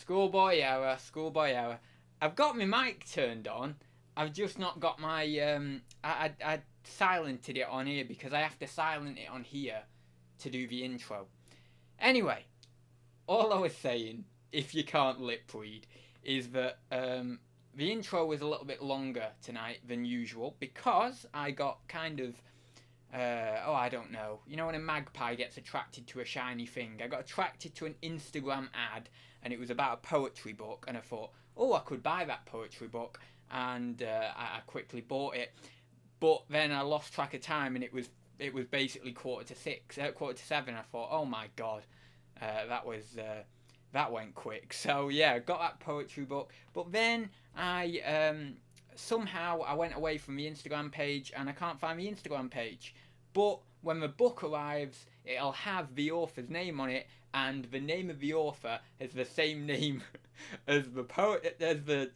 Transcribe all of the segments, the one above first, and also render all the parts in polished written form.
Schoolboy error, schoolboy error. I've got my mic turned on. I've just not got my I silented it on here because I have to silent it on here to do the intro. Anyway, all I was saying, if you can't lip read, is that the intro was a little bit longer tonight than usual because I got kind of I don't know. You know when a magpie gets attracted to a shiny thing? I got attracted to an Instagram ad, and it was about a poetry book, and I thought, oh, I could buy that poetry book, and I quickly bought it. But then I lost track of time, and it was basically 7:45. I thought, oh my god, that went quick. So yeah, got that poetry book, but then I somehow I went away from the Instagram page, and I can't find the Instagram page. But when the book arrives, it'll have the author's name on it, and the name of the author is the same name as the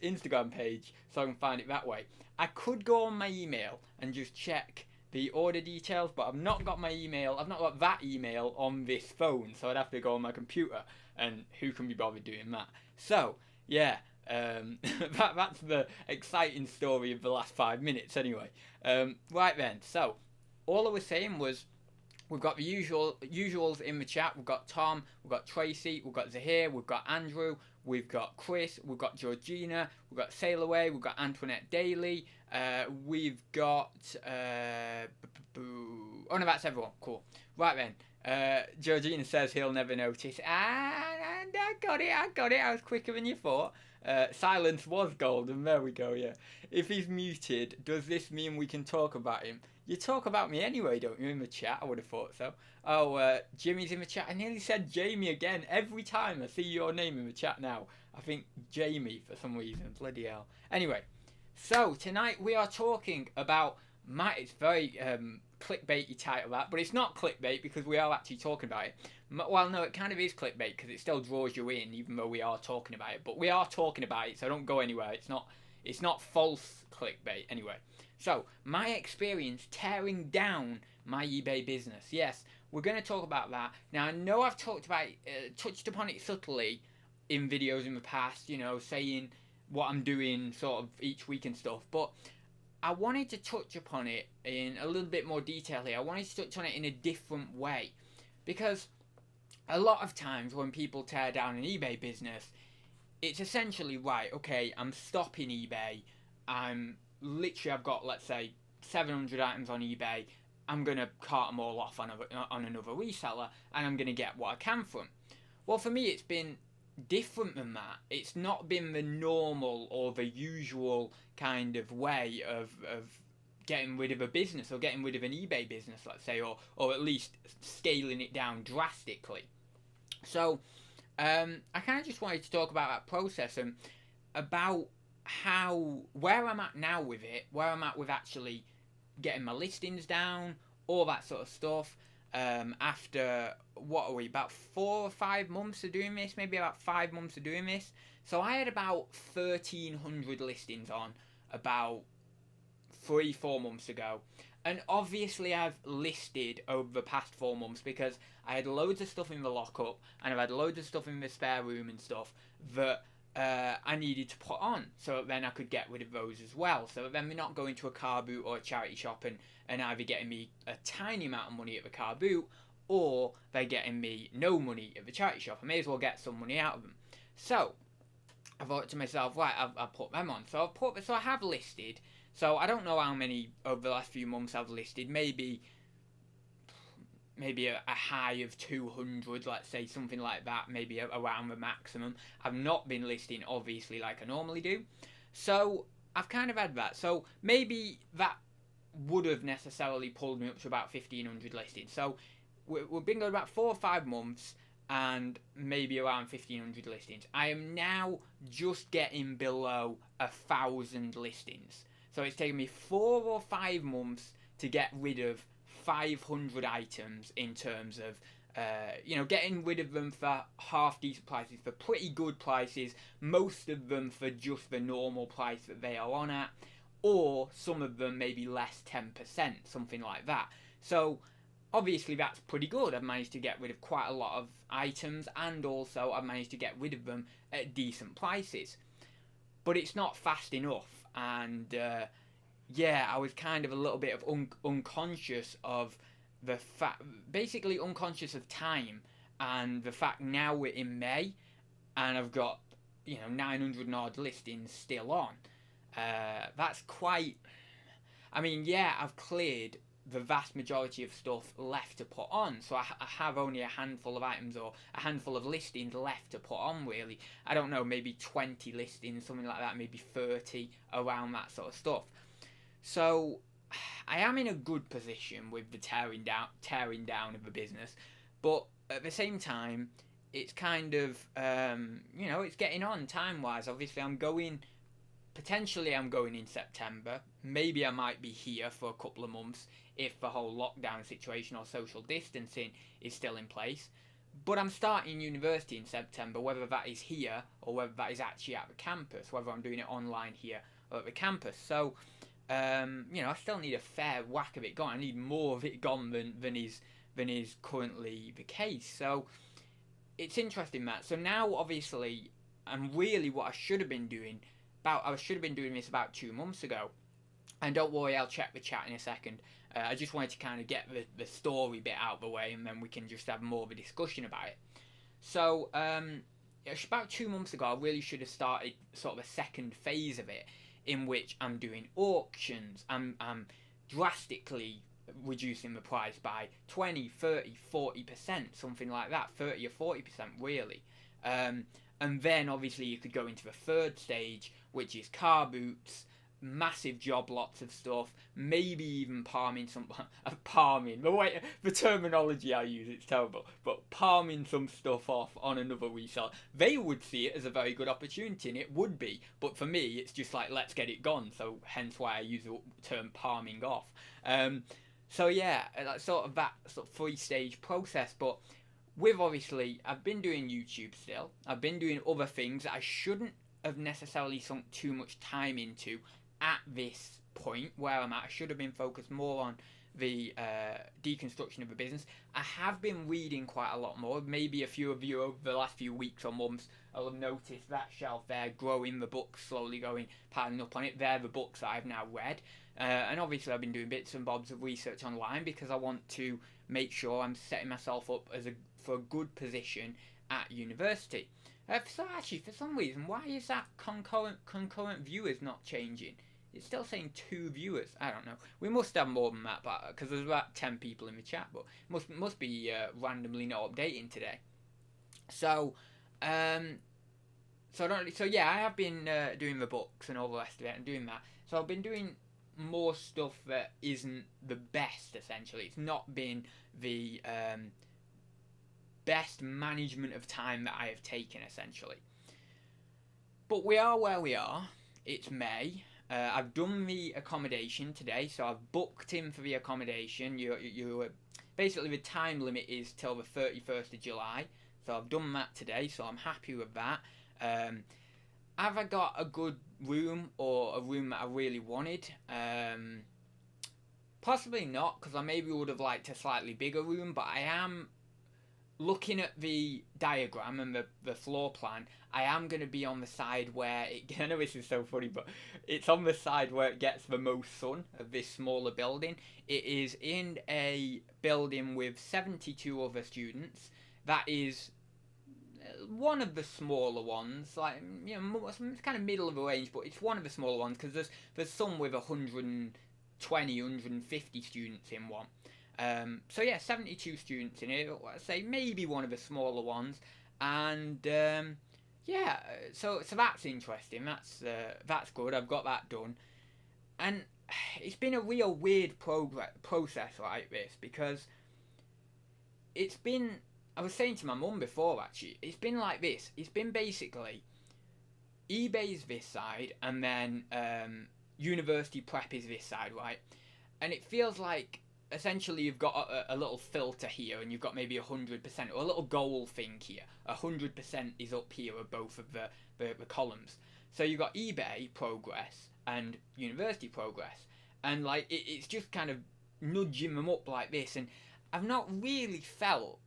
Instagram page, so I can find it that way. I could go on my email and just check the order details, but I've not got my email. I've not got that email on this phone, so I'd have to go on my computer, and who can be bothered doing that? So yeah. That's the exciting story of the last 5 minutes anyway. Right then, so all I was saying was we've got the usuals in the chat. We've got Tom, we've got Tracy, we've got Zahir, we've got Andrew, we've got Chris, we've got Georgina, we've got Sailaway, we've got Antoinette Daly, we've got oh no, that's everyone. Cool. Right then, Georgina says he'll never notice. I got it. I was quicker than you thought. Silence was golden. There we go. Yeah. If he's muted, does this mean we can talk about him? You talk about me anyway, don't you? In the chat, I would have thought so. Oh, Jimmy's in the chat. I nearly said Jamie again. Every time I see your name in the chat now, I think Jamie for some reason. Bloody hell. Anyway, so tonight we are talking about it's very clickbaity title that, but it's not clickbait because we are actually talking about it. Well, no, it kind of is clickbait because it still draws you in, even though we are talking about it. But we are talking about it, so don't go anywhere. It's not false clickbait anyway. So my experience tearing down my eBay business. Yes, we're going to talk about that. Now I know I've touched upon it subtly in videos in the past. You know, saying what I'm doing sort of each week and stuff, but I wanted to touch upon it in a little bit more detail here. I wanted to touch on it in a different way. Because a lot of times when people tear down an eBay business, it's essentially, right, okay, I'm stopping eBay. I've got, let's say, 700 items on eBay. I'm going to cart them all off on another reseller, and I'm going to get what I can from them. Well, for me, it's been different than that. It's not been the normal or the usual kind of way of getting rid of a business or getting rid of an eBay business, let's say, or at least scaling it down drastically. So I kind of just wanted to talk about that process and about where I'm at now with it, where I'm at with actually getting my listings down, all that sort of stuff. After, what are we, about 4 or 5 months of doing this, maybe about 5 months of doing this. So I had about 1,300 listings on about 3-4 months ago. And obviously I've listed over the past 4 months because I had loads of stuff in the lockup and I've had loads of stuff in the spare room and stuff that I needed to put on, so then I could get rid of those as well. So then they're not going to a car boot or a charity shop and either getting me a tiny amount of money at the car boot, or they're getting me no money at the charity shop. I may as well get some money out of them. So I thought to myself, right, I'll put them on. So I have listed. So I don't know how many over the last few months I've listed. Maybe a high of 200, let's say, something like that, maybe around the maximum. I've not been listing, obviously, like I normally do. So I've kind of had that. So maybe that would have necessarily pulled me up to about 1,500 listings. So we've been going about 4 or 5 months and maybe around 1,500 listings. I am now just getting below 1,000 listings. So it's taken me 4 or 5 months to get rid of 500 items in terms of, getting rid of them for half decent prices, for pretty good prices, most of them for just the normal price that they are on at, or some of them maybe less 10%, something like that. So obviously that's pretty good. I've managed to get rid of quite a lot of items, and also I've managed to get rid of them at decent prices. But it's not fast enough, and yeah, I was kind of a little bit of unconscious of the fact, basically unconscious of time, and the fact now we're in May, and I've got 900 and odd listings still on. That's quite. I mean, yeah, I've cleared the vast majority of stuff left to put on, so I have only a handful of items or a handful of listings left to put on. Really, I don't know, maybe 20 listings, something like that, maybe 30, around that sort of stuff. So I am in a good position with the tearing down of the business, but at the same time, it's kind of it's getting on time wise. Obviously, potentially I'm going in September. Maybe I might be here for a couple of months if the whole lockdown situation or social distancing is still in place. But I'm starting university in September, whether that is here or whether that is actually at the campus, whether I'm doing it online here or at the campus. So, I still need a fair whack of it gone. I need more of it gone than is currently the case. So, it's interesting, Matt. So now, obviously, and really what I should have been doing, I should have been doing this about 2 months ago. And don't worry, I'll check the chat in a second. I just wanted to kind of get the story bit out of the way, and then we can just have more of a discussion about it. So, about 2 months ago, I really should have started sort of a second phase of it, in which I'm doing auctions. I'm drastically reducing the price by 20, 30, 40%, something like that, 30 or 40% really. And then obviously you could go into the third stage, which is car boots, massive job lots of stuff, maybe even palming the terminology I use, it's terrible, but palming some stuff off on another reseller. They would see it as a very good opportunity, and it would be, but for me it's just like, let's get it gone, so hence why I use the term palming off. So yeah, that's sort of that sort of 3-stage process. But with, obviously, I've been doing YouTube still, I've been doing other things that I shouldn't have necessarily sunk too much time into at this point where I'm at. I should have been focused more on the deconstruction of the business. I have been reading quite a lot more. Maybe a few of you over the last few weeks or months will have noticed that shelf there growing, the books slowly going, piling up on it. They're the books that I've now read. And obviously I've been doing bits and bobs of research online because I want to make sure I'm setting myself up for a good position at university. So actually, for some reason, why is that concurrent viewers not changing? It's still saying 2 viewers. I don't know. We must have more than that, because there's about 10 people in the chat, but must be randomly not updating today. So, so yeah, I have been doing the books and all the rest of it, and doing that. So I've been doing more stuff that isn't the best. Essentially, it's not been the best management of time that I have taken, essentially. But we are where we are. It's May. I've done the accommodation today, so I've booked in for the accommodation. You basically, the time limit is till the 31st of July, so I've done that today, so I'm happy with that. Have I got a good room, or a room that I really wanted? Possibly not, because I maybe would have liked a slightly bigger room, but I am looking at the diagram and the floor plan. I am going to be on the side where I know this is so funny, but it's on the side where it gets the most sun of this smaller building. It is in a building with 72 other students. That is one of the smaller ones, like, it's kind of middle of the range, but it's one of the smaller ones, because there's some with 120, 150 students in one. So yeah, 72 students in it. I'd say maybe one of the smaller ones, and yeah, so that's interesting. That's good. I've got that done, and it's been a real weird process like this, because it's been. I was saying to my mum before, actually, it's been like this. It's been basically eBay's this side, and then university prep is this side, right? And it feels like, essentially, you've got a little filter here, and you've got maybe 100%, or a little goal thing here. 100% is up here of both of the columns. So you've got eBay progress and university progress, and like it's just kind of nudging them up like this. And I've not really felt,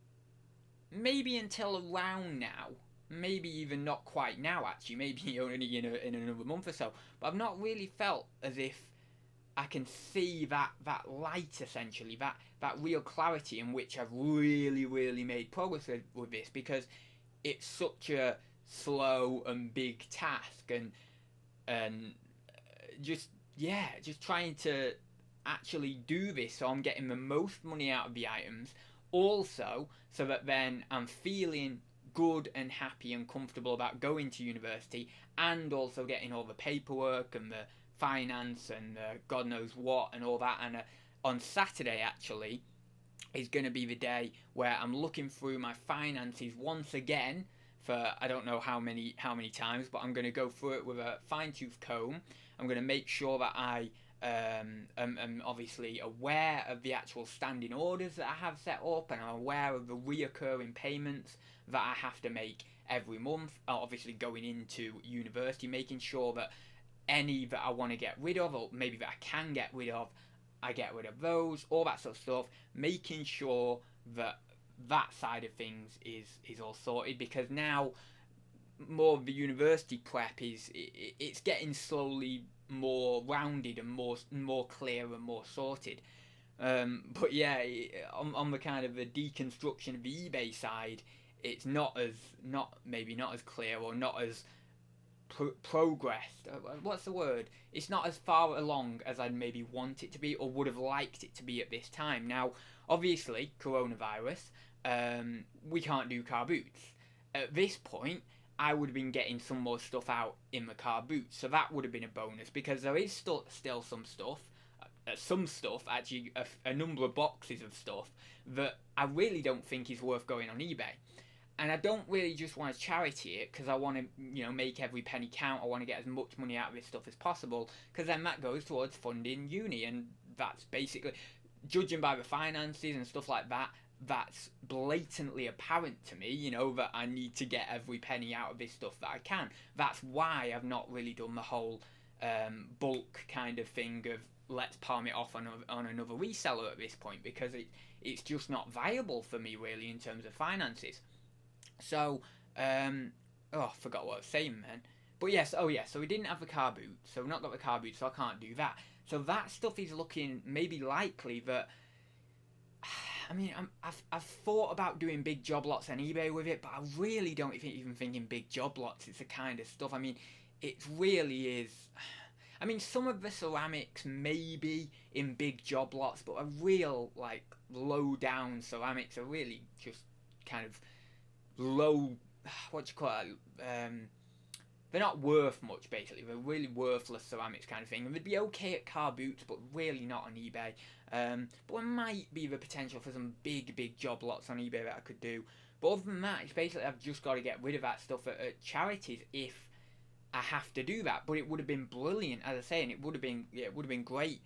maybe until around now, maybe even not quite now actually, maybe only in another month or so, but I've not really felt as if I can see that light, essentially, that real clarity in which I've really made progress with this, because it's such a slow and big task, and just, yeah, just trying to actually do this so I'm getting the most money out of the items, also so that then I'm feeling good and happy and comfortable about going to university, and also getting all the paperwork and the finance and God knows what and all that. And on Saturday, actually, is going to be the day where I'm looking through my finances once again for I don't know how many times, but I'm going to go through it with a fine tooth comb. I'm going to make sure that I am obviously aware of the actual standing orders that I have set up, and I'm aware of the reoccurring payments that I have to make every month. Obviously, going into university, making sure that any that I want to get rid of, or maybe that I can get rid of, I get rid of those, all that sort of stuff, making sure that that side of things is all sorted, because now more of the university prep it's getting slowly more rounded and more clear and more sorted. But yeah, on the kind of the deconstruction of the eBay side, it's not as clear, or not as progressed. What's the word? It's not as far along as I'd maybe want it to be, or would have liked it to be at this time. Now, obviously, coronavirus, we can't do car boots. At this point, I would have been getting some more stuff out in the car boots, so that would have been a bonus, because there is still some stuff, actually, a number of boxes of stuff that I really don't think is worth going on eBay. And I don't really just want to charity it because I want to, make every penny count. I want to get as much money out of this stuff as possible, because then that goes towards funding uni, and that's basically, judging by the finances and stuff like that, that's blatantly apparent to me, that I need to get every penny out of this stuff that I can. That's why I've not really done the whole bulk kind of thing of let's palm it off on another reseller at this point, because it's just not viable for me really in terms of finances. So, I forgot what I was saying, man. But yes, so we didn't have the car boot, so we've not got the car boot, so I can't do that. So that stuff is looking maybe likely that. I mean, I've thought about doing big job lots on eBay with it, but I really don't even think in big job lots it's the kind of stuff. I mean, it really is. I mean, some of the ceramics maybe in big job lots, but a real low down ceramics are really just kind of low, what do you call it? They're not worth much, basically. They're really worthless ceramics kind of thing, and they'd be okay at car boots, but really not on eBay. But there might be the potential for some big job lots on eBay that I could do. But other than that, it's basically I've just got to get rid of that stuff at charities if I have to do that. But it would have been brilliant, as I say, and it would have been great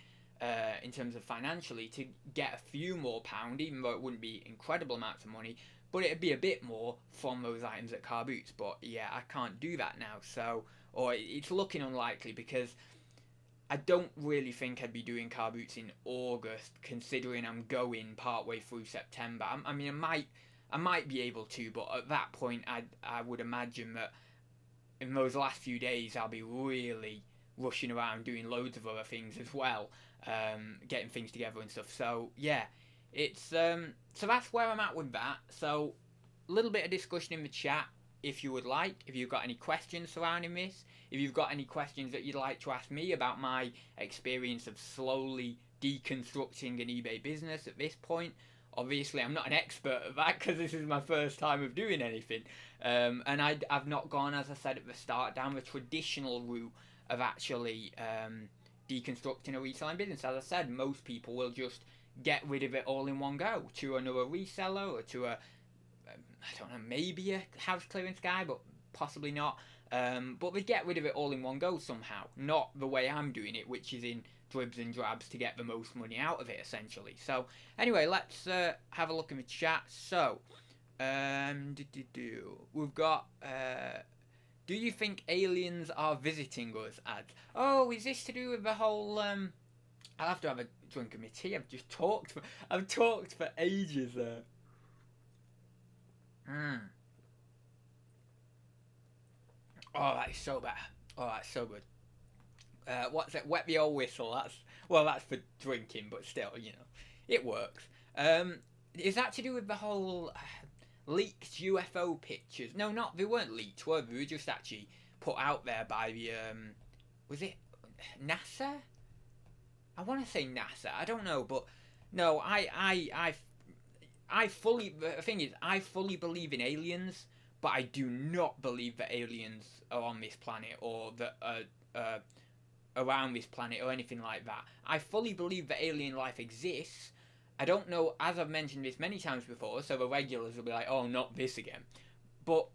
in terms of financially to get a few more pound, even though it wouldn't be incredible amounts of money. But it'd be a bit more from those items at car boots. But yeah, I can't do that now. Or it's looking unlikely, because I don't really think I'd be doing car boots in August, considering I'm going partway through September. I mean, I might be able to, but at that point, I would imagine that in those last few days, I'll be really rushing around doing loads of other things as well, getting things together and stuff. So yeah, it's so that's where I'm at with that. So a little bit of discussion in the chat if you would like, if you've got any questions surrounding this, if you've got any questions that you'd like to ask me about my experience of slowly deconstructing an eBay business at this point. Obviously, I'm not an expert at that because this is my first time of doing anything. And I've not gone, as I said at the start, down the traditional route of actually deconstructing a reselling business. As I said, most people will just get rid of it all in one go to another reseller, or to I don't know, maybe a house clearance guy, but possibly not. But they get rid of it all in one go somehow. Not the way I'm doing it, which is in dribs and drabs to get the most money out of it, essentially. So, anyway, let's have a look in the chat. So, we've got, do you think aliens are visiting us, Adz? Oh, is this to do with the whole, I'll have to have a drink of my tea. I've talked for ages there. Mm. Oh, that's so bad. Oh, that's so good. What's it? Wet the old whistle. That's for drinking, but still, it works. Is that to do with the whole leaked UFO pictures? No, not they weren't leaked. Were they? They were just actually put out there by the was it NASA? I want to say NASA. I don't know, but no, I fully. The thing is, I fully believe in aliens, but I do not believe that aliens are on this planet or that around this planet or anything like that. I fully believe that alien life exists. I don't know, as I've mentioned this many times before, so the regulars will be like, oh, not this again. But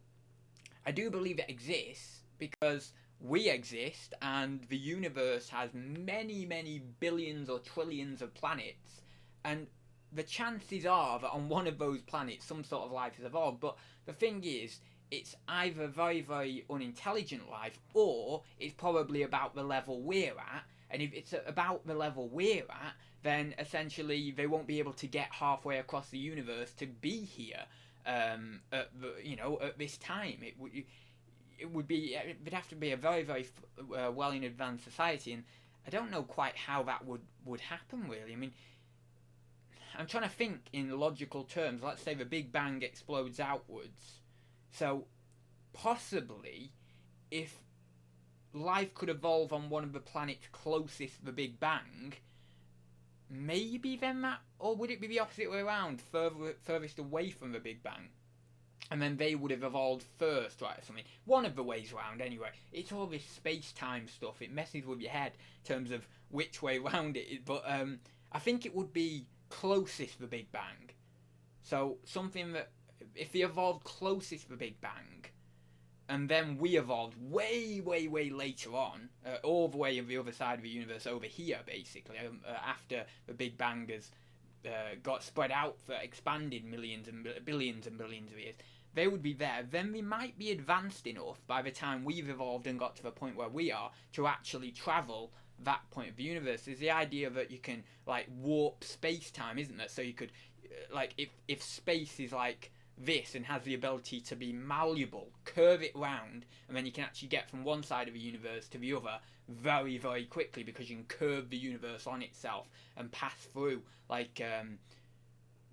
I do believe it exists because we exist and the universe has many, many billions or trillions of planets, and the chances are that on one of those planets some sort of life has evolved. But the thing is, it's either very, very unintelligent life, or it's probably about the level we're at. And if it's about the level we're at, then essentially they won't be able to get halfway across the universe to be here at this time. It'd have to be a very, very well in advanced society, and I don't know quite how that would happen really. I mean, I'm trying to think in logical terms. Let's say the Big Bang explodes outwards. So, possibly, if life could evolve on one of the planets closest to the Big Bang, maybe then that... Or would it be the opposite way around, furthest away from the Big Bang? And then they would have evolved first, right, or something. One of the ways around, anyway. It's all this space-time stuff. It messes with your head in terms of which way round it is. But I think it would be closest to the Big Bang. So, something that... If they evolved closest to the Big Bang, and then we evolved way, way, way later on, all the way on the other side of the universe over here, basically, after the Big Bang has got spread out for expanded millions and billions of years, they would be there. Then we might be advanced enough by the time we've evolved and got to the point where we are to actually travel that point of the universe. There's the idea that you can, like, warp space-time, isn't there? So you could, like, if space is like this and has the ability to be malleable, curve it round, and then you can actually get from one side of the universe to the other very, very quickly because you can curve the universe on itself and pass through. Like,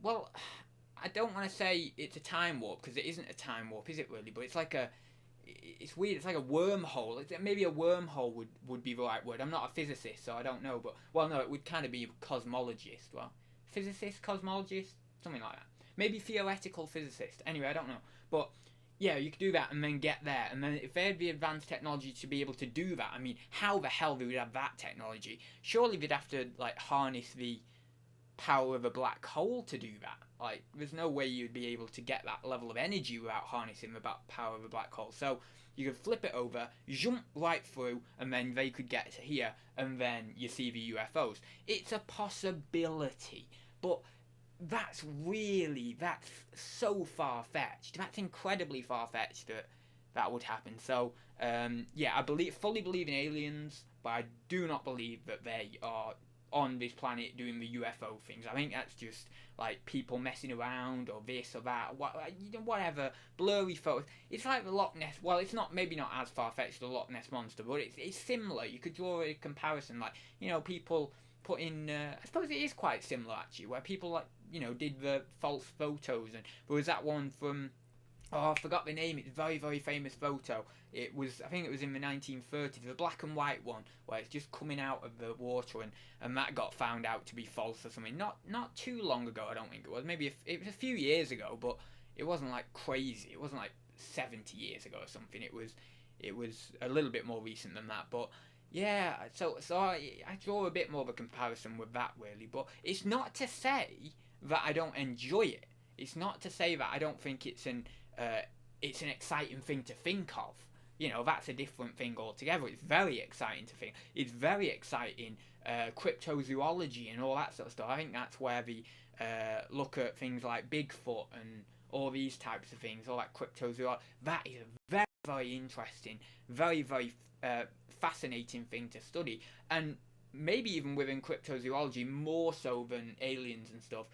well, I don't want to say it's a time warp because it isn't a time warp, is it really? But it's like it's weird. It's like a wormhole. Maybe a wormhole would be the right word. I'm not a physicist, so I don't know. But, well, no, it would kind of be a cosmologist. Well, physicist, cosmologist, something like that. Maybe theoretical physicist. Anyway, I don't know. But, yeah, you could do that and then get there. And then if they had the advanced technology to be able to do that, I mean, how the hell they would have that technology? Surely they'd have to, like, harness the power of a black hole to do that. Like, there's no way you'd be able to get that level of energy without harnessing the power of a black hole. So you could flip it over, jump right through, and then they could get to here, and then you see the UFOs. It's a possibility, but that's so far-fetched. That's incredibly far-fetched that would happen. So, yeah, I fully believe in aliens, but I do not believe that they are on this planet doing the UFO things. I think that's just like people messing around or this or that, whatever, blurry photos. It's like the Loch Ness. Well, it's not, maybe not as far-fetched as the Loch Ness monster, but it's similar. You could draw a comparison, like, people put in. I suppose it is quite similar actually, where people like did the false photos, and there was that one from. Oh, I forgot the name. It's a very, very famous photo. I think it was in the 1930s, the black and white one, where it's just coming out of the water, and that got found out to be false or something. Not too long ago, I don't think it was. Maybe it was a few years ago, but it wasn't like crazy. It wasn't like 70 years ago or something. It was a little bit more recent than that, but yeah. So I draw a bit more of a comparison with that really, but it's not to say that I don't enjoy it. It's not to say that I don't think it's an exciting thing to think of. That's a different thing altogether. It's very exciting to think. It's very exciting, cryptozoology and all that sort of stuff. I think that's where the look at things like Bigfoot and all these types of things, all that cryptozoology. That is a very, very interesting, very, very fascinating thing to study. And maybe even within cryptozoology, more so than aliens and stuff,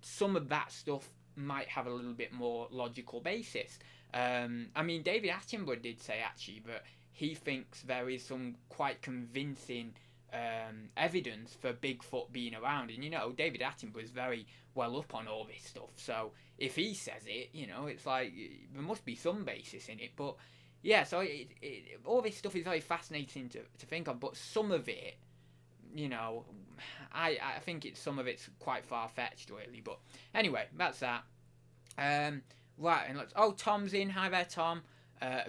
some of that stuff might have a little bit more logical basis. I mean, David Attenborough did say actually that he thinks there is some quite convincing evidence for Bigfoot being around. And, you know, David Attenborough is very well up on all this stuff. So if he says it, you know, it's like there must be some basis in it. But, yeah, so all this stuff is very fascinating to think of. But some of it, you know, I think some of it's quite far-fetched, really. But anyway, that's that. Right, and Tom's in. Hi there, Tom.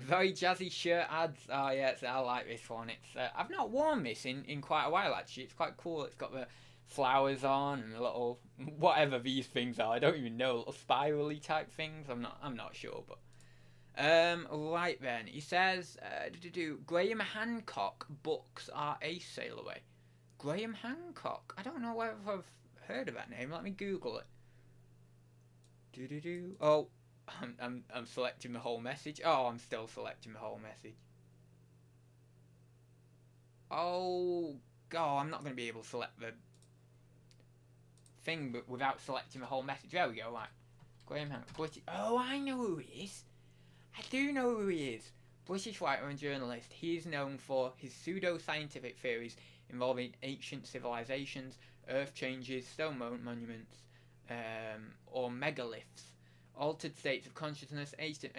Very jazzy shirt ads. Oh yes, I like this one. It's I've not worn this in quite a while actually. It's quite cool. It's got the flowers on and a little whatever these things are. I don't even know, little spirally type things. I'm not sure, but right then. He says Graham Hancock books are a sail away. Graham Hancock. I don't know whether I've heard of that name. Let me Google it. Oh. I'm selecting the whole message. Oh, I'm still selecting the whole message. Oh, God, I'm not going to be able to select the thing without selecting the whole message. There we go, right. Graham Hancock. Oh, I know who he is. I do know who he is. British writer and journalist. He is known for his pseudo-scientific theories involving ancient civilizations, earth changes, stone monuments, or megaliths. Altered states of consciousness, ancient.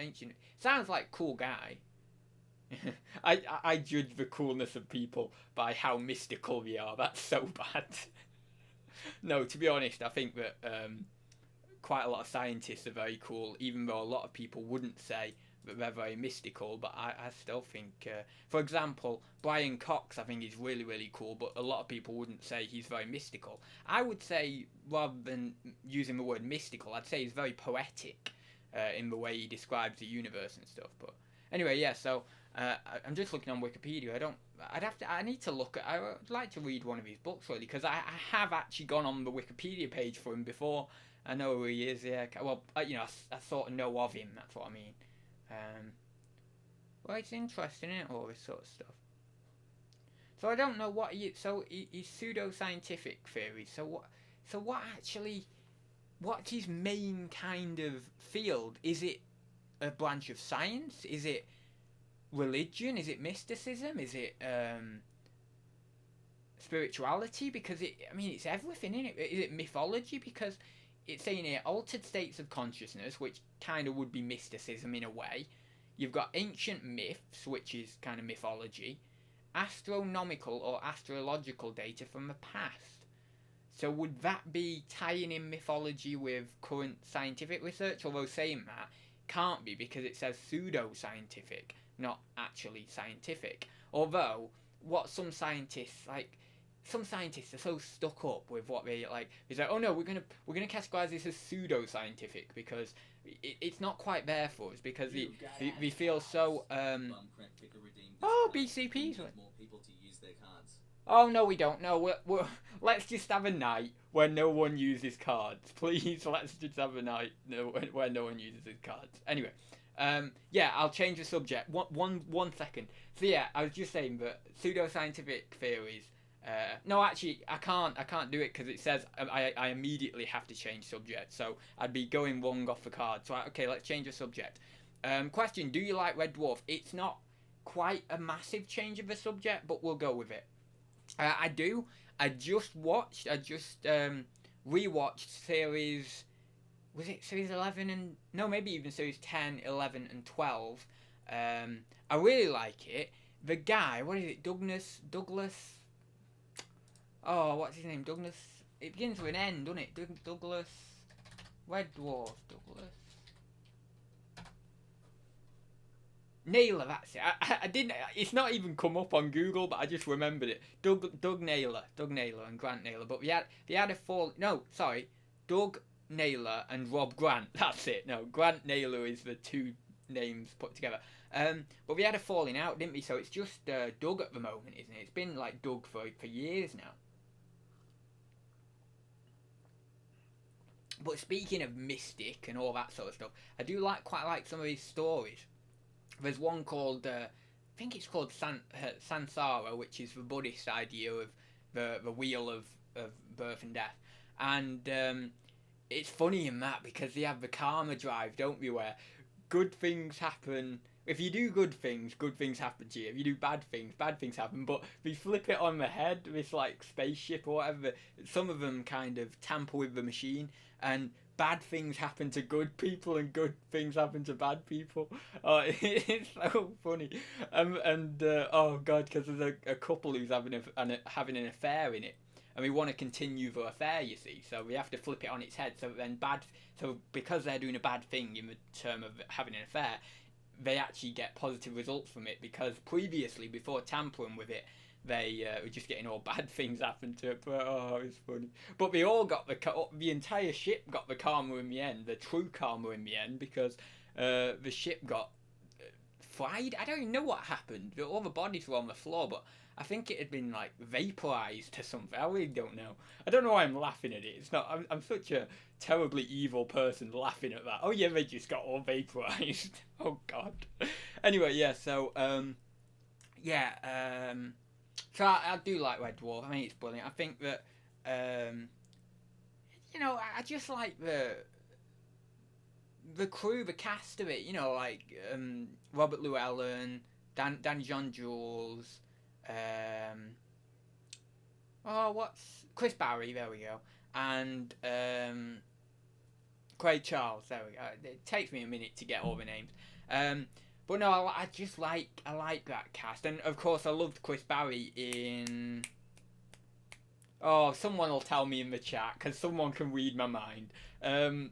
Sounds like cool guy. I judge the coolness of people by how mystical they are. That's so bad. No, to be honest, I think that quite a lot of scientists are very cool, even though a lot of people wouldn't say that they're very mystical. But I still think, for example, Brian Cox, I think is really, really cool, but a lot of people wouldn't say he's very mystical. I would say, rather than using the word mystical, I'd say he's very poetic in the way he describes the universe and stuff. But anyway, yeah. So I'm just looking on Wikipedia. I need to look at. I would like to read one of his books really, because I have actually gone on the Wikipedia page for him before. I know who he is. Yeah. Well, you know, I sort of know of him. That's what I mean. Well, it's interesting, isn't it, all this sort of stuff. So I don't know what he's pseudo-scientific theories. So what actually, what's his main kind of field? Is it a branch of science? Is it religion? Is it mysticism? Is it spirituality? Because it's everything, isn't it? Is it mythology? Because it's saying here altered states of consciousness, which kind of would be mysticism in a way. You've got ancient myths, which is kind of mythology, astronomical or astrological data from the past. So would that be tying in mythology with current scientific research? Although saying that can't be, because it says pseudo-scientific, not actually scientific. Although what some scientists are so stuck up with what they like. It's like, oh no, we're gonna categorize this as pseudo-scientific because it's not quite there for us, because we feel so. Oh, BCPs. Oh no, we don't. No, we're let's just have a night where no one uses cards, please. Let's just have a night where no one uses his cards. Anyway, yeah, I'll change the subject. One second. So yeah, I was just saying that pseudo-scientific theories. No, actually, I can't do it because it says I immediately have to change subject. So I'd be going wrong off the card. So okay, let's change the subject. Question: do you like Red Dwarf? It's not quite a massive change of the subject, but we'll go with it. I do. I just rewatched series. Was it series 11 and no, maybe even series 10, 11, and 12. I really like it. The guy, what is it? Douglas. Oh, what's his name? Douglas. It begins with an N, doesn't it? Douglas. Red Dwarf. Douglas. Naylor, that's it. I didn't. It's not even come up on Google, but I just remembered it. Doug Naylor and Grant Naylor. But they had a fall. No, sorry, Doug Naylor and Rob Grant. That's it. No, Grant Naylor is the two names put together. But we had a falling out, didn't we? So it's just Doug at the moment, isn't it? It's been like Doug for years now. But speaking of mystic and all that sort of stuff, I do quite like some of his stories. There's one called, I think it's called Sansara, which is the Buddhist idea of the wheel of birth and death. And it's funny in that because they have the karma drive, don't they, where good things happen. If you do good things happen to you. If you do bad things happen. But if you flip it on the head, this like spaceship or whatever, some of them kind of tamper with the machine, and bad things happen to good people and good things happen to bad people. Oh, it's so funny. Oh god, because there's a couple who's having an affair in it, and we want to continue the affair, you see. So we have to flip it on its head. So because they're doing a bad thing in the term of having an affair, they actually get positive results from it, because previously, before tampering with it, they were just getting all bad things happen to it. But oh, it's funny. But they all got the entire ship got the karma in the end, the true karma in the end, because the ship got fried. I don't even know what happened. All the bodies were on the floor, but I think it had been like vaporized to something. I really don't know. I don't know why I'm laughing at it. It's not. I'm such a terribly evil person laughing at that. Oh yeah, they just got all vaporized. Oh god. Anyway, yeah. So so I do like Red Dwarf. I mean, it's brilliant. I think that I just like the crew, the cast of it. You know, like Robert Llewellyn, Danny John Jules. What's Chris Barry? There we go. And Craig Charles. There we go. It takes me a minute to get all the names. But no, I like that cast, and of course I loved Chris Barry in. Oh, someone will tell me in the chat, because someone can read my mind. That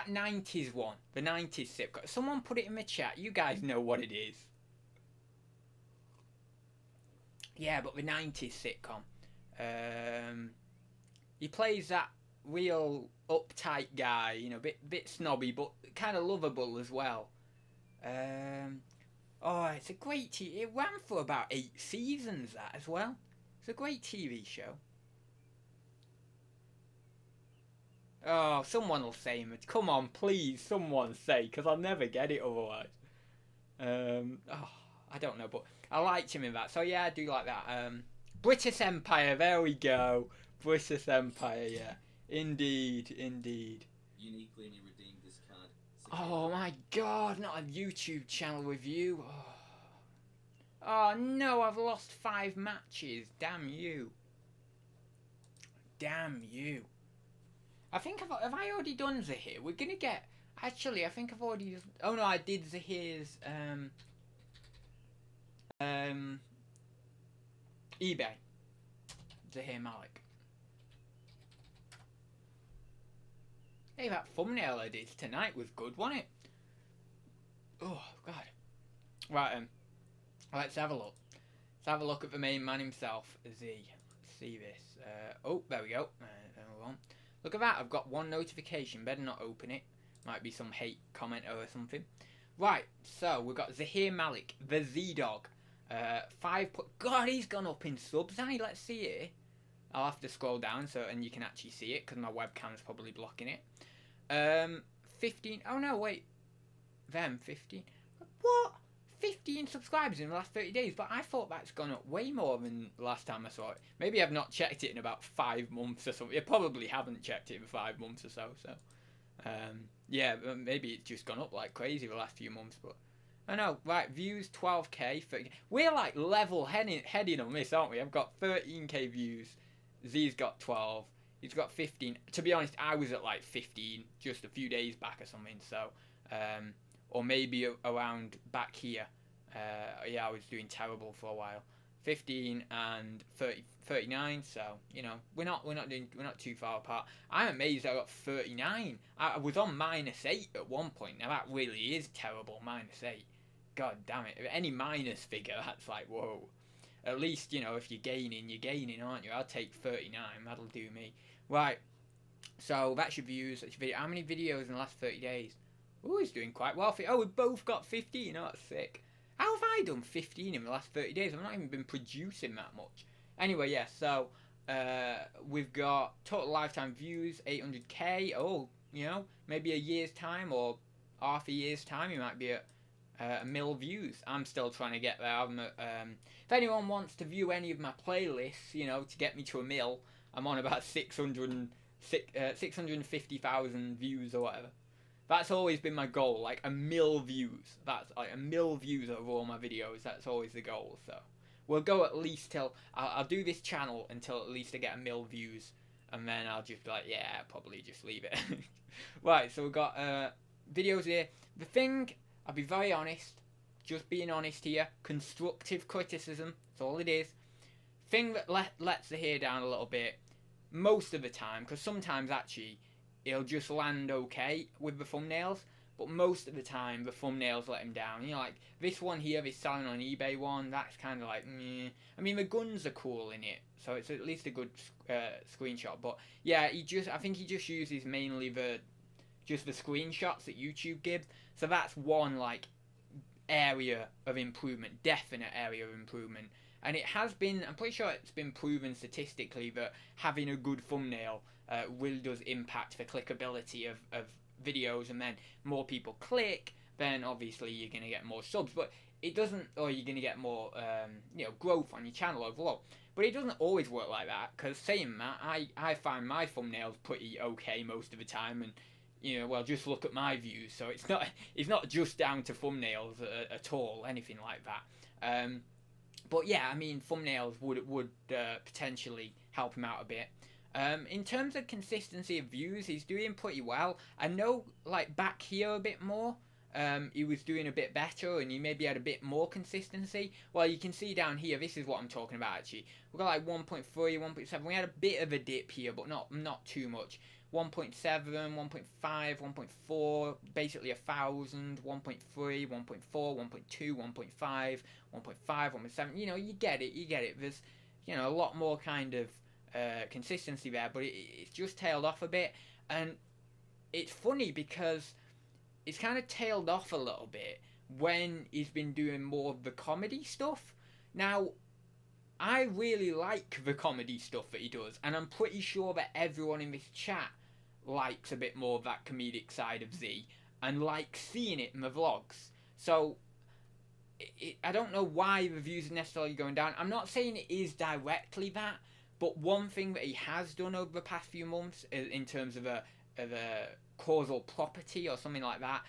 90s one, the 90s sitcom. Someone put it in the chat. You guys know what it is. Yeah, but the 90s sitcom. He plays that real uptight guy, bit snobby, but kind of lovable as well. It's a great TV. It ran for about 8 seasons, that as well. It's a great TV show. Oh, someone will say it. Come on, please, someone say, because I'll never get it otherwise. I don't know, but I liked him in that. So yeah, I do like that. British Empire, there we go. British Empire, yeah. Indeed. Uniquely, and you redeemed this card. Oh my god, not a YouTube channel review. Oh no, I've lost 5 matches. Damn you. I think have I already done Zahir? We're gonna get. Actually, I think I've already. Oh no, I did Zahir's eBay. Zahir Malik. Hey, that thumbnail I did tonight was good, wasn't it? Oh god. Right, let's have a look. Let's have a look at the main man himself, Z. Let's see this. There we go. Move on. Look at that. I've got 1 notification. Better not open it. Might be some hate comment or something. Right. So we've got Zahir Malik, the Z Dog. God, he's gone up in subs. Let's see it. I'll have to scroll down and you can actually see it, because my webcam's probably blocking it. 15. Oh no, wait. 15. What? 15 subscribers in the last 30 days, but I thought that's gone up way more than the last time I saw it. Maybe I've not checked it in about 5 months or something. I probably haven't checked it in 5 months or so. Yeah, maybe it's just gone up like crazy the last few months, but I know. Right, views 12k. 30K. We're like level heading on this, aren't we? I've got 13k views. Z's got 12. He's got 15. To be honest, I was at like 15 just a few days back or something. So, or maybe around back here. Yeah, I was doing terrible for a while. 15 and 39. So we're not too far apart. I'm amazed I got 39. I was on -8 at one point. Now that really is terrible. -8. God damn it. Any minus figure, that's like whoa. At least, if you're gaining, aren't you? I'll take 39. That'll do me. Right. So that's your views. That's your video. How many videos in the last 30 days? Oh, he's doing quite well. Oh, we've both got 15. Oh, that's sick. How have I done 15 in the last 30 days? I've not even been producing that much. Anyway, yeah. So we've got total lifetime views 800k. Oh, maybe a year's time or half a year's time, you might be at a mil views. I'm still trying to get there. If anyone wants to view any of my playlists, to get me to a mil, I'm on about 650,000 views or whatever. That's always been my goal, like a mil views. That's like a mil views over all my videos. That's always the goal. So we'll go at least till I'll do this channel until at least I get a mil views, and then I'll just be like, yeah, I'll probably just leave it. Right, so we've got videos here. The thing, I'll be very honest, just being honest here, constructive criticism, that's all it is. Thing that lets the hair down a little bit, most of the time, because sometimes actually it'll just land okay with the thumbnails, but most of the time the thumbnails let him down. Like this one here, this selling on eBay one, that's kind of like, meh. I mean, the guns are cool in it, so it's at least a good screenshot. But yeah, I think he just uses mainly the screenshots that YouTube gives. So that's one like area of improvement, definite area of improvement. And it has been, I'm pretty sure it's been proven statistically that having a good thumbnail really does impact the clickability of videos, and then more people click, then obviously you're going to get more subs, but it doesn't, or you're going to get more growth on your channel overall. But it doesn't always work like that, because saying that, I find my thumbnails pretty okay most of the time, and well, just look at my views, so it's not just down to thumbnails at all, anything like that. But yeah, I mean, thumbnails would potentially help him out a bit. In terms of consistency of views, he's doing pretty well. I know, like, back here a bit more, he was doing a bit better, and he maybe had a bit more consistency. Well, you can see down here, this is what I'm talking about, actually. We've got, like, 1.3, 1.7. We had a bit of a dip here, but not too much. 1.7, 1.5, 1.4, basically 1,000, 1.3, 1.4, 1.2, 1.5, 1.5, 1.7. You get it. There's, a lot more kind of consistency there, but it's just tailed off a bit. And it's funny because it's kind of tailed off a little bit when he's been doing more of the comedy stuff. Now, I really like the comedy stuff that he does, and I'm pretty sure that everyone in this chat likes a bit more of that comedic side of Z and likes seeing it in the vlogs. So I don't know why the views are necessarily going down. I'm not saying it is directly that, but one thing that he has done over the past few months in terms of a causal property or something like that,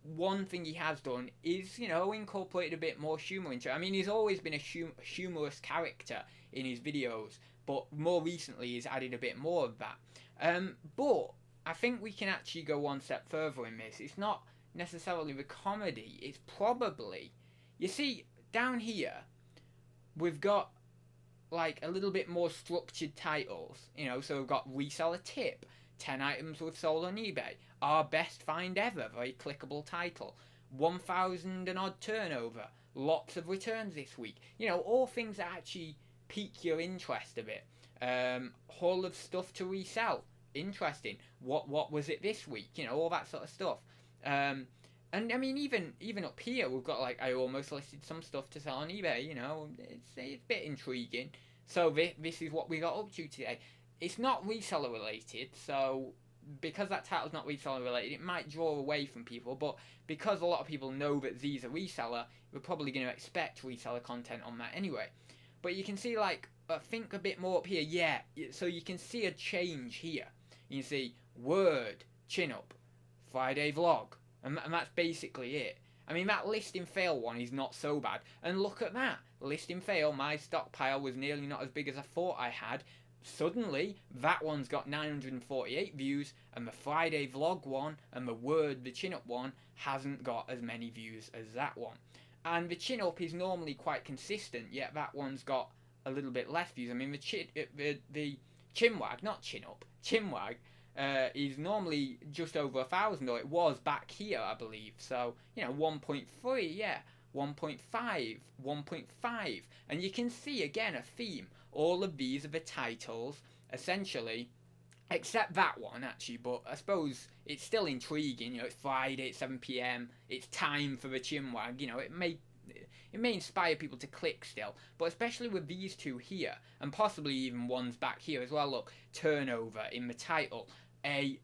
one thing he has done is, incorporated a bit more humour into it. I mean, he's always been a humorous character in his videos, but more recently he's added a bit more of that. But I think we can actually go one step further in this. It's not necessarily the comedy, it's probably, you see, down here, we've got like a little bit more structured titles, so we've got reseller tip, 10 items we've sold on eBay, our best find ever, very clickable title, 1,000 and odd turnover, lots of returns this week, all things that actually pique your interest a bit. Haul of stuff to resell, interesting. What was it this week? All that sort of stuff. And I mean, even up here, we've got like, I almost listed some stuff to sell on eBay. It's a bit intriguing. So this is what we got up to today. It's not reseller related, so because that title's not reseller related, it might draw away from people. But because a lot of people know that Z's a reseller, we're probably going to expect reseller content on that anyway. But you can see, like, think a bit more up here. Yeah, so you can see a change here. You can see word, chin up, Friday vlog, and that's basically it. I mean, that listing fail one is not so bad. And look at that. Listing fail, my stockpile was nearly not as big as I thought I had. Suddenly, that one's got 948 views, and the Friday vlog one, and the word, the chin up one, hasn't got as many views as that one. And the chin up is normally quite consistent, yet that one's got a little bit less views. I mean, the chinwag, not chin up, chinwag, is normally just over 1,000, or it was back here, I believe. So, 1.3, yeah, 1.5, 1.5. And you can see, again, a theme. All of these are the titles, essentially, except that one, actually, but I suppose it's still intriguing. It's Friday at 7 p.m, it's time for the chinwag. It may inspire people to click still, but especially with these two here, and possibly even ones back here as well. Look, turnover in the title, a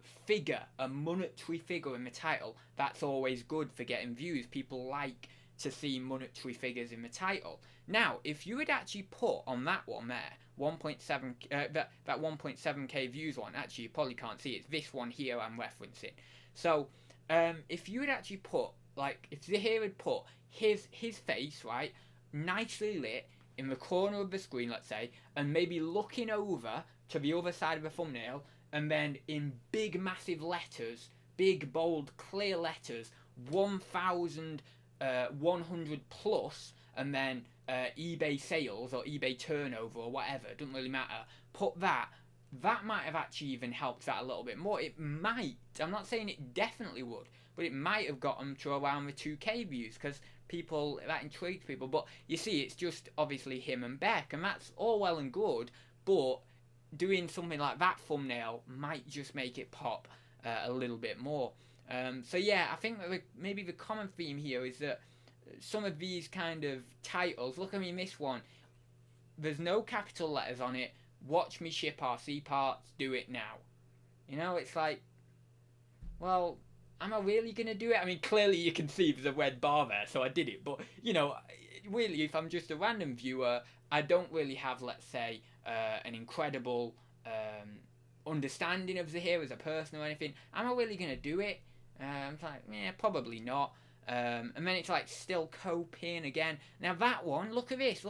monetary figure in the title, that's always good for getting views. People like to see monetary figures in the title. Now, if you had actually put on that one there, 1.7 that 1.7k views one, actually you probably can't see it, it's this one here I'm referencing. So if you had actually put, like, if Zahir had put his face, right, nicely lit in the corner of the screen, let's say, and maybe looking over to the other side of the thumbnail, and then in big massive letters, big bold clear letters, 1,100 plus, and then eBay sales or eBay turnover or whatever, it doesn't really matter, put that might have actually even helped that a little bit more. It might, I'm not saying it definitely would, but it might have got them to around the 2k views, because people, that intrigues people. But you see, it's just obviously him and Beck, and that's all well and good, but doing something like that thumbnail might just make it pop a little bit more. So yeah, I think that maybe the common theme here is that some of these kind of titles, look, I mean, this one, there's no capital letters on it. Watch me ship RC parts, do it now. You know, it's like, well, am I really going to do it? I mean, clearly you can see there's a red bar there, so I did it. But, you know, really, if I'm just a random viewer, I don't really have, let's say, an incredible understanding of Zahir as a person or anything. Am I really going to do it? I'm like, yeah, probably not. And then it's like still coping again. Now that one, look at this.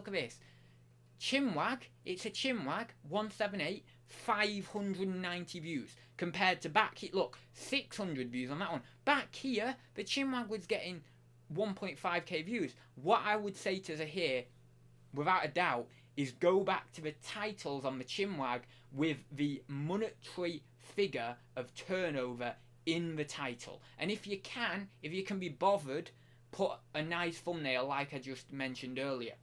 Chinwag, it's a Chinwag, 178, 590 views. Compared to back here, look, 600 views on that one. Back here, the Chinwag was getting 1.5k views. What I would say to Zahir, without a doubt, is go back to the titles on the Chinwag with the monetary figure of turnover in the title. And if you can be bothered, put a nice thumbnail like I just mentioned earlier.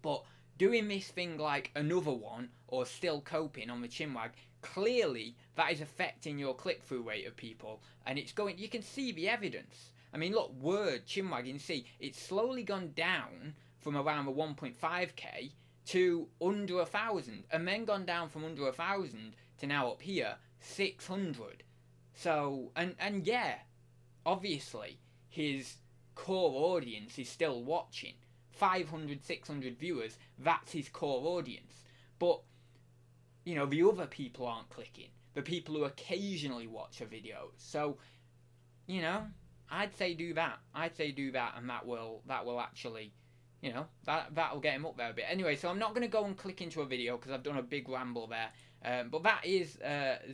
But doing this thing like another one, or still coping on the Chinwag, clearly that is affecting your click-through rate of people, and it's going, you can see the evidence. I mean, look, Word, Chinwag, you can see it's slowly gone down from around the 1.5k to under 1,000, and then gone down from under 1,000 to now up here, 600. So, and yeah, obviously, his core audience is still watching. 500, 600 viewers, that's his core audience. But, you know, the other people aren't clicking. The people who occasionally watch the videos. So, you know, I'd say do that, and that will actually, you know, that'll get him up there a bit. Anyway, so I'm not going to go and click into a video because I've done a big ramble there. But that is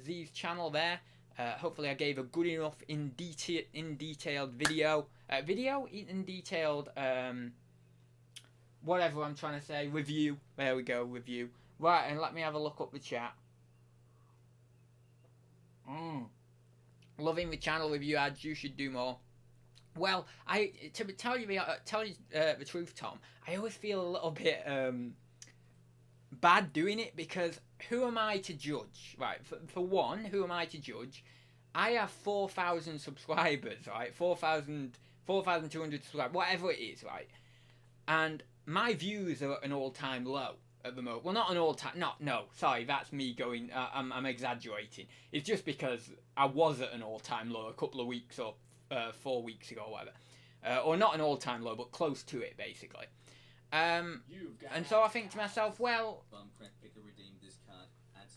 Z's channel there. Hopefully I gave a good enough in detailed video. In detailed, whatever I'm trying to say, review. There we go, review. Right, and let me have a look up the chat. Loving the channel review ads, you should do more. Well, to tell you the truth, Tom, I always feel a little bit bad doing it, because who am I to judge? Right, for one, who am I to judge? I have 4,000 subscribers, right? 4,200 subscribers, whatever it is, right? And my views are at an all-time low at the moment. Well, not an all-time, no, sorry, that's me going, I'm exaggerating. It's just because I was at an all-time low a couple of weeks or 4 weeks ago or whatever. Or not an all-time low, but close to it, basically. And so I think to myself, well... Picker redeemed this card.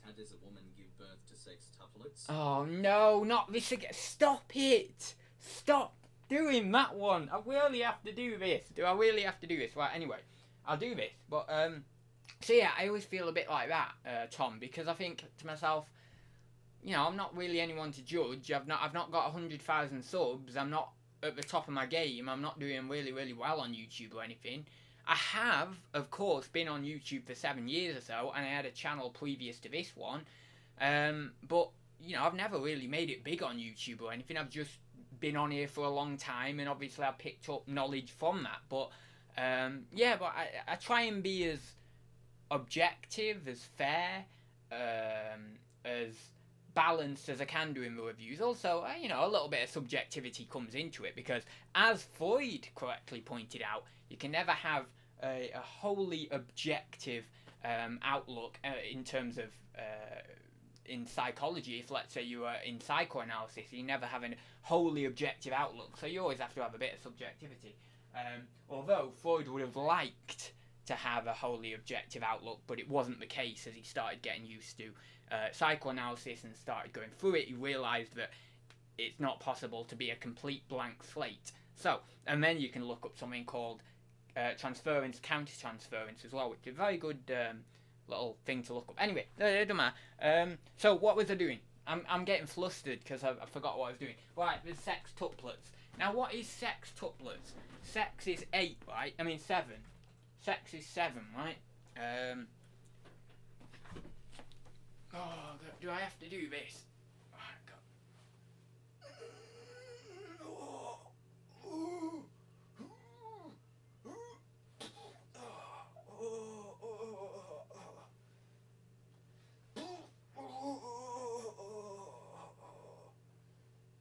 How does a woman give birth to sextuplets? Oh, no, not this again. Stop it! Stop doing that one. I really have to do this. Do I really have to do this? Right, anyway, I'll do this. But, so yeah, I always feel a bit like that, Tom, because I think to myself, you know, I'm not really anyone to judge. I've not got 100,000 subs. I'm not at the top of my game. I'm not doing really, really well on YouTube or anything. I have, of course, been on YouTube for 7 years or so, and I had a channel previous to this one. But, you know, I've never really made it big on YouTube or anything. I've just been on here for a long time, and obviously I've picked up knowledge from that. But, yeah, but I try and be as objective, as fair, as balanced as I can do in the reviews. Also, you know, a little bit of subjectivity comes into it, because as Freud correctly pointed out, you can never have a wholly objective outlook in terms of in psychology, if let's say you were in psychoanalysis, you never have a wholly objective outlook, so you always have to have a bit of subjectivity. Although Freud would have liked to have a wholly objective outlook, but it wasn't the case as he started getting used to psychoanalysis and started going through it. He realised that it's not possible to be a complete blank slate. So, and then you can look up something called transference, counter-transference as well, which is a very good little thing to look up. Anyway, it doesn't matter. So what was I doing? I'm getting flustered because I forgot what I was doing. Right, there's sex tuplets. Now, what is sex tuplets? Sex is 8, right? I mean 7. Sex is 7, right? Oh, do I have to do this?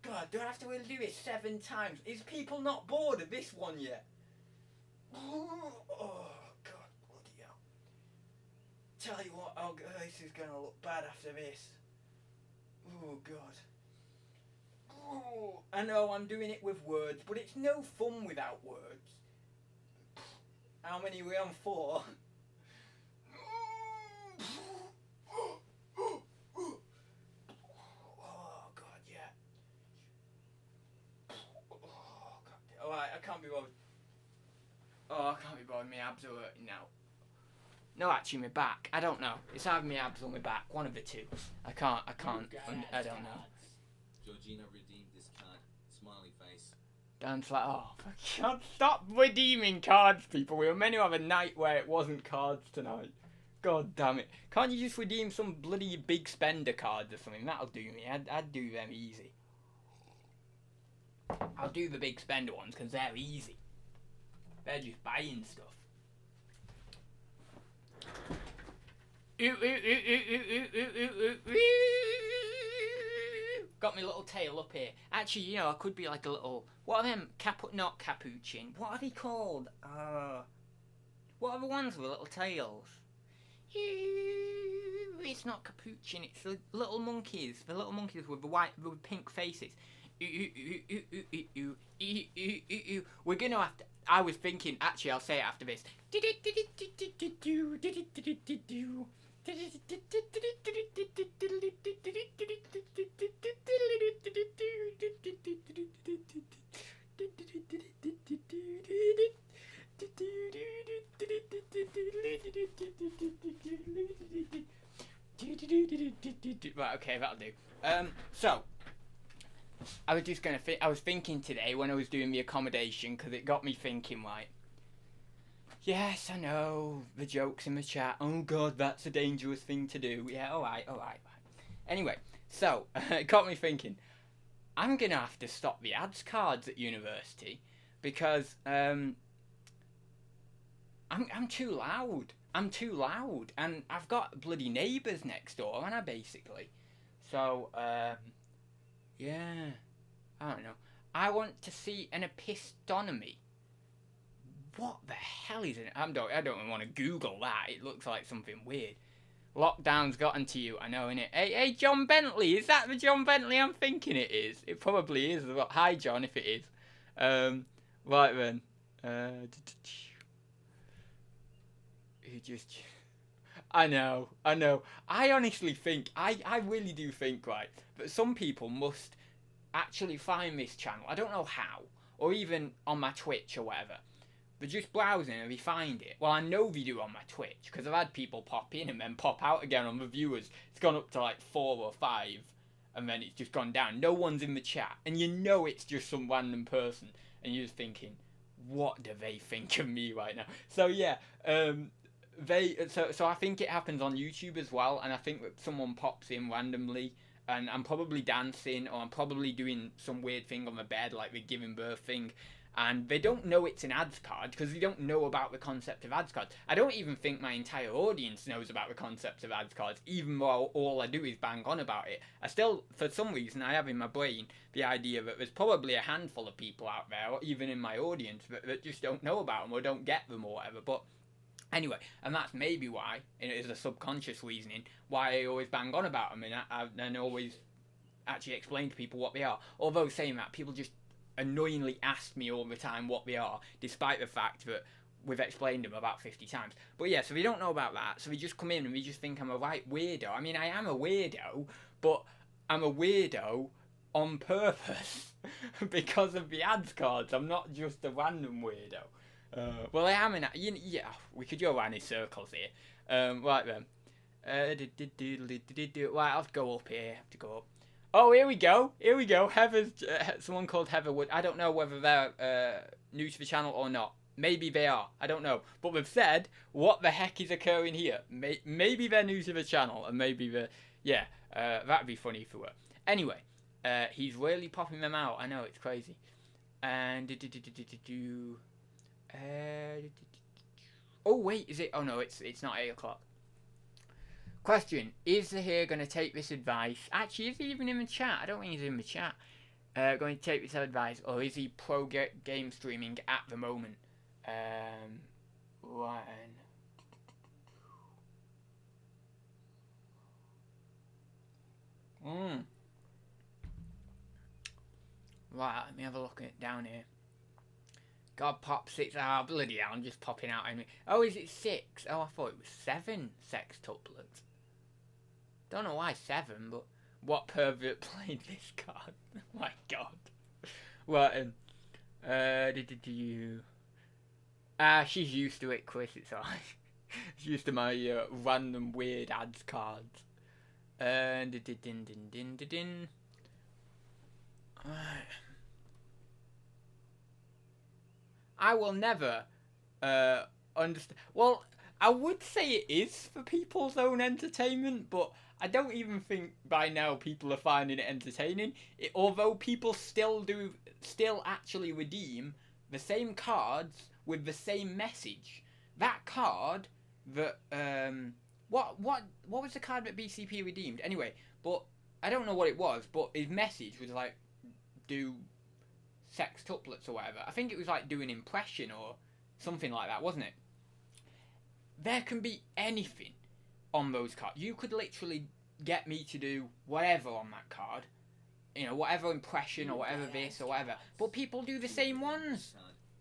God, do I have to really do this 7 times? Is people not bored of this one yet? Oh, God, bloody hell. Tell you what, this is going to look bad after this. Oh, God. Oh, I know I'm doing it with words, but it's no fun without words. How many are we on? 4? Oh, God, yeah. Oh, God. Alright, I can't be bothered. Oh, I can't be bothered. My abs are hurting now. No, actually, my back. I don't know. It's either my abs or my back. One of the two. I don't know. Georgina redeemed this card. Smiley face. Dan's like, oh, for God, stop redeeming cards, people. We were meant to have a night where it wasn't cards tonight. God damn it. Can't you just redeem some bloody big spender cards or something? That'll do me. I'd do them easy. I'll do the big spender ones because they're easy. They're just buying stuff. Got my little tail up here. Actually, you know, I could be like a little... What are them? Not capuchin. What are they called? What are the ones with little tails? It's not capuchin. It's the little monkeys. The little monkeys with the with pink faces. We're going to have to... I was thinking... Actually, I'll say it after this. Right, okay, that'll do. So I was just gonna I was thinking today when I was doing the accommodation, because it got me thinking, right? Yes, I know, the jokes in the chat. Oh God, that's a dangerous thing to do. Yeah, alright. Anyway, so it got me thinking. I'm gonna have to stop the ads cards at university because I'm too loud. I'm too loud, and I've got bloody neighbours next door, and I basically. So yeah, I don't know. I want to see an epistonomy. What the hell is it? I don't even want to Google that. It looks like something weird. Lockdown's gotten to you. I know, innit? Hey, John Bentley. Is that the John Bentley I'm thinking it is? It probably is. Hi, John, if it is. Right then. I know. I honestly think, I really do think, right, that some people must actually find this channel. I don't know how. Or even on my Twitch or whatever. They're just browsing and they find it. Well, I know they do on my Twitch, because I've had people pop in and then pop out again on the viewers. It's gone up to like 4 or 5, and then it's just gone down. No one's in the chat, and you know it's just some random person, and you're just thinking, what do they think of me right now? So yeah, so I think it happens on YouTube as well, and I think that someone pops in randomly, and I'm probably dancing, or I'm probably doing some weird thing on the bed, like the giving birth thing. And they don't know it's an ads card because they don't know about the concept of ads cards. I don't even think my entire audience knows about the concept of ads cards, even though all I do is bang on about it. I still, for some reason, I have in my brain the idea that there's probably a handful of people out there, or even in my audience, that just don't know about them or don't get them or whatever. But Anyway, and that's maybe why, and it is a subconscious reasoning, why I always bang on about them and always actually explain to people what they are. Although saying that, people just annoyingly ask me all the time what they are, despite the fact that we've explained them about 50 times. But yeah, so they don't know about that, so they just come in and they just think I'm a right weirdo. I mean, I am a weirdo, but I'm a weirdo on purpose because of the ads cards. I'm not just a random weirdo. Well, I am in. Yeah, we could go around in circles here. Right then. Right, I'll have to go up here. Oh, here we go. Heather's someone called Heather Wood. I don't know whether they're new to the channel or not. Maybe they are. I don't know. But they've said, what the heck is occurring here? Maybe they're new to the channel, and maybe they're... Yeah, that'd be funny if it were. Anyway, he's really popping them out. I know, it's crazy. And... oh, wait, is it... Oh, no, it's not 8 o'clock. Question, is the here going to take this advice? Actually, is he even in the chat? I don't think he's in the chat. Going to take this advice, or is he pro game streaming at the moment? Right. Right, let me have a look at it down here. God, pop 6. Ah, bloody hell, I'm just popping out. Oh, is it 6? Oh, I thought it was 7 sextuplets. Don't know why 7, but what pervert played this card? Oh my god. Right, she's used to it, Chris, it's alright. She's used to my random weird ads cards. Right. I will never understand. Well, I would say it is for people's own entertainment, but I don't even think by now people are finding it entertaining. Although people still actually redeem the same cards with the same message. That card that what was the card that BCP redeemed? Anyway, but I don't know what it was, but his message was like, do sextuplets or whatever. I think it was like do an impression or something like that, wasn't it? There can be anything on those cards. You could literally get me to do whatever on that card. You know, whatever impression or whatever this or whatever. But people do the same ones.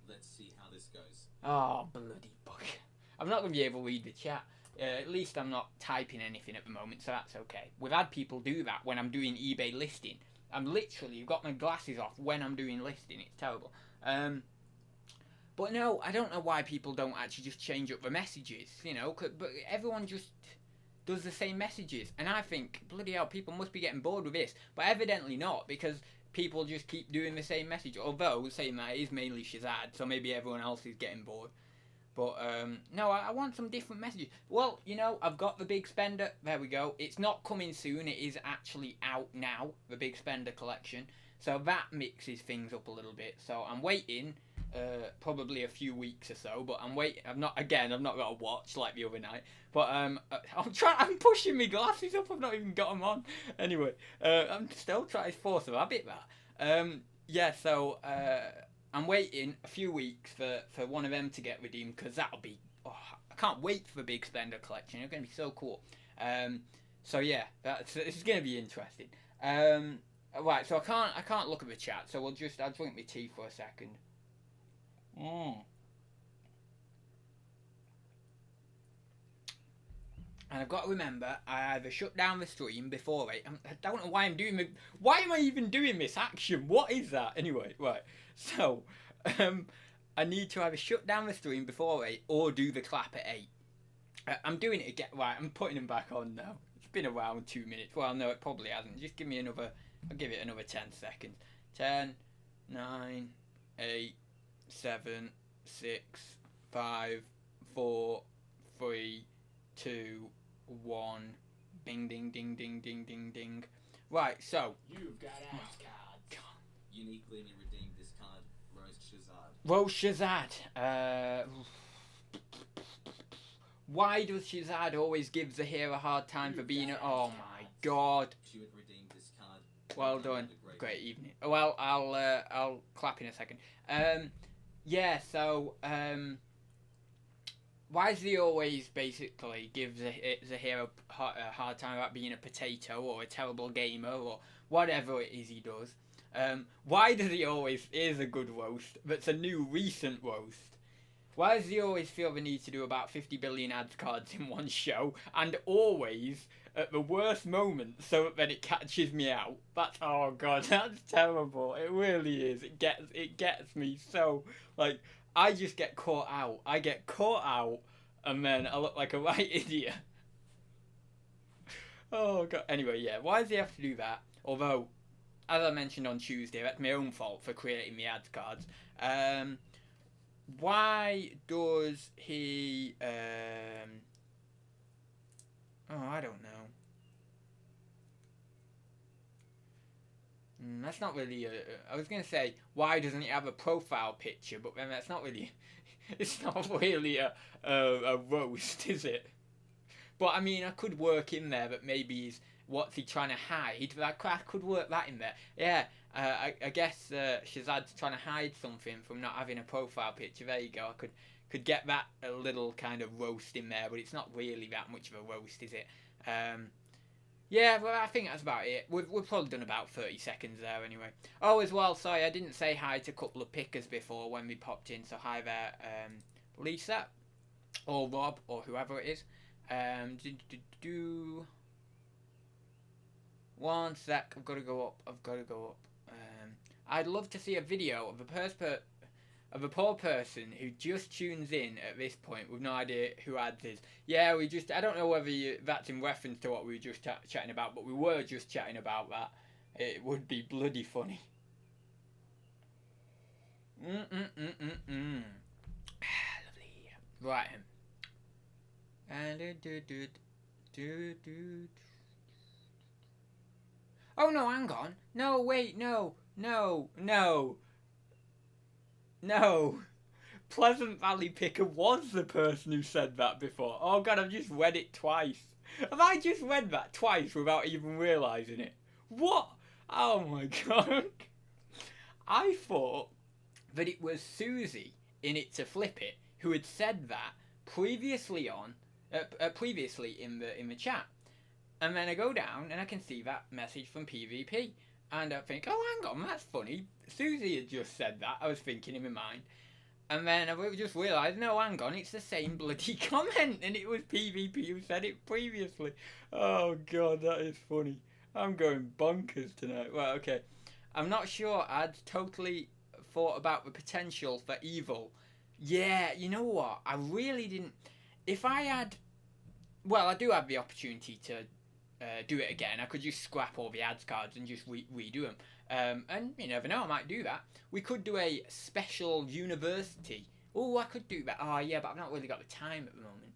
Let's see how this goes. Oh, bloody fuck. I'm not going to be able to read the chat. At least I'm not typing anything at the moment, so that's okay. We've had people do that when I'm doing eBay listing. I'm literally got my glasses off when I'm doing listing. It's terrible. But no, I don't know why people don't actually just change up the messages, you know, but everyone just does the same messages. And I think, bloody hell, people must be getting bored with this. But evidently not, because people just keep doing the same message. Although, saying that, it is mainly Shazad, so maybe everyone else is getting bored. But, no, I want some different messages. Well, you know, I've got the Big Spender. There we go. It's not coming soon. It is actually out now, the Big Spender collection. So that mixes things up a little bit. So I'm waiting... probably a few weeks or so, but I'm waiting. I've not got a watch like the other night, but I'm pushing my glasses up. I've not even got them on. Anyway, I'm still trying to force a habit that. Yeah, so I'm waiting a few weeks for one of them to get redeemed, because that'll be. Oh, I can't wait for the Big Spender collection. It's going to be so cool. So yeah, this is going to be interesting. Right, so I can't look at the chat, so I'll drink my tea for a second. And I've got to remember, I either shut down the stream before I don't know why I'm doing the... Why am I even doing this action? What is that? Anyway, right. So, I need to either shut down the stream before 8 or do the clap at 8. I'm doing it again. Right, I'm putting them back on now. It's been around 2 minutes. Well, no, it probably hasn't. Just give me another... I'll give it another 10 seconds. 10, 9, 8... 7, 6, 5, 4, 3, 2, 1. Bing, ding, ding, ding, ding, ding, ding. Right, so. You've got ads cards. Uniquely redeemed this card, Rose Shazad. Why does Shazad always give Zahir a hard time for being a... Oh my god. She would redeem this card. Well done. Great evening. Well, I'll clap in a second. Yeah, so, why does he always basically give Zahir a hard time about being a potato or a terrible gamer or whatever it is he does? Why does he always, here's a good roast, but it's a new recent roast. Why does he always feel the need to do about 50 billion ads cards in one show, and always at the worst moment, so that then it catches me out? That's, oh god, that's terrible. It really is. It gets me so, like, I just get caught out. I get caught out, and then I look like a right idiot. Oh god. Anyway, yeah. Why does he have to do that? Although, as I mentioned on Tuesday, that's my own fault for creating the ads cards. Why does he? Oh, I don't know. That's not really. I was gonna say, why doesn't he have a profile picture? But then that's not really. It's not really a roast, is it? But I mean, I could work in there that maybe he's, what's he trying to hide? I could work that in there. Yeah, I guess Shazad's trying to hide something from not having a profile picture. There you go. I could get that a little kind of roast in there, but it's not really that much of a roast, is it? Yeah, well, I think that's about it. We've probably done about 30 seconds there anyway. Oh, as well, sorry, I didn't say hi to a couple of pickers before when we popped in, so hi there, Lisa, or Rob, or whoever it is. One sec, I've got to go up. I'd love to see a video of a poor person who just tunes in at this point with no idea who Adz is. Yeah, I don't know whether that's in reference to what we were just chatting about, but we were just chatting about that. It would be bloody funny. Lovely. Right. Oh no, hang on. No, wait, no. Pleasant Valley Picker was the person who said that before. Oh god, I've just read it twice. Have I just read that twice without even realising it? What? Oh my god. I thought that it was Susie in It to Flip It who had said that previously in the chat. And then I go down and I can see that message from PvP. And I think, oh, hang on, that's funny. Susie had just said that. I was thinking in my mind. And then I just realised, no, hang on, it's the same bloody comment. And it was PvP who said it previously. Oh, God, that is funny. I'm going bonkers tonight. Well, okay. I'm not sure I'd totally thought about the potential for evil. Yeah, you know what? I really didn't. If I had... Well, I do have the opportunity to do it again. I could just scrap all the ads cards and just redo them. And you never know, I might do that. We could do a special university. Oh, I could do that. Oh, yeah, but I've not really got the time at the moment.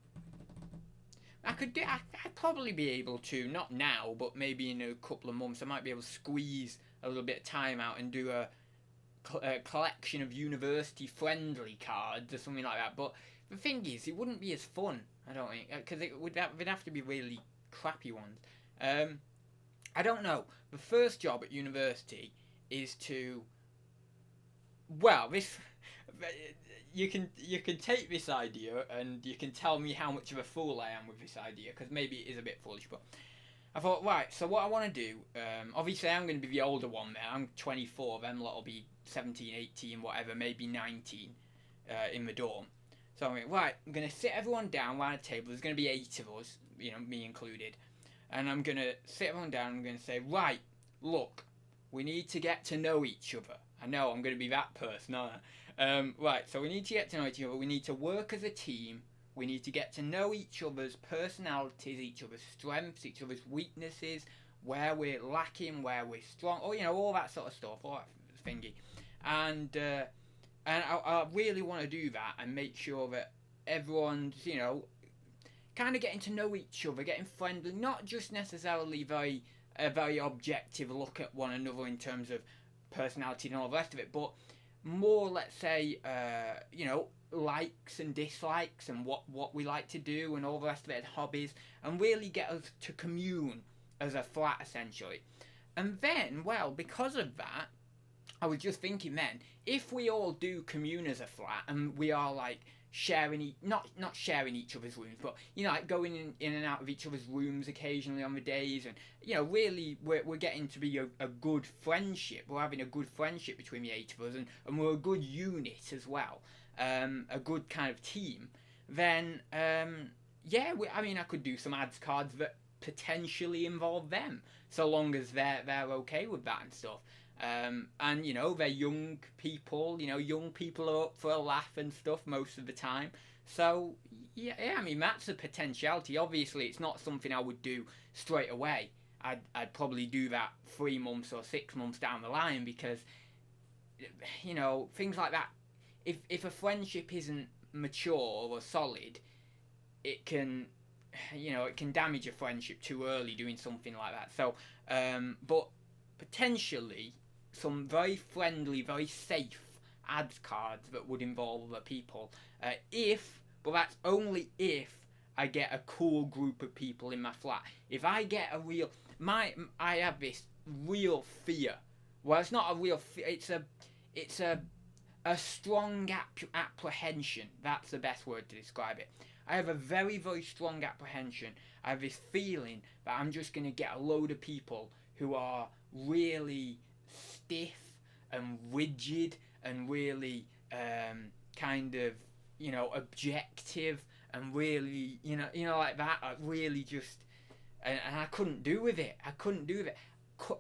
I'd probably be able to, not now, but maybe in a couple of months, I might be able to squeeze a little bit of time out and do a collection of university-friendly cards or something like that. But the thing is, it wouldn't be as fun, I don't think, because they'd have to be really crappy ones. I don't know. The first job at university is to... Well, this... You can take this idea and you can tell me how much of a fool I am with this idea, because maybe it is a bit foolish, but I thought, right, so what I want to do, obviously I'm going to be the older one there, I'm 24, them lot will be 17, 18, whatever, maybe 19 in the dorm. So I'm like, right, I'm going to sit everyone down around a table, there's going to be 8 of us, you know, me included, and I'm going to sit everyone down and I'm going to say, right, look, we need to get to know each other. I know, I'm going to be that person, aren't I? Right, so we need to get to know each other, we need to work as a team, we need to get to know each other's personalities, each other's strengths, each other's weaknesses, where we're lacking, where we're strong, or, you know, all that sort of stuff, all that thingy. And I really want to do that and make sure that everyone's, you know, kind of getting to know each other, getting friendly, not just necessarily a very objective look at one another in terms of personality and all the rest of it, but more, let's say, you know, likes and dislikes and what we like to do and all the rest of it, and hobbies, and really get us to commune as a flat, essentially. And then, well, because of that, I was just thinking then, if we all do commune as a flat and we are like sharing not sharing each other's rooms, but like going in and out of each other's rooms occasionally on the days, and really we're getting to be a good friendship. We're having a good friendship between the 8 of us, and we're a good unit as well, a good kind of team. Then I could do some ads cards that potentially involve them, so long as they're okay with that and stuff. And they're young people. Young people are up for a laugh and stuff most of the time. So yeah, I mean, that's a potentiality. Obviously, it's not something I would do straight away. I'd probably do that 3 months or 6 months down the line, because things like that. If a friendship isn't mature or solid, it can damage a friendship too early doing something like that. So but potentially some very friendly, very safe ads cards that would involve other people, but that's only if I get a cool group of people in my flat. If I get I have this real fear. Well, it's not a real fear. It's a strong apprehension. That's the best word to describe it. I have a very, very strong apprehension. I have this feeling that I'm just going to get a load of people who are really stiff and rigid and really kind of objective and really like that. Really just and I couldn't do with it.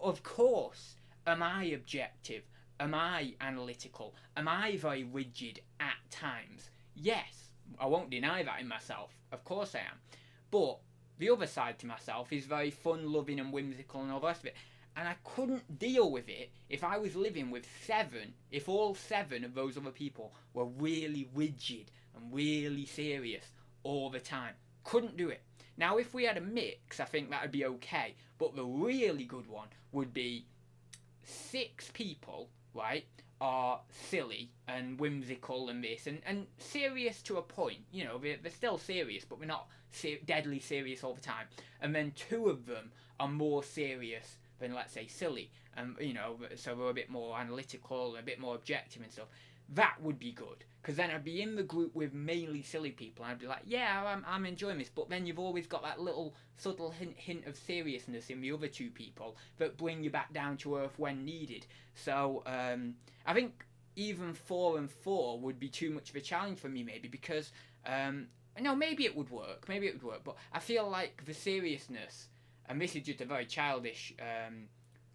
Of course, am I objective? Am I analytical? Am I very rigid at times? Yes, I won't deny that in myself. Of course I am. But the other side to myself is very fun-loving and whimsical and all the rest of it. And I couldn't deal with it if I was living with 7, if all 7 of those other people were really rigid and really serious all the time. Couldn't do it. Now, if we had a mix, I think that would be okay. But the really good one would be 6 people, right, are silly and whimsical and this, and serious to a point. They're still serious, but we're not deadly serious all the time. And then 2 of them are more serious than, let's say, silly. And, so we're a bit more analytical, a bit more objective and stuff. That would be good, because then I'd be in the group with mainly silly people, and I'd be like, yeah, I'm enjoying this, but then you've always got that little subtle hint of seriousness in the other 2 people that bring you back down to earth when needed. So I think even 4 and 4 would be too much of a challenge for me, maybe, because maybe it would work, but I feel like the seriousness, and this is just a very childish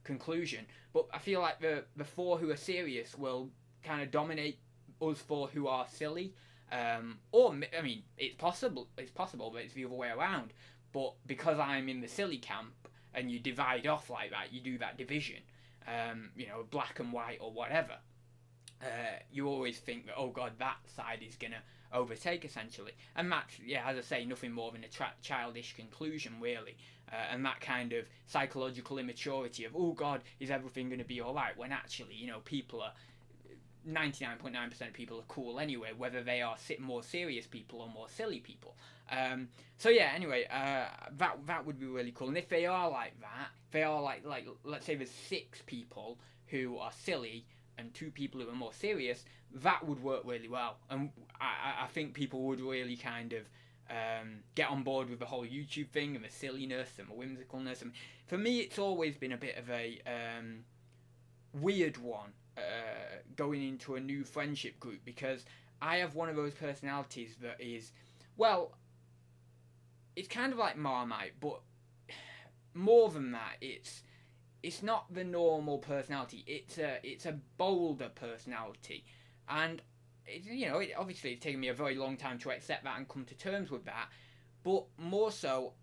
conclusion, but I feel like the 4 who are serious will kind of dominate us 4 who are silly, or I mean, it's possible that it's the other way around. But because I'm in the silly camp, and you divide off like that, you do that division, black and white or whatever. You always think that, oh God, that side is gonna overtake essentially, and that's, as I say, nothing more than a childish conclusion really, and that kind of psychological immaturity of, oh God, is everything going to be all right, when actually people are 99.9% of people are cool anyway, whether they are more serious people or more silly people. Anyway, that would be really cool. And if they are like that, they are like let's say there's 6 people who are silly and 2 people who are more serious, that would work really well. And I think people would really kind of get on board with the whole YouTube thing and the silliness and the whimsicalness. And for me, it's always been a bit of a weird one. Going into a new friendship group, because I have one of those personalities that is, well, it's kind of like Marmite, but more than that, it's not the normal personality. It's a bolder personality, and obviously it's taken me a very long time to accept that and come to terms with that. But more so,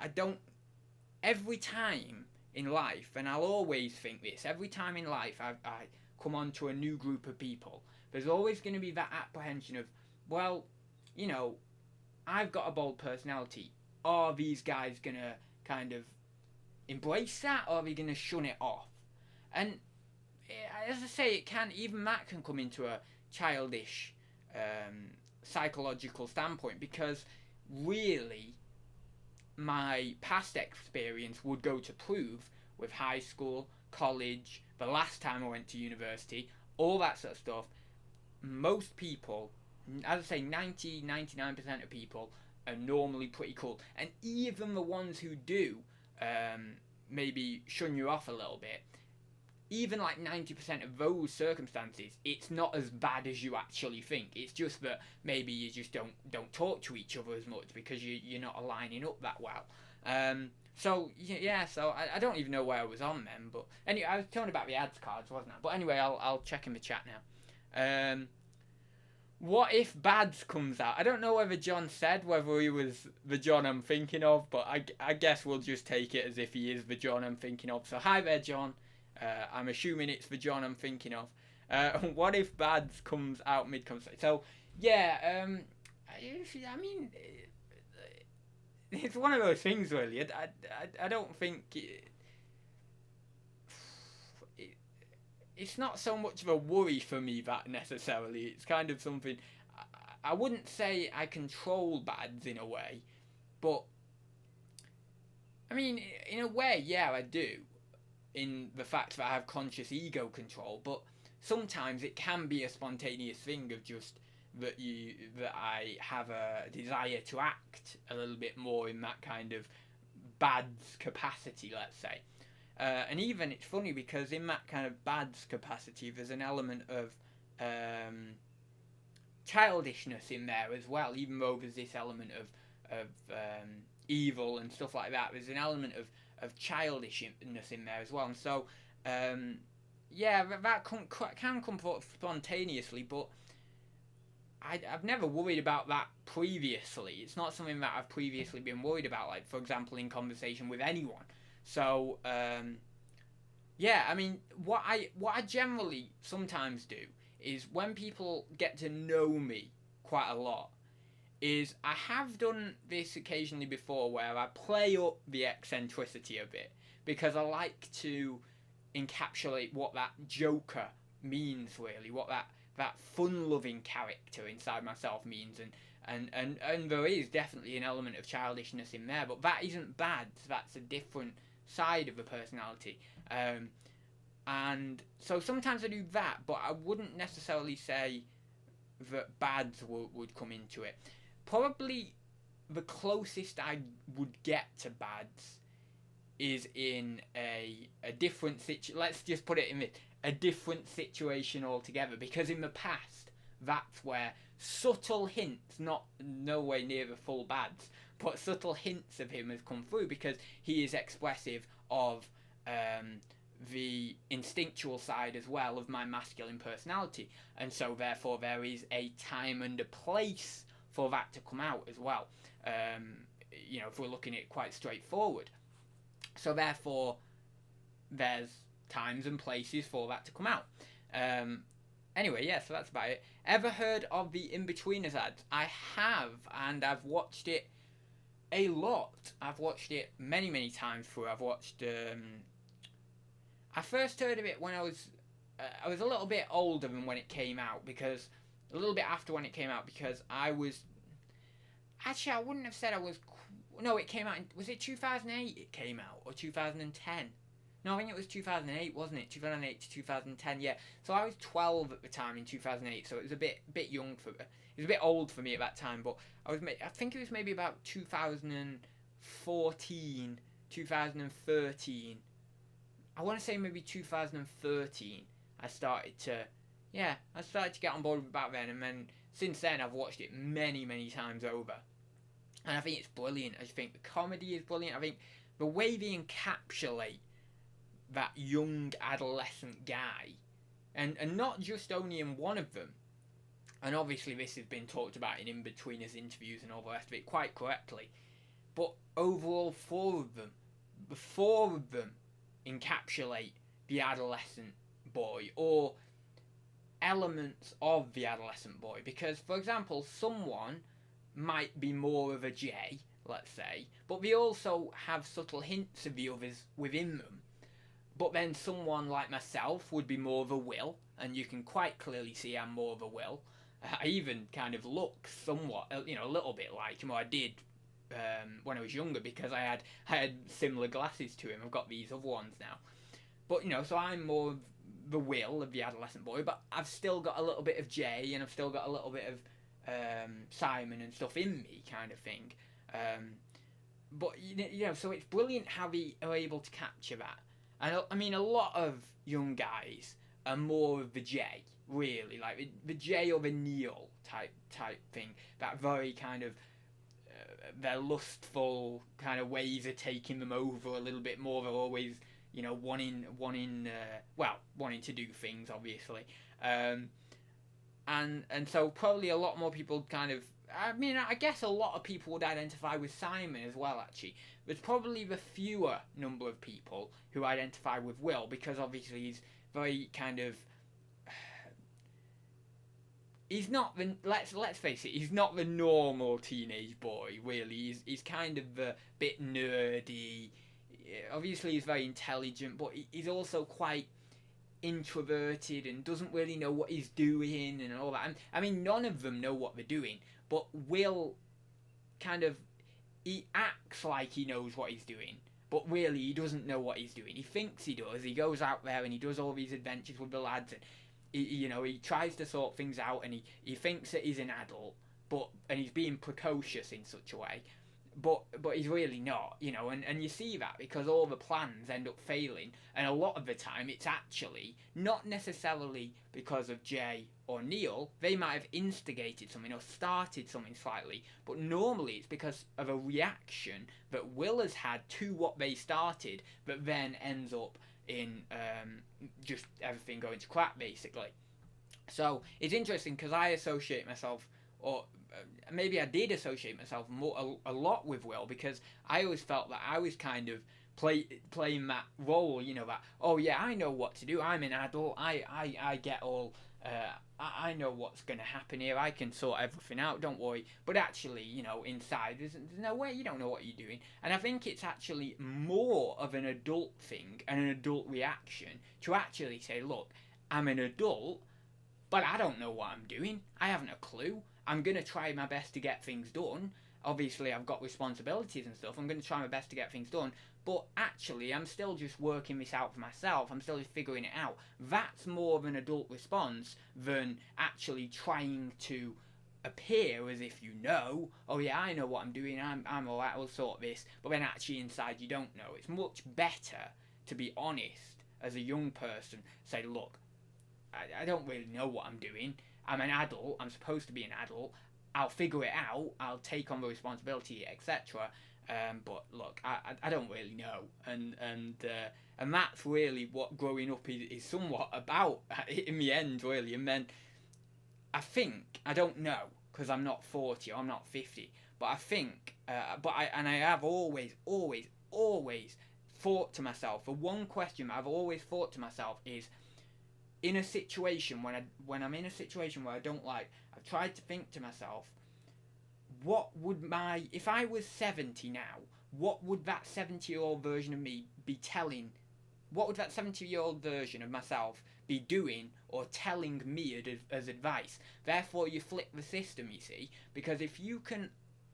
every time in life, and I'll always think this, every time in life I come on to a new group of people, there's always going to be that apprehension of, well, I've got a bold personality. Are these guys going to kind of embrace that, or are they going to shun it off? And as I say, even that can come into a childish psychological standpoint, because really my past experience would go to prove, with high school, college, the last time I went to university, all that sort of stuff, most people as I say, 99% of people are normally pretty cool. And even the ones who do maybe shun you off a little bit, even like 90% of those circumstances, it's not as bad as you actually think. It's just that maybe you just don't talk to each other as much because you're not aligning up that well. So I don't even know where I was on then, but anyway, I was talking about the ads cards, wasn't I? But anyway, I'll check in the chat now. What if Bads comes out? I don't know whether John said whether he was the John I'm thinking of, but I guess we'll just take it as if he is the John I'm thinking of. So hi there, John. I'm assuming it's the John I'm thinking of. What if Bads comes out mid-conversation? So yeah, I mean, it's one of those things really. I don't think it's not so much of a worry for me, that necessarily. It's kind of something, I wouldn't say I control Bads in a way, but I mean, in a way, yeah, I do, in the fact that I have conscious ego control, but sometimes it can be a spontaneous thing of just that I have a desire to act a little bit more in that kind of Bads capacity, let's say. And even it's funny because in that kind of Bads capacity, there's an element of childishness in there as well. Even though there's this element of evil and stuff like that, there's an element of childishness in there as well. And so, yeah, that can come spontaneously, but I've never worried about that previously. It's not something that I've previously been worried about, like, for example, in conversation with anyone. So, yeah, I mean, what I generally sometimes do is when people get to know me quite a lot, is I have done this occasionally before where I play up the eccentricity a bit, because I like to encapsulate what that joker means, really, what that fun-loving character inside myself means, and there is definitely an element of childishness in there, but that isn't bad. That's a different side of the personality, and so sometimes I do that, but I wouldn't necessarily say that Bads would come into it. Probably the closest I would get to Bads is in a different situation. Let's just put it in a different situation altogether, because in the past, that's where subtle hints, not no way near the full Bads, but subtle hints of him has come through, because he is expressive of the instinctual side as well of my masculine personality, and so therefore there is a time and a place for that to come out as well, if we're looking at it quite straightforward. So therefore there's times and places for that to come out. Anyway, yeah, so that's about it. Ever heard of the Inbetweeners ads? I have, and I've watched it a lot. I've watched it many times through. I've watched I first heard of it when I was a little bit older than when it came out, because a little bit after when it came out, because I was actually, I wouldn't have said I was, no, it came out was it 2008 it came out, or 2010? No, I think it was 2008, wasn't it? 2008 to 2010, yeah. So I was 12 at the time in 2008, so it was a bit young for me. It was a bit old for me at that time, but I think it was maybe about 2014, 2013. I want to say maybe 2013. I started to get on board with about then, and then since then I've watched it many times over. And I think it's brilliant. I think the comedy is brilliant. I think the way they encapsulate that young adolescent guy, and not just only in one of them, and obviously this has been talked about in Inbetweeners interviews and all the rest of it quite correctly, but overall the four of them encapsulate the adolescent boy, or elements of the adolescent boy, because, for example, someone might be more of a J, let's say, but they also have subtle hints of the others within them. But then someone like myself would be more of a Will, and you can quite clearly see I'm more of a Will. I even kind of look somewhat, a little bit like him, or I did when I was younger, because I had similar glasses to him. I've got these other ones now. But, so I'm more of the Will of the adolescent boy, but I've still got a little bit of J, and I've still got a little bit Simon and stuff in me, kind of thing. But you know, so it's brilliant how they are able to capture that. And I mean, a lot of young guys are more of the J, really, like the J or the Neil type thing. That very kind of their lustful kind of ways of taking them over a little bit more. They're always, you know, wanting to do things, obviously. And so probably a lot more people kind of, I mean, I guess a lot of people would identify with Simon as well, actually. There's probably the fewer number of people who identify with Will, because obviously he's very kind of, he's not the, let's face it, he's not the normal teenage boy, really. He's kind of a bit nerdy. Obviously he's very intelligent, but he's also quite introverted and doesn't really know what he's doing and all that. And, I mean, none of them know what they're doing, but Will kind of, he acts like he knows what he's doing, but really he doesn't know what he's doing. He thinks he does. He goes out there and he does all these adventures with the lads, and he tries to sort things out, and he thinks that he's an adult, and he's being precocious in such a way, but he's really not, you know, and you see that because all the plans end up failing, and a lot of the time it's actually not necessarily because of Jay or Neil. They might have instigated something or started something slightly, but normally it's because of a reaction that Will has had to what they started, that then ends up in just everything going to crap, basically. So it's interesting because I associate myself, or maybe I did associate myself a lot with Will, because I always felt that I was kind of playing that role, you know, that, oh yeah, I know what to do, I'm an adult, I get all, I know what's going to happen here, I can sort everything out, don't worry. But actually, you know, inside, there's no way, you don't know what you're doing. And I think it's actually more of an adult thing and an adult reaction to actually say, look, I'm an adult, but I don't know what I'm doing, I haven't a clue. I'm going to try my best to get things done. Obviously, I've got responsibilities and stuff. I'm going to try my best to get things done. But actually, I'm still just working this out for myself. I'm still just figuring it out. That's more of an adult response than actually trying to appear as if you know, oh yeah, I know what I'm doing, I'm alright, I'll sort this. But then actually inside you don't know. It's much better to be honest as a young person. Say, look, I don't really know what I'm doing. I'm an adult, I'm supposed to be an adult, I'll figure it out, I'll take on the responsibility, etc. But look, I don't really know, and that's really what growing up is somewhat about in the end, really. And then I think, I don't know, because I'm not 40 or I'm not 50, but I think, I have always thought to myself, the one question I've always thought to myself is, in a situation, when I'm in a situation where I don't like, I've tried to think to myself, what would if I was 70 now, what would that 70-year-old version of me be telling, what would that 70-year-old version of myself be doing or telling me as advice? Therefore, you flip the system, you see, because if you can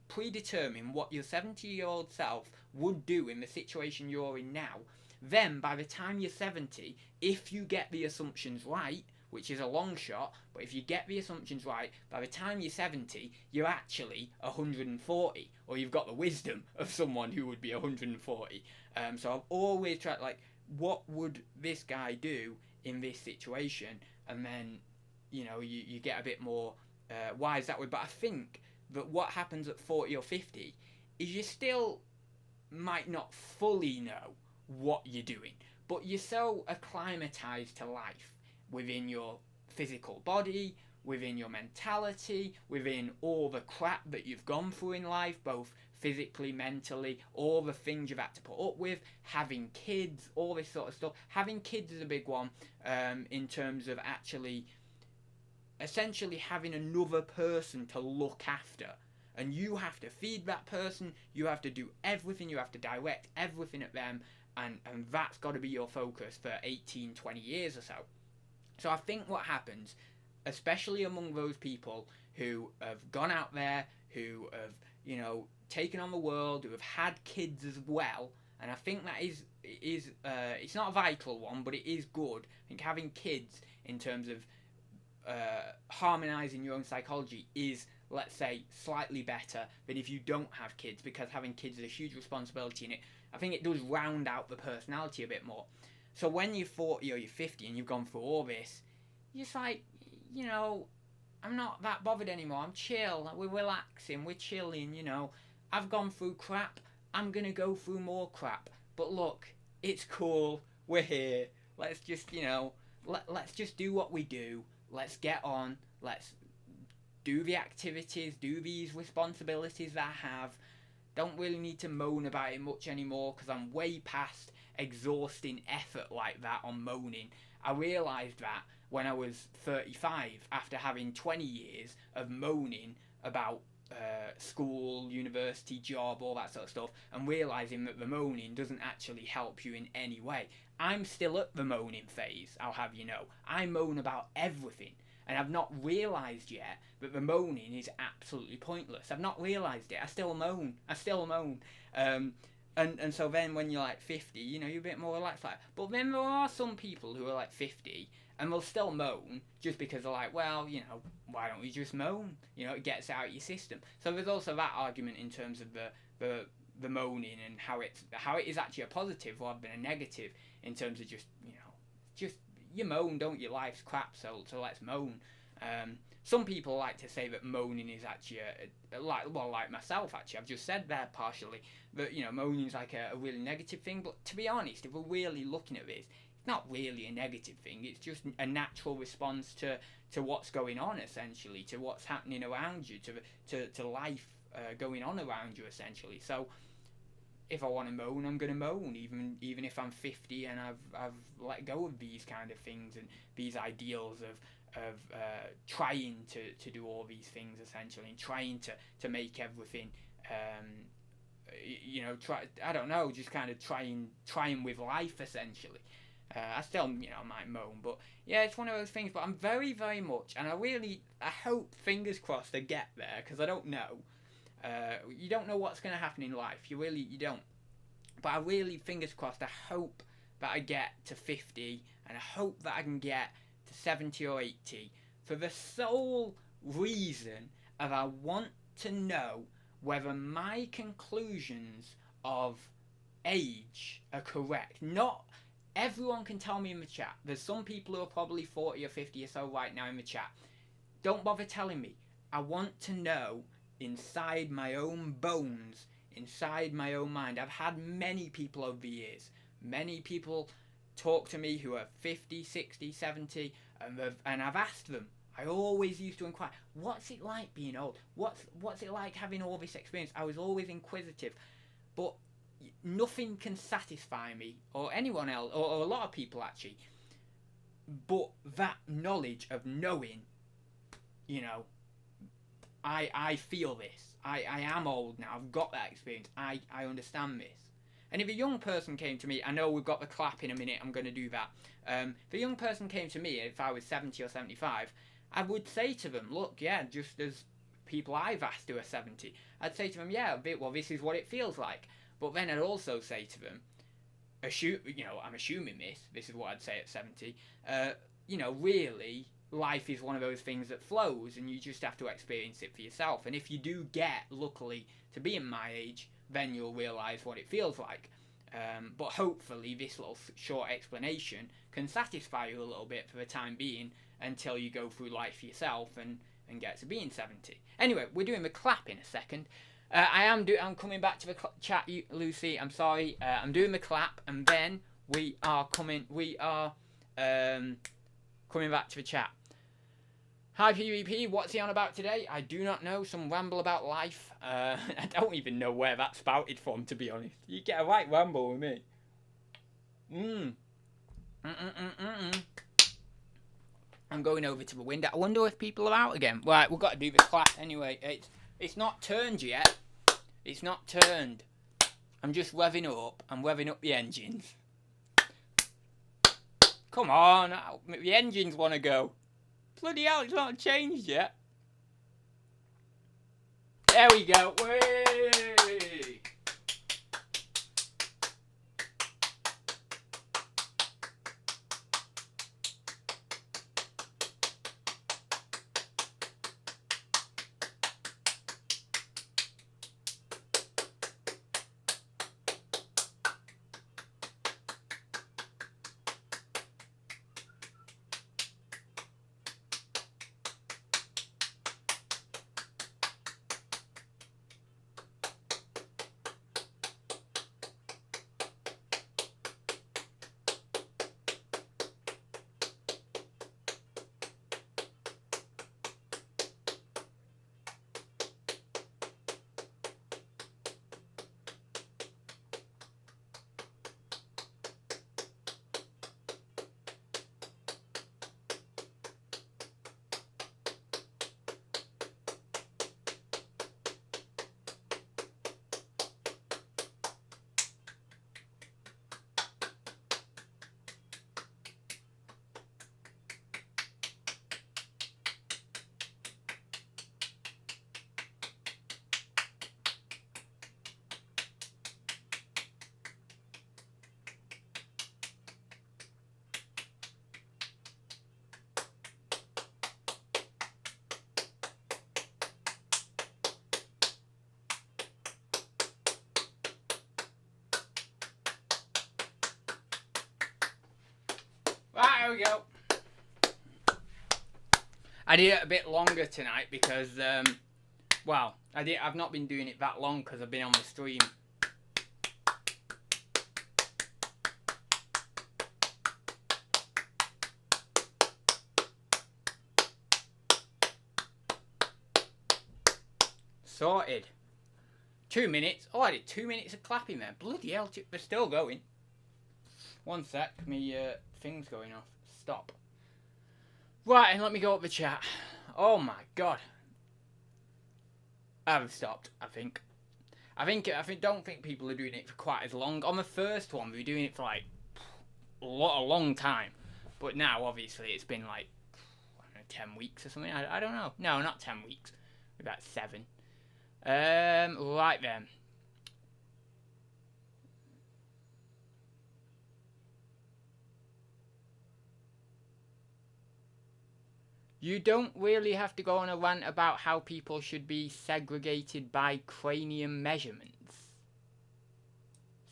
predetermine what your 70-year-old self would do in the situation you're in now, then by the time you're 70, if you get the assumptions right, which is a long shot, but if you get the assumptions right, by the time you're 70, you're actually 140, or you've got the wisdom of someone who would be 140. So I've always tried, like, what would this guy do in this situation? And then, you know, you get a bit more wise that way. But I think that what happens at 40 or 50 is you still might not fully know what you're doing, but you're so acclimatized to life within your physical body, within your mentality, within all the crap that you've gone through in life, both physically, mentally, all the things you've had to put up with, having kids, all this sort of stuff. Having kids is a big one, in terms of actually essentially having another person to look after, and you have to feed that person, you have to do everything, you have to direct everything at them, and that's got to be your focus for 18, 20 years or so. So I think what happens, especially among those people who have gone out there, who have, you know, taken on the world, who have had kids as well, and I think that is it's not a vital one, but it is good. I think having kids in terms of harmonizing your own psychology is let's say, slightly better than if you don't have kids, because having kids is a huge responsibility in it. I think it does round out the personality a bit more. So when you're 40 or you're 50 and you've gone through all this, you're just like, you know, I'm not that bothered anymore. I'm chill. We're relaxing. We're chilling, you know. I've gone through crap. I'm going to go through more crap. But look, it's cool. We're here. Let's just, you know, let's just do what we do. Let's get on. Let's do the activities, do these responsibilities that I have. Don't really need to moan about it much anymore, because I'm way past exhausting effort like that on moaning. I realised that when I was 35, after having 20 years of moaning about school, university, job, all that sort of stuff, and realising that the moaning doesn't actually help you in any way. I'm still at the moaning phase, I'll have you know. I moan about everything, and I've not realised yet that the moaning is absolutely pointless. I've not realised it. I still moan. And so then when you're like 50, you know, you're a bit more relaxed like that. But then there are some people who are like 50 and they'll still moan just because they're like, well, you know, why don't we just moan? You know, it gets out of your system. So there's also that argument in terms of the moaning and how it is actually a positive rather than a negative, in terms of just, you know, just you moan, don't you? Life's crap, so let's moan. Some people like to say that moaning is actually like myself actually. I've just said there partially that, you know, moaning is like a really negative thing. But to be honest, if we're really looking at this, it's not really a negative thing. It's just a natural response to what's going on, essentially, to what's happening around you, to life going on around you, essentially. So if I want to moan, I'm going to moan, even if I'm 50 and I've let go of these kind of things and these ideals of trying to do all these things, essentially, and trying to make everything, you know, just kind of trying with life, essentially. I still, you know, might moan, but yeah, it's one of those things. But I'm very, very much, and I hope, fingers crossed, I get there, because I don't know. You don't know what's going to happen in life. You don't. But I really, fingers crossed, I hope that I get to 50, and I hope that I can get to 70 or 80, for the sole reason of I want to know whether my conclusions of age are correct. Not everyone can tell me in the chat. There's some people who are probably 40 or 50 or so right now in the chat. Don't bother telling me. I want to know inside my own bones, inside my own mind. I've had many people over the years. Many people talk to me who are 50, 60, 70, and I've asked them. I always used to inquire, what's it like being old? What's it like having all this experience? I was always inquisitive. But nothing can satisfy me, or anyone else, or a lot of people actually, but that knowledge of knowing, you know, I feel this. I am old now. I've got that experience. I understand this. And if a young person came to me, I know we've got the clap in a minute, I'm going to do that. If a young person came to me, if I was 70 or 75, I would say to them, look, yeah, just as people I've asked who are 70, I'd say to them, yeah, well, this is what it feels like. But then I'd also say to them, you know, I'm assuming this is what I'd say at 70, you know, really, life is one of those things that flows, and you just have to experience it for yourself. And if you do get, luckily, to be in my age, then you'll realise what it feels like. But hopefully this little short explanation can satisfy you a little bit for the time being, until you go through life yourself and get to being 70. Anyway, we're doing the clap in a second. I'm coming back to the chat, Lucy. I'm sorry. I'm doing the clap, and then we are coming back to the chat. Hi PvP, what's he on about today? I do not know. Some ramble about life. I don't even know where that spouted from, to be honest. You get a right ramble with me. I'm going over to the window. I wonder if people are out again. Right, we've got to do the clap anyway. It's not turned yet. It's not turned. I'm just revving up. I'm revving up the engines. Come on, the engines want to go. Bloody hell, it's not changed yet. There we go. Whey! There we go. I did it a bit longer tonight because, well, I've not been doing it that long because I've been on the stream. Sorted. 2 minutes. Oh, I did 2 minutes of clapping there. Bloody hell, they're still going. One sec, me thing's going off. Stop. Right, and let me go up the chat. Oh my god. I've stopped, I think. Don't think people are doing it for quite as long. On the first one, we were doing it for like a long time. But now, obviously, it's been like, I don't know, 10 weeks or something. I don't know. No, not 10 weeks. About 7. Right then. You don't really have to go on a rant about how people should be segregated by cranium measurements.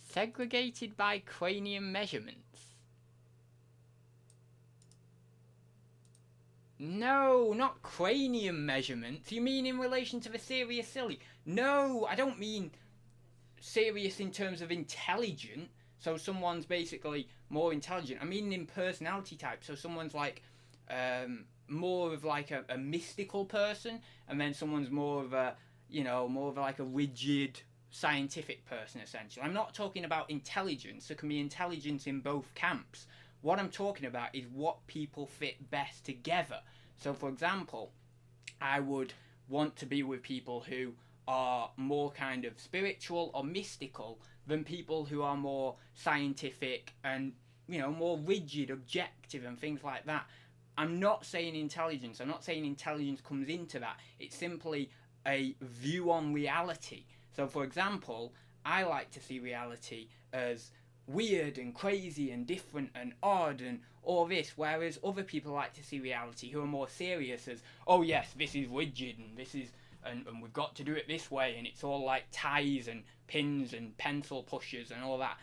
Segregated by cranium measurements? No, not cranium measurements. You mean in relation to the serious silly? No, I don't mean serious in terms of intelligent. So someone's basically more intelligent. I mean in personality type. So someone's like more of like a mystical person, and then someone's more of a, you know, more of like a rigid scientific person essentially. I'm not talking about intelligence. There can be intelligence in both camps. What I'm talking about is what people fit best together. So, for example, I would want to be with people who are more kind of spiritual or mystical than people who are more scientific and, you know, more rigid, objective and things like that. I'm not saying intelligence. I'm not saying intelligence comes into that. It's simply a view on reality. So, for example, I like to see reality as weird and crazy and different and odd and all this, whereas other people like to see reality who are more serious as, oh yes, this is rigid and this is and we've got to do it this way and it's all like ties and pins and pencil pushers and all that.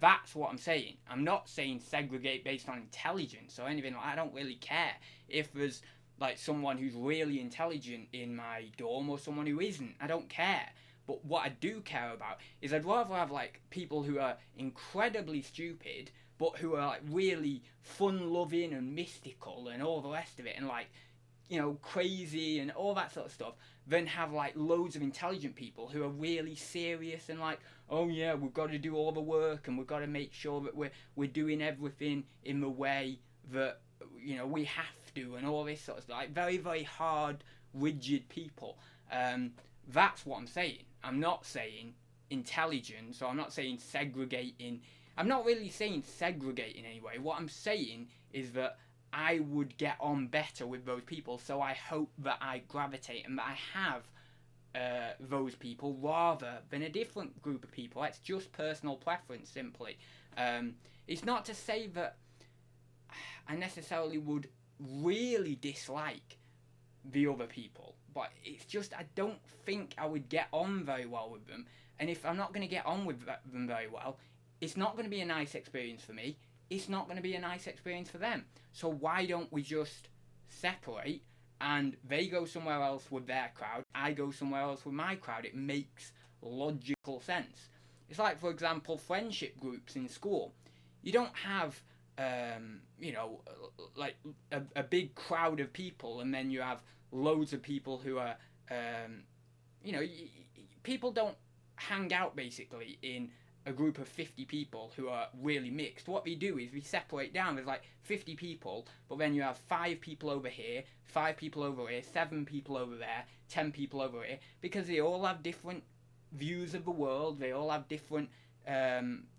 That's what I'm saying. I'm not saying segregate based on intelligence or anything like that. I don't really care if there's like someone who's really intelligent in my dorm or someone who isn't. I don't care. But what I do care about is I'd rather have like people who are incredibly stupid but who are like really fun-loving and mystical and all the rest of it and like, you know, crazy and all that sort of stuff, than have like loads of intelligent people who are really serious and like, oh yeah, we've got to do all the work and we've got to make sure that we're doing everything in the way that, you know, we have to and all this sort of stuff. Like very, very hard, rigid people. That's what I'm saying. I'm not saying intelligence, or I'm not saying segregating. I'm not really saying segregate in any way. What I'm saying is that I would get on better with those people, so I hope that I gravitate and that I have those people rather than a different group of people. It's just personal preference, simply. It's not to say that I necessarily would really dislike the other people, but it's just I don't think I would get on very well with them, and if I'm not going to get on with them very well, it's not going to be a nice experience for me, it's not going to be a nice experience for them. So why don't we just separate and they go somewhere else with their crowd, I go somewhere else with my crowd? It makes logical sense. It's like, for example, friendship groups in school. You don't have you know, like a big crowd of people and then you have loads of people who are you know, people don't hang out basically in a group of 50 people who are really mixed. What we do is we separate down. There's like 50 people, but then you have 5 people over here, 5 people over here, 7 people over there, 10 people over here, because they all have different views of the world. They all have different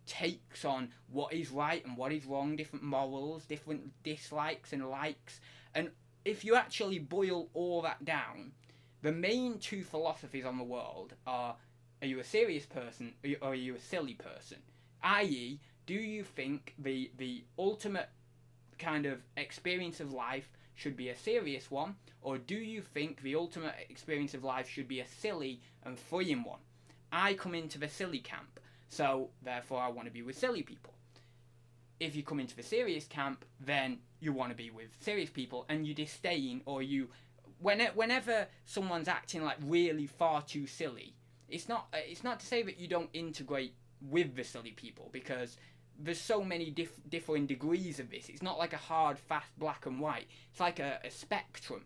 takes on what is right and what is wrong, different morals, different dislikes and likes. And if you actually boil all that down, the main 2 philosophies on the world are you a serious person or are you a silly person? I.e., do you think the ultimate kind of experience of life should be a serious one, or do you think the ultimate experience of life should be a silly and freeing one? I come into the silly camp, so therefore I want to be with silly people. if you come into the serious camp, then you want to be with serious people, and you disdain, or you, whenever someone's acting like really far too silly, it's not to say that you don't integrate with the silly people, because there's so many differing degrees of this. It's not like a hard, fast black and white. It's like a spectrum.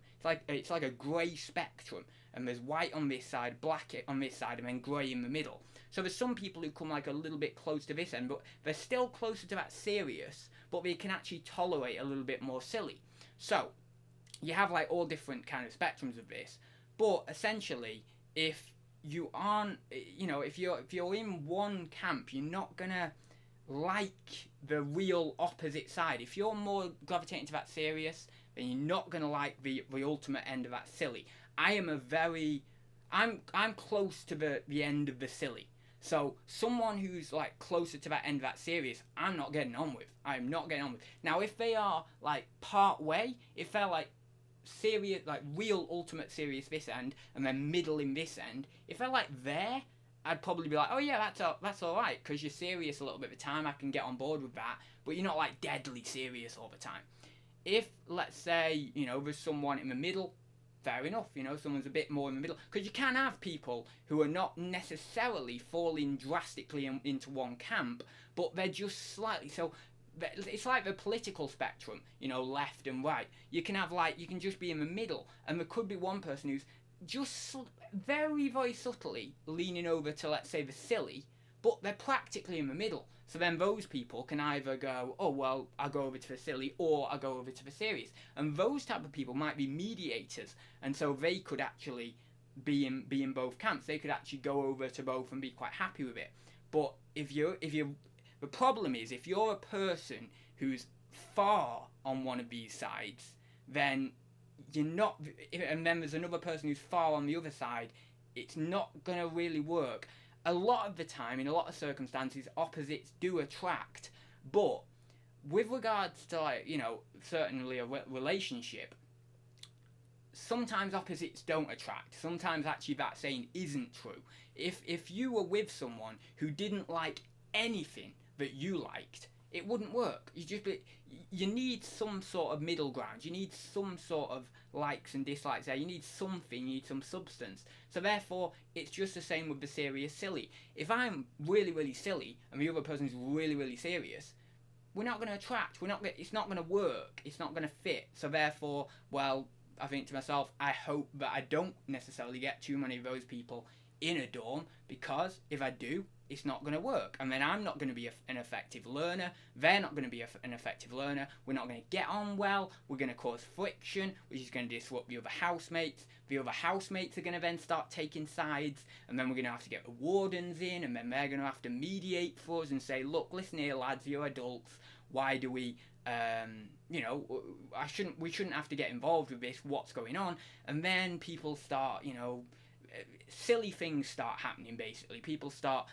It's like a grey spectrum, and there's white on this side, black on this side, and then grey in the middle. So there's some people who come like a little bit close to this end, but they're still closer to that serious, but they can actually tolerate a little bit more silly. So you have like all different kind of spectrums of this, but essentially, if you aren't, if you're in one camp, you're not gonna like the real opposite side. If you're more gravitating to that serious, then you're not gonna like the ultimate end of that silly. I'm close to the end of the silly. So someone who's like closer to that end of that serious, I'm not getting on with. Now, if they are like part way, if they're like serious, like real ultimate serious this end, and then middle in this end, if they're like there, I'd probably be like, oh yeah, that's all right, because you're serious a little bit of the time. I can get on board with that, but you're not like deadly serious all the time. If, let's say, there's someone in the middle, fair enough, someone's a bit more in the middle, because you can have people who are not necessarily falling drastically into one camp, but they're just slightly, so it's like the political spectrum, left and right. You can just be in the middle, and there could be one person who's just very, very subtly leaning over to, let's say, the silly, but they're practically in the middle. So then those people can either go, oh, well, I'll go over to the silly, or I'll go over to the serious. And those type of people might be mediators, and so they could actually be in both camps. They could actually go over to both and be quite happy with it. But the problem is, if you're a person who's far on one of these sides, then you're not, and then there's another person who's far on the other side, it's not going to really work. A lot of the time, in a lot of circumstances, opposites do attract, but with regards to, certainly a relationship, sometimes opposites don't attract. Sometimes actually that saying isn't true. If you were with someone who didn't like anything that you liked, it wouldn't work. You need some sort of middle ground. You need some sort of likes and dislikes there. You need something, you need some substance. So therefore, it's just the same with the serious silly. If I'm really, really silly and the other person's really, really serious, we're not going to attract. It's not going to work. It's not going to fit. So therefore, well, I think to myself, I hope that I don't necessarily get too many of those people in a dorm, because if I do, it's not going to work, and then I'm not going to be an effective learner. They're not going to be an effective learner. We're not going to get on well. We're going to cause friction, which is going to disrupt the other housemates. The other housemates are going to then start taking sides, and then we're going to have to get the wardens in, and then they're going to have to mediate for us and say, look, listen here, lads, you're adults. Why do we, we shouldn't have to get involved with this. What's going on? And then people start, silly things start happening. Basically, people start,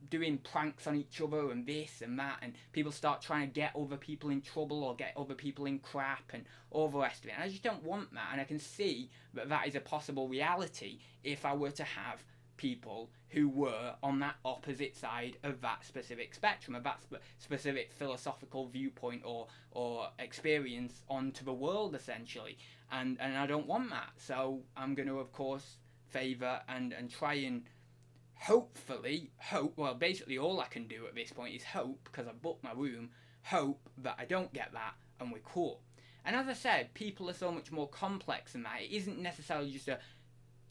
doing pranks on each other and this and that, and people start trying to get other people in trouble or get other people in crap and all the rest of it. And I just don't want that, and I can see that is a possible reality if I were to have people who were on that opposite side of that specific spectrum, of that specific philosophical viewpoint or experience onto the world, essentially. And I don't want that. So I'm going to, of course, favour and try and hopefully hope, well, basically all I can do at this point is hope, because I've booked my room, hope that I don't get that and we're cool. And as I said, people are so much more complex than that. It isn't necessarily just a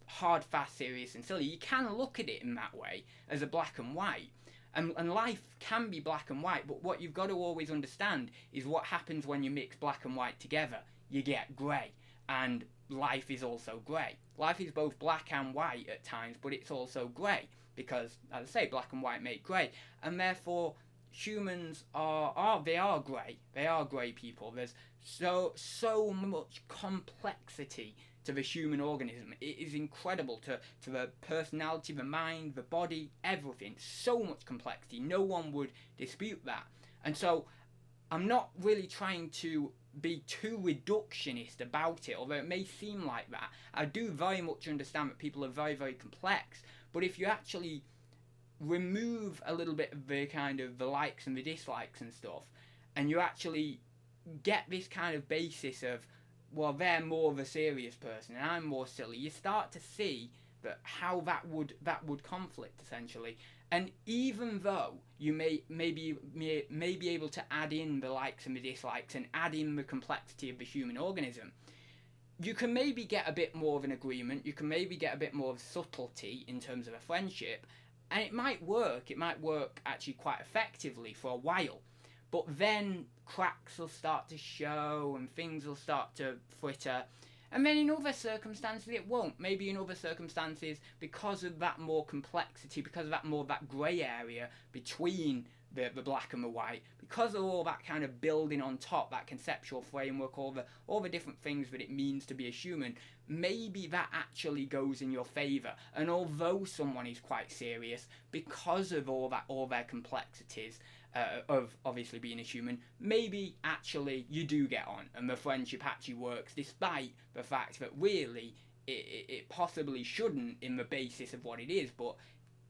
hard, fast, serious and silly. You can look at it in that way as a black and white. And life can be black and white, but what you've got to always understand is what happens when you mix black and white together. You get grey. And life is also grey. Life is both black and white at times, but it's also grey. Because, as I say, black and white make grey. And therefore, humans are grey. They are grey people. There's so much complexity to the human organism. It is incredible to the personality, the mind, the body, everything. So much complexity. No one would dispute that. And so, I'm not really trying to be too reductionist about it, although it may seem like that. I do very much understand that people are very, very complex. But if you actually remove a little bit of the kind of the likes and the dislikes and stuff, and you actually get this kind of basis of, well, they're more of a serious person and I'm more silly, you start to see that how that would conflict essentially. And even though you may be able to add in the likes and the dislikes and add in the complexity of the human organism, you can maybe get a bit more of an agreement, you can maybe get a bit more of subtlety in terms of a friendship, and it might work actually quite effectively for a while. But then cracks will start to show and things will start to fritter. And then in other circumstances it won't. Maybe in other circumstances, because of that more complexity, because of that grey area between the black and the white, because of all that kind of building on top, that conceptual framework, all the different things that it means to be a human, maybe that actually goes in your favour. And although someone is quite serious, because of all their complexities, of obviously being a human, maybe actually you do get on and the friendship actually works, despite the fact that really it possibly shouldn't in the basis of what it is, but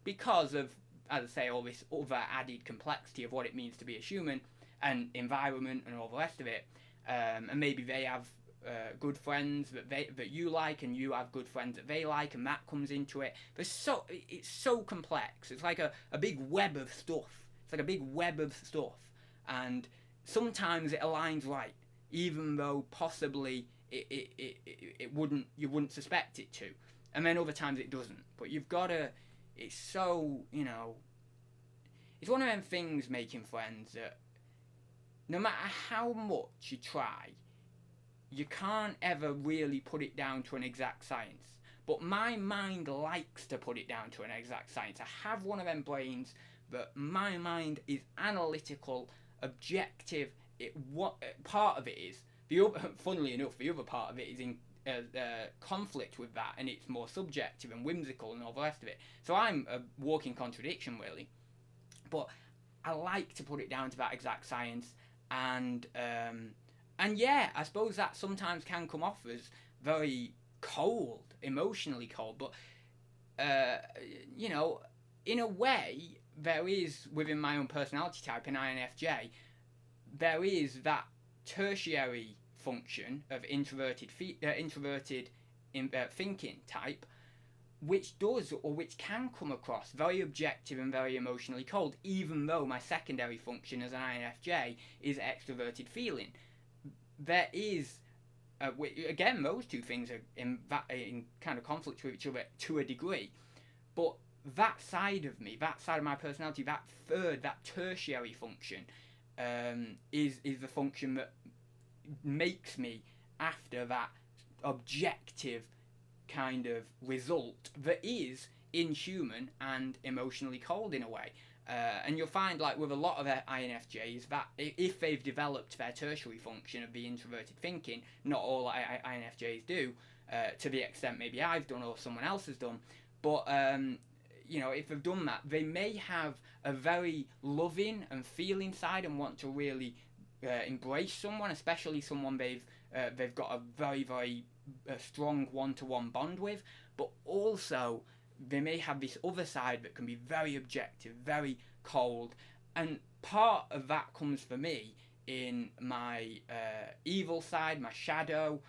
because of, as I say, all this other added complexity of what it means to be a human and environment and all the rest of it, and maybe they have good friends that you like, and you have good friends that they like, and that comes into it. It's so complex. It's like a big web of stuff. It's like a big web of stuff, and sometimes it aligns right, even though possibly it wouldn't, you wouldn't suspect it to, and then other times it doesn't. But you've got to. It's so, it's one of them things, making friends, that no matter how much you try, you can't ever really put it down to an exact science. But my mind likes to put it down to an exact science. I have one of them brains that my mind is analytical, objective. Part of it is, funnily enough, the other part of it is in conflict with that, and it's more subjective and whimsical and all the rest of it. So I'm a walking contradiction, really. But I like to put it down to that exact science, and yeah, I suppose that sometimes can come off as very cold, emotionally cold. But in a way, there is, within my own personality type in INFJ, there is that tertiary function of introverted thinking type, which does, or which can come across very objective and very emotionally cold, even though my secondary function as an INFJ is extroverted feeling. There is, again, those two things are in kind of conflict with each other to a degree, but that side of me, that side of my personality, that tertiary function, is the function that makes me after that objective kind of result that is inhuman and emotionally cold in a way. And you'll find, like with a lot of INFJs, that if they've developed their tertiary function of the introverted thinking, not all INFJs do, to the extent maybe I've done or someone else has done, but if they've done that, they may have a very loving and feeling side and want to really embrace someone, especially someone they've got a very, very strong one-to-one bond with, but also they may have this other side that can be very objective, very cold, and part of that comes for me in my evil side, my shadow.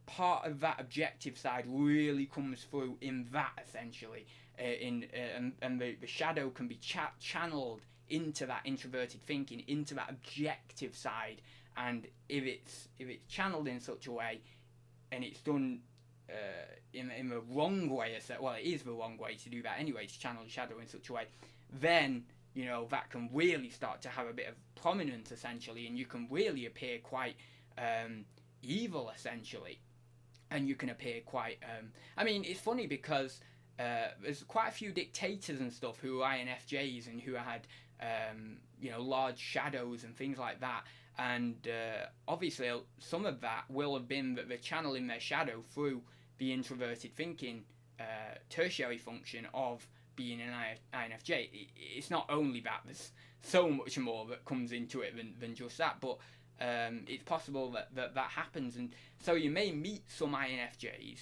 Part of that objective side really comes through in that, essentially, and the shadow can be channeled into that introverted thinking, into that objective side, and if it's channeled in such a way, and it's done in the wrong way, well, it is the wrong way to do that anyway, to channel the shadow in such a way, then that can really start to have a bit of prominence, essentially, and you can really appear quite evil, essentially, and you can appear quite it's funny because there's quite a few dictators and stuff who are INFJs and who had large shadows and things like that, and obviously some of that will have been that they're channeling their shadow through the introverted thinking tertiary function of being an INFJ. It's not only that, there's so much more that comes into it than just that, but it's possible that happens. And so you may meet some INFJs,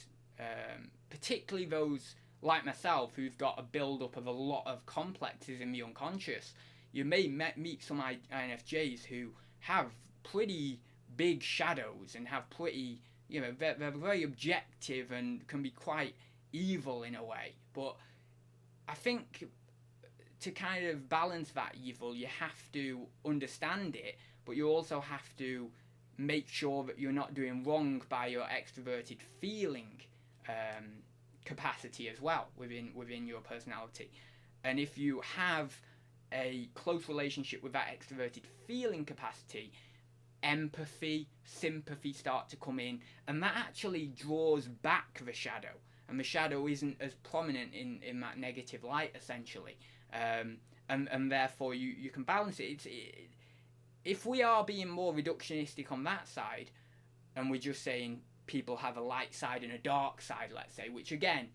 particularly those like myself, who's got a build-up of a lot of complexes in the unconscious, you may meet some INFJs who have pretty big shadows and have pretty, they're very objective and can be quite evil in a way. But I think to kind of balance that evil, you have to understand it, but you also have to make sure that you're not doing wrong by your extroverted feeling capacity as well within your personality. And if you have a close relationship with that extroverted feeling capacity, empathy, sympathy start to come in, and that actually draws back the shadow, and the shadow isn't as prominent in that negative light, essentially. And therefore you can balance it. If we are being more reductionistic on that side, and we're just saying people have a light side and a dark side, let's say, which again,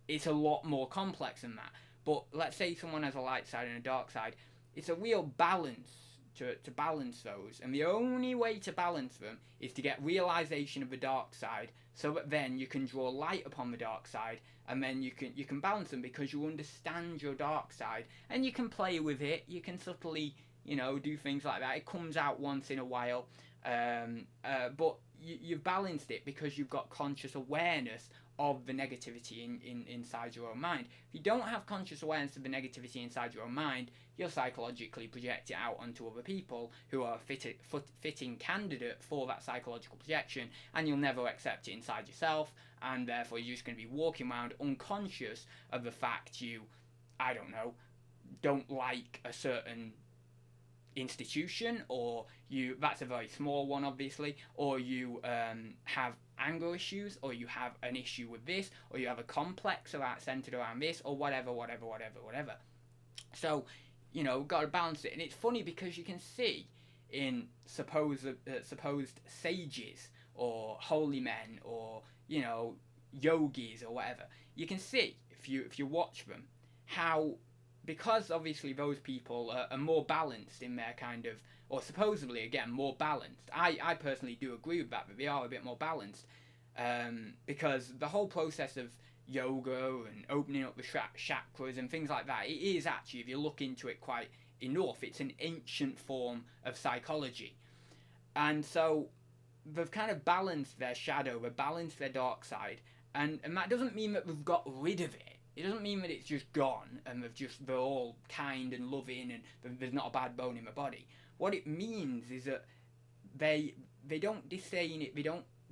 it's a lot more complex than that. But let's say someone has a light side and a dark side, it's a real balance to balance those. And the only way to balance them is to get realization of the dark side, so that then you can draw light upon the dark side, and then you can balance them because you understand your dark side, and you can play with it. You can subtly, do things like that. It comes out once in a while, but you've balanced it because you've got conscious awareness of the negativity inside your own mind. If you don't have conscious awareness of the negativity inside your own mind, you'll psychologically project it out onto other people who are a fitting candidate for that psychological projection, and you'll never accept it inside yourself, and therefore you're just going to be walking around unconscious of the fact you, don't like a certain institution, or that's a very small one obviously, or you have anger issues, or you have an issue with this, or you have a complex centered around this, or whatever. So got to balance it. And it's funny because you can see in supposed sages or holy men, or yogis or whatever, you can see if you watch them how, because obviously those people are more balanced in their kind of, or supposedly again more balanced. I personally do agree with that they are a bit more balanced, because the whole process of yoga and opening up the chakras and things like that, it is actually, if you look into it quite enough, it's an ancient form of psychology. And so they've kind of balanced their shadow, they've balanced their dark side, and that doesn't mean that we've got rid of it. It doesn't mean that it's just gone and they're all kind and loving and there's not a bad bone in the body. What it means is that they don't disdain it, they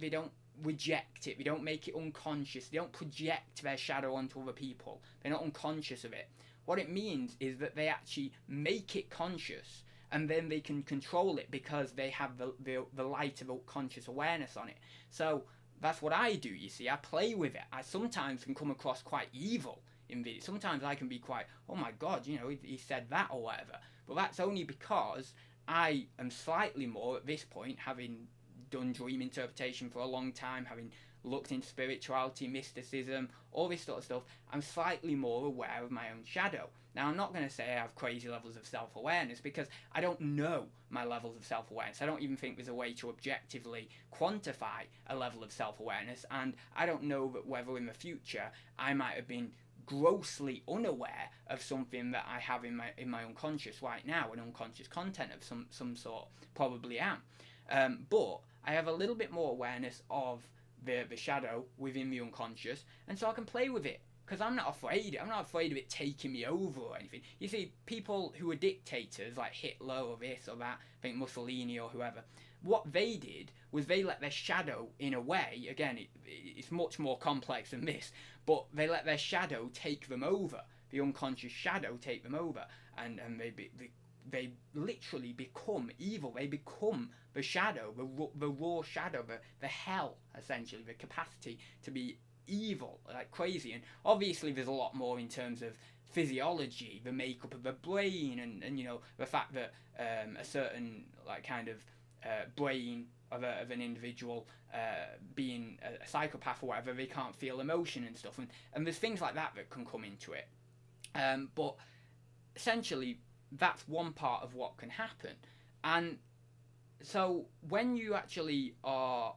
don't reject it, they don't make it unconscious, they don't project their shadow onto other people, they're not unconscious of it. What it means is that they actually make it conscious, and then they can control it because they have the light of conscious awareness on it. So that's what I do, you see. I play with it. I sometimes can come across quite evil in videos. Sometimes I can be quite, oh my god, he said that or whatever. But that's only because I am slightly more, at this point, having done dream interpretation for a long time, having looked into spirituality, mysticism, all this sort of stuff, I'm slightly more aware of my own shadow. Now, I'm not going to say I have crazy levels of self-awareness, because I don't know my levels of self-awareness. I don't even think there's a way to objectively quantify a level of self-awareness, and I don't know that whether in the future I might have been grossly unaware of something that I have in my unconscious right now, an unconscious content of some sort. Probably am. But I have a little bit more awareness of the shadow within the unconscious, and so I can play with it, because I'm not afraid of it taking me over or anything. You see, people who are dictators like Hitler or this or that, I think Mussolini or whoever, what they did was they let their shadow, in a way, again it's much more complex than this, but they let their shadow take them over, the unconscious shadow take them over, and they literally become evil. They become the shadow, the raw shadow, the hell, essentially, the capacity to be evil, like crazy. And obviously there's a lot more in terms of physiology, the makeup of the brain, and the fact that a certain kind of brain of an individual being a psychopath or whatever, they can't feel emotion and stuff, and there's things like that can come into it. But essentially that's one part of what can happen. And so when you actually are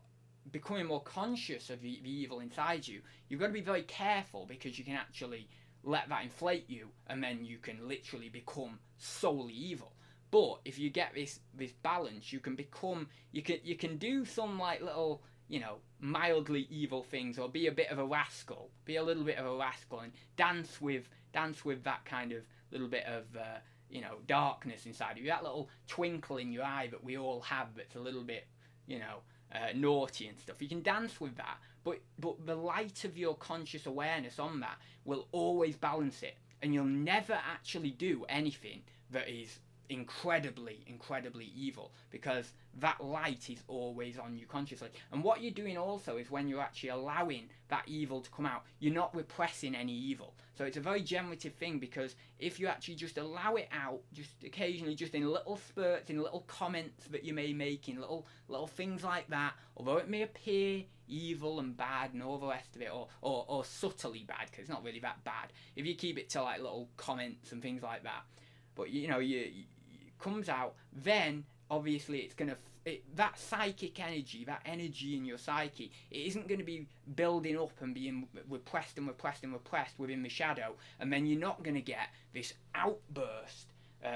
becoming more conscious of the evil inside you, you've got to be very careful, because you can actually let that inflate you, and then you can literally become solely evil. But if you get this balance, you can become, you can do some like little, you know, mildly evil things, or be a bit of a rascal, be a little bit of a rascal, and dance with that kind of little bit of you know, darkness inside of you, that little twinkle in your eye that we all have, that's a little bit, you know, naughty and stuff. You can dance with that, but the light of your conscious awareness on that will always balance it, and you'll never actually do anything that is incredibly evil, because that light is always on you consciously. And what you're doing also is, when you're actually allowing that evil to come out, you're not repressing any evil. So it's a very generative thing, because if you actually just allow it out, just occasionally, just in little spurts, in little comments that you may make, in little things like that, although it may appear evil and bad and all the rest of it, or subtly bad, because it's not really that bad, if you keep it to like little comments and things like that, but you know, it comes out, then obviously it's going to, that psychic energy, that energy in your psyche, it isn't going to be building up and being repressed within the shadow, and then you're not going to get this outburst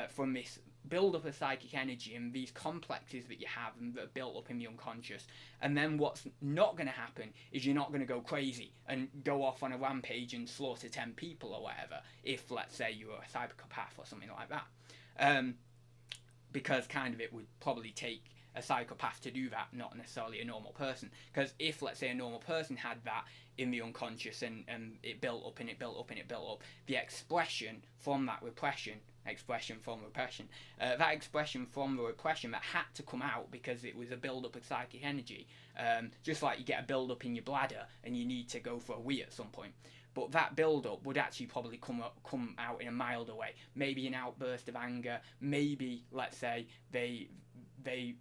from this build up of psychic energy and these complexes that you have and that are built up in the unconscious. And then what's not going to happen is, you're not going to go crazy and go off on a rampage and slaughter 10 people or whatever, if, let's say, you were a psychopath or something like that. Because kind of it would probably take a psychopath to do that, not necessarily a normal person. Because if, let's say, a normal person had that in the unconscious, and it built up and it built up and it built up, the expression from that repression, that expression from the repression that had to come out because it was a build-up of psychic energy, just like you get a build-up in your bladder and you need to go for a wee at some point. But that build-up would actually probably come out in a milder way. Maybe an outburst of anger. Maybe, let's say, they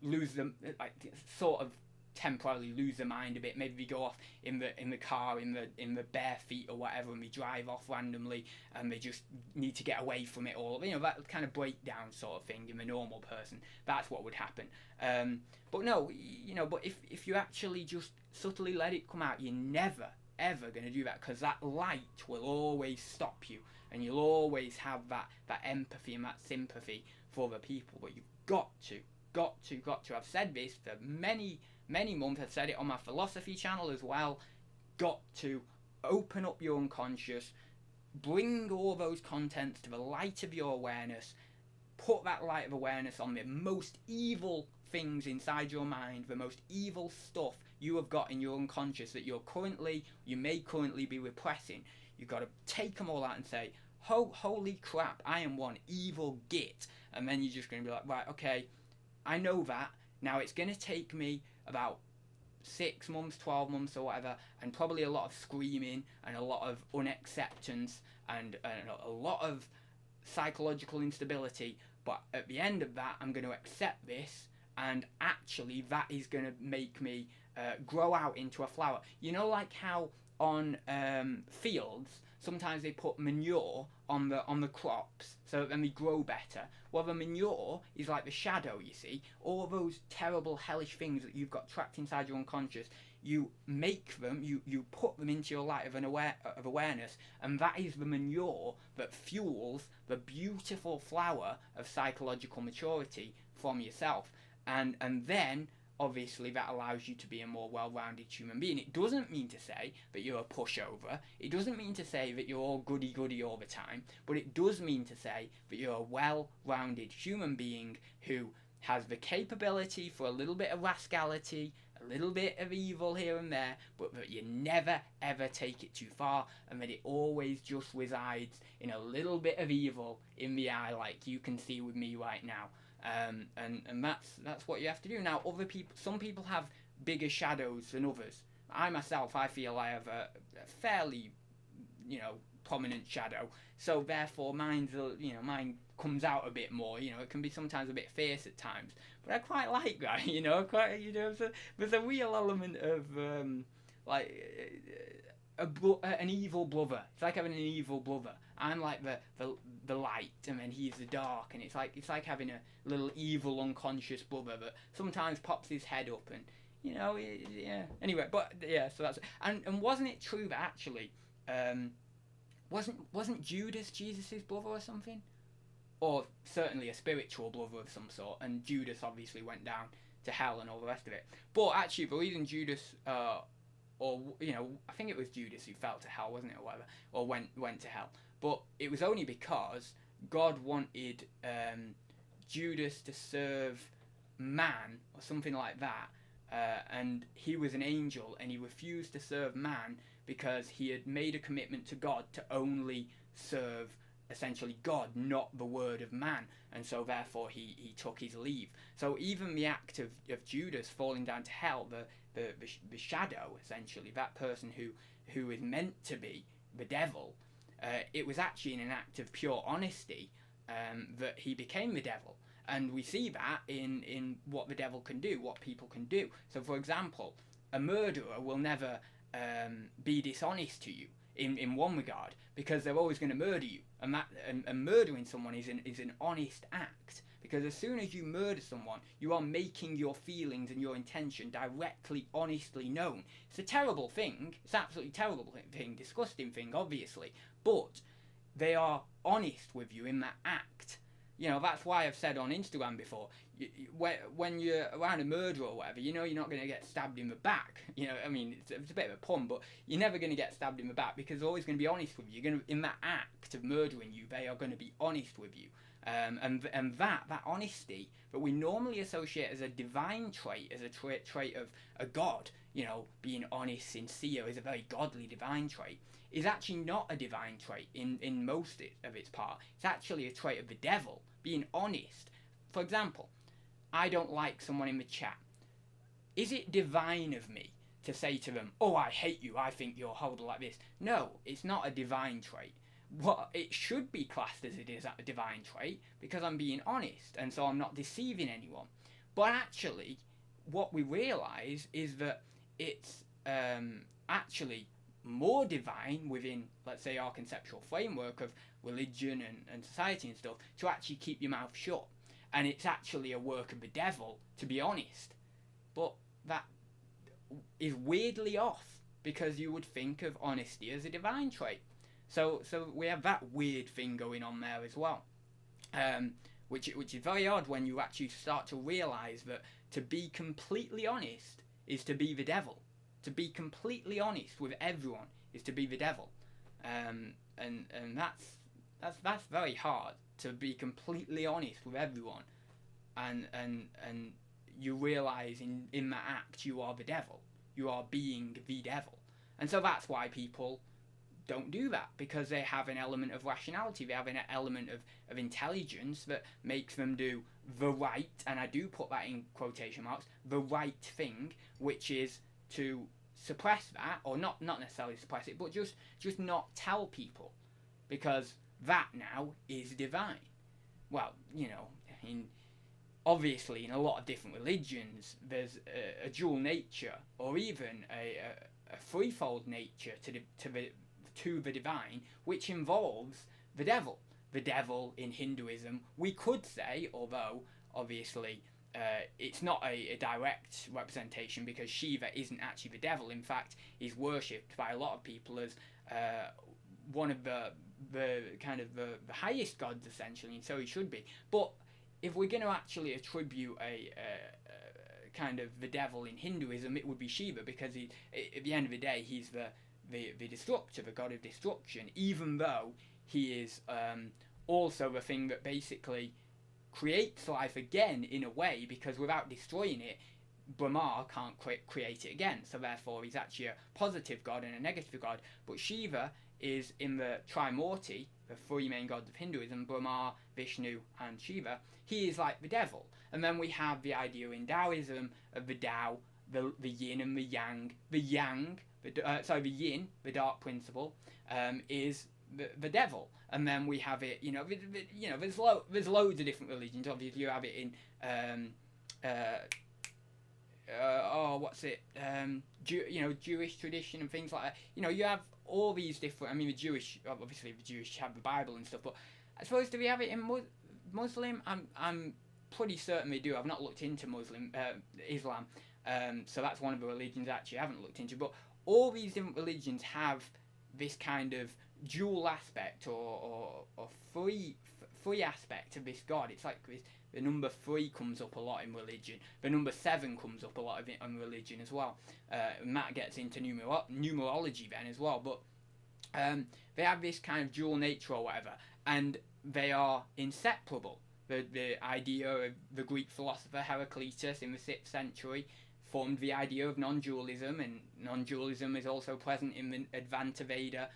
lose them, like, sort of temporarily lose their mind a bit. Maybe they go off in the car in the bare feet or whatever, and they drive off randomly, and they just need to get away from it all. You know, that kind of breakdown sort of thing in the normal person. That's what would happen. But no, you know, but if you actually just subtly let it come out, you're never ever going to do that, because that light will always stop you, and you'll always have that empathy and that sympathy for other people. But you've got to. I've said this for many months. I've said it on my philosophy channel as well. Got to open up your unconscious, bring all those contents to the light of your awareness, put that light of awareness on the most evil things inside your mind, the most evil stuff you have got in your unconscious that you may currently be repressing. You've got to take them all out and say, holy crap, I am one evil git. And then you're just going to be like, right, okay, I know that. Now it's going to take me about 6 months, 12 months or whatever, and probably a lot of screaming and a lot of unacceptance and a lot of psychological instability. But at the end of that, I'm going to accept this, and actually that is going to make me grow out into a flower. You know, like how on fields sometimes they put manure on the crops so that then they grow better. Well, the manure is like the shadow, you see. All those terrible, hellish things that you've got trapped inside your unconscious, you make them, you put them into your light of awareness, and that is the manure that fuels the beautiful flower of psychological maturity from yourself. And then, obviously, that allows you to be a more well-rounded human being. It doesn't mean to say that you're a pushover. It doesn't mean to say that you're all goody-goody all the time. But it does mean to say that you're a well-rounded human being who has the capability for a little bit of rascality, a little bit of evil here and there, but that you never, ever take it too far, and that it always just resides in a little bit of evil in the eye, like you can see with me right now. And that's what you have to do. Now, some people have bigger shadows than others. I myself, I feel I have a fairly, prominent shadow. So therefore, mine comes out a bit more. It can be sometimes a bit fierce at times, but I quite like that. There's a real element of an evil brother. It's like having an evil brother. I'm like the light, and then he's the dark, and it's like having a little evil unconscious brother that sometimes pops his head up, and Yeah. Anyway, but yeah, so that's and wasn't it true that actually, wasn't Judas Jesus's brother or something, or certainly a spiritual brother of some sort, and Judas obviously went down to hell and all the rest of it. But actually, the reason Judas, or I think it was Judas who fell to hell, wasn't it, or whatever, or went to hell. But it was only because God wanted Judas to serve man or something like that, and he was an angel, and he refused to serve man because he had made a commitment to God to only serve essentially God, not the word of man, and so therefore he took his leave. So even the act of Judas falling down to hell, the shadow, essentially, that person who is meant to be the devil, it was actually in an act of pure honesty that he became the devil. And we see that in what the devil can do, what people can do. So for example, a murderer will never be dishonest to you in one regard, because they're always going to murder you, and murdering someone is an honest act, because as soon as you murder someone, you are making your feelings and your intention directly, honestly known. It's a terrible thing. It's an absolutely terrible thing, disgusting thing, obviously, but they are honest with you in that act. That's why I've said on Instagram before, when you're around a murderer or whatever, you're not going to get stabbed in the back. It's a bit of a pun, but you're never going to get stabbed in the back, because they're always going to be honest with you. You're going to, in that act of murdering you, they are going to be honest with you. And that honesty that we normally associate as a divine trait, as a trait of a god, being honest, sincere, is a very godly divine trait, is actually not a divine trait in most of its part. It's actually a trait of the devil, being honest. For example, I don't like someone in the chat. Is it divine of me to say to them, "Oh, I hate you, I think you're horrible like this"? No, it's not a divine trait. What it should be classed as, it is a divine trait, because I'm being honest, and so I'm not deceiving anyone. But actually, what we realise is that it's actually more divine within, let's say, our conceptual framework of religion and society and stuff, to actually keep your mouth shut. And it's actually a work of the devil to be honest. But that is weirdly off, because you would think of honesty as a divine trait. So we have that weird thing going on there as well, which is very odd when you actually start to realise that to be completely honest is to be the devil. To be completely honest with everyone is to be the devil, and that's very hard, to be completely honest with everyone, and you realise in that act you are the devil. You are being the devil, and so that's why people don't do that, because they have an element of rationality, they have an element of intelligence that makes them do the right, and I do put that in quotation marks, the right thing, which is to suppress that, or not necessarily suppress it, but just not tell people, because that now is divine. Well, obviously in a lot of different religions there's a dual nature, or even a threefold nature to the divine, which involves the devil. The devil in Hinduism, we could say, although obviously it's not a direct representation, because Shiva isn't actually the devil. In fact, he's worshipped by a lot of people as one of the kind of the highest gods, essentially, and so he should be. But if we're going to actually attribute a kind of the devil in Hinduism, it would be Shiva, because at the end of the day he's the destructor, the god of destruction, even though he is also the thing that basically creates life again in a way, because without destroying it, Brahma can't create it again. So therefore he's actually a positive god and a negative god. But Shiva is in the Trimurti, the three main gods of Hinduism, Brahma, Vishnu and Shiva. He is like the devil. And then we have the idea in Taoism of the Tao, the yin and the yang. The yang, the yin, the dark principle, is the devil. And then we have it, there's loads of different religions. Obviously you have it in Jewish tradition and things like that. You have all these different, the Jewish have the Bible and stuff, but I suppose, do we have it in Muslim? I'm pretty certain they do. I've not looked into Islam, So that's one of the religions actually I haven't looked into. But all these different religions have this kind of dual aspect or three aspect of this God. It's like this, the number 3 comes up a lot in religion. The number 7 comes up a lot of it in religion as well. Matt gets into numerology then as well. But they have this kind of dual nature or whatever, and they are inseparable. The idea of the Greek philosopher Heraclitus in the 6th century formed the idea of non-dualism, and non-dualism is also present in the Advaita Veda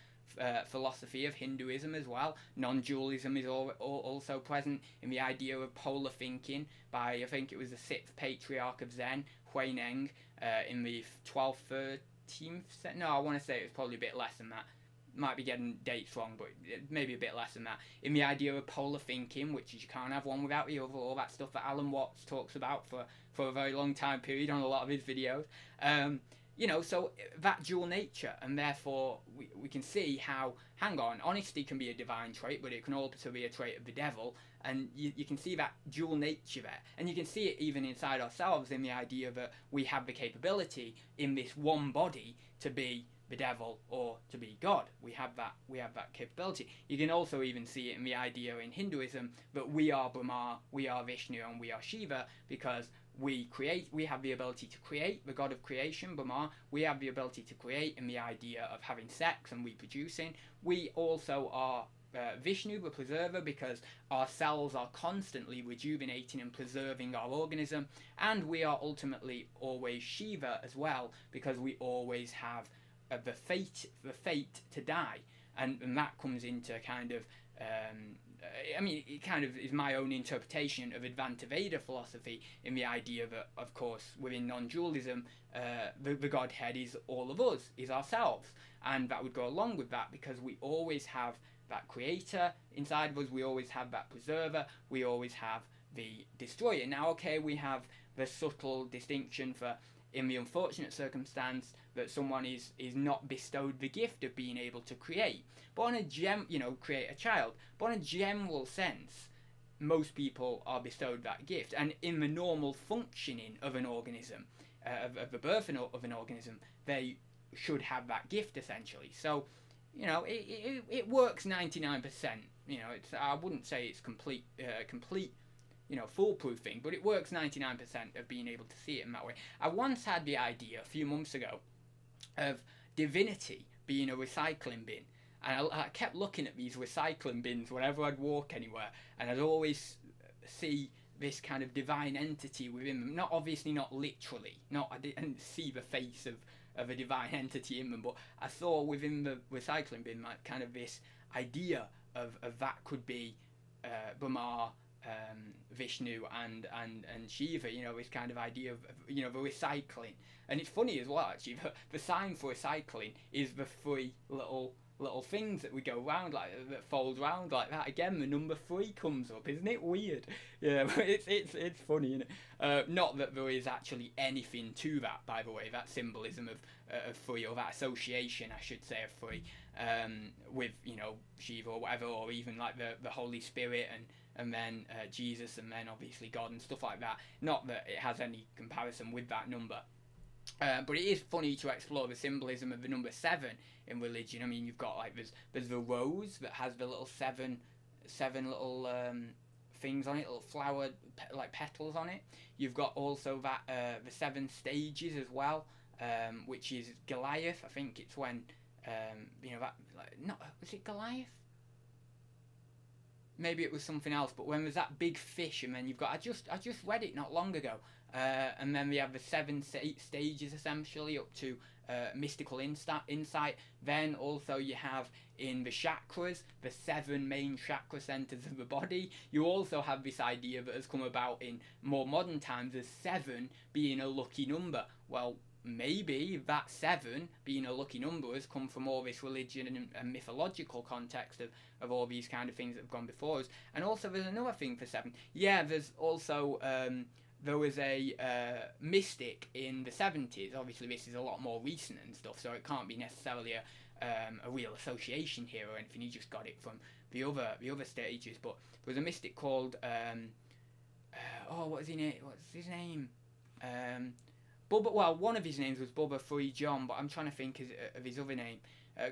philosophy of Hinduism as well. Non-dualism is also present in the idea of polar thinking by, I think it was the 6th patriarch of Zen, Huineng, in the 12th, 13th, no, I want to say it was probably a bit less than that. Might be getting dates wrong, but maybe a bit less than that. In the idea of polar thinking, which is you can't have one without the other, all that stuff that Alan Watts talks about for a very long time period on a lot of his videos. So that dual nature, and therefore we can see how, hang on, honesty can be a divine trait, but it can also be a trait of the devil, and you can see that dual nature there, and you can see it even inside ourselves in the idea that we have the capability in this one body to be the devil or to be God. We have that capability. You can also even see it in the idea in Hinduism that we are Brahma, we are Vishnu, and we are Shiva, because we have the ability to create, the god of creation, Brahma. We have the ability to create in the idea of having sex and reproducing. We also are Vishnu, the preserver, because our cells are constantly rejuvenating and preserving our organism. And we are ultimately always Shiva as well, because we always have the fate to die. And that comes into kind of it kind of is my own interpretation of Advaita Veda philosophy, in the idea that, of course, within non-dualism, the Godhead is all of us, is ourselves, and that would go along with that, because we always have that creator inside of us, we always have that preserver, we always have the destroyer. Now, okay, we have the subtle distinction for, in the unfortunate circumstance that someone is not bestowed the gift of being able to create, but on a create a child, but on a general sense, most people are bestowed that gift, and in the normal functioning of an organism, of the birth of an organism, they should have that gift essentially. So, it works 99%. I wouldn't say it's complete foolproof thing, but it works 99% of being able to see it in that way. I once had the idea a few months ago of divinity being a recycling bin, and I kept looking at these recycling bins whenever I'd walk anywhere, and I'd always see this kind of divine entity within them. Not literally, I didn't see the face of a divine entity in them, but I saw within the recycling bin like kind of this idea of that could be Brahma, Vishnu and Shiva, this kind of idea of the recycling. And it's funny as well, actually, the sign for recycling is the 3 little things that we go round, like that fold round like that. Again, the number 3 comes up. Isn't it weird? Yeah, but it's funny, isn't it? Not that there is actually anything to that, by the way, that symbolism of 3, or that association, I should say, of 3, with Shiva or whatever, or even like the Holy Spirit and then Jesus, and then obviously God and stuff like that. Not that it has any comparison with that number. But it is funny to explore the symbolism of the number 7 in religion. I mean, you've got like there's the rose that has the little seven little things on it, little flower like petals on it. You've got also that the 7 stages as well, which is Goliath. I think it's when was it Goliath? Maybe it was something else, but when there's that big fish, and then you've got, I just read it not long ago, and then we have the 7 stages essentially up to mystical insight. Then also you have in the chakras, the 7 main chakra centers of the body. You also have this idea that has come about in more modern times as 7 being a lucky number. Well, maybe that 7 being a lucky number has come from all this religion and mythological context of all these kind of things that have gone before us. And also there's another thing for 7. Yeah, there's also there was a mystic in the 70s. Obviously this is a lot more recent and stuff, so it can't be necessarily a real association here or anything. You just got it from the other stages. But there was a mystic called what's his name? Bubba, well, one of his names was Bubba Free John, but I'm trying to think of his other name.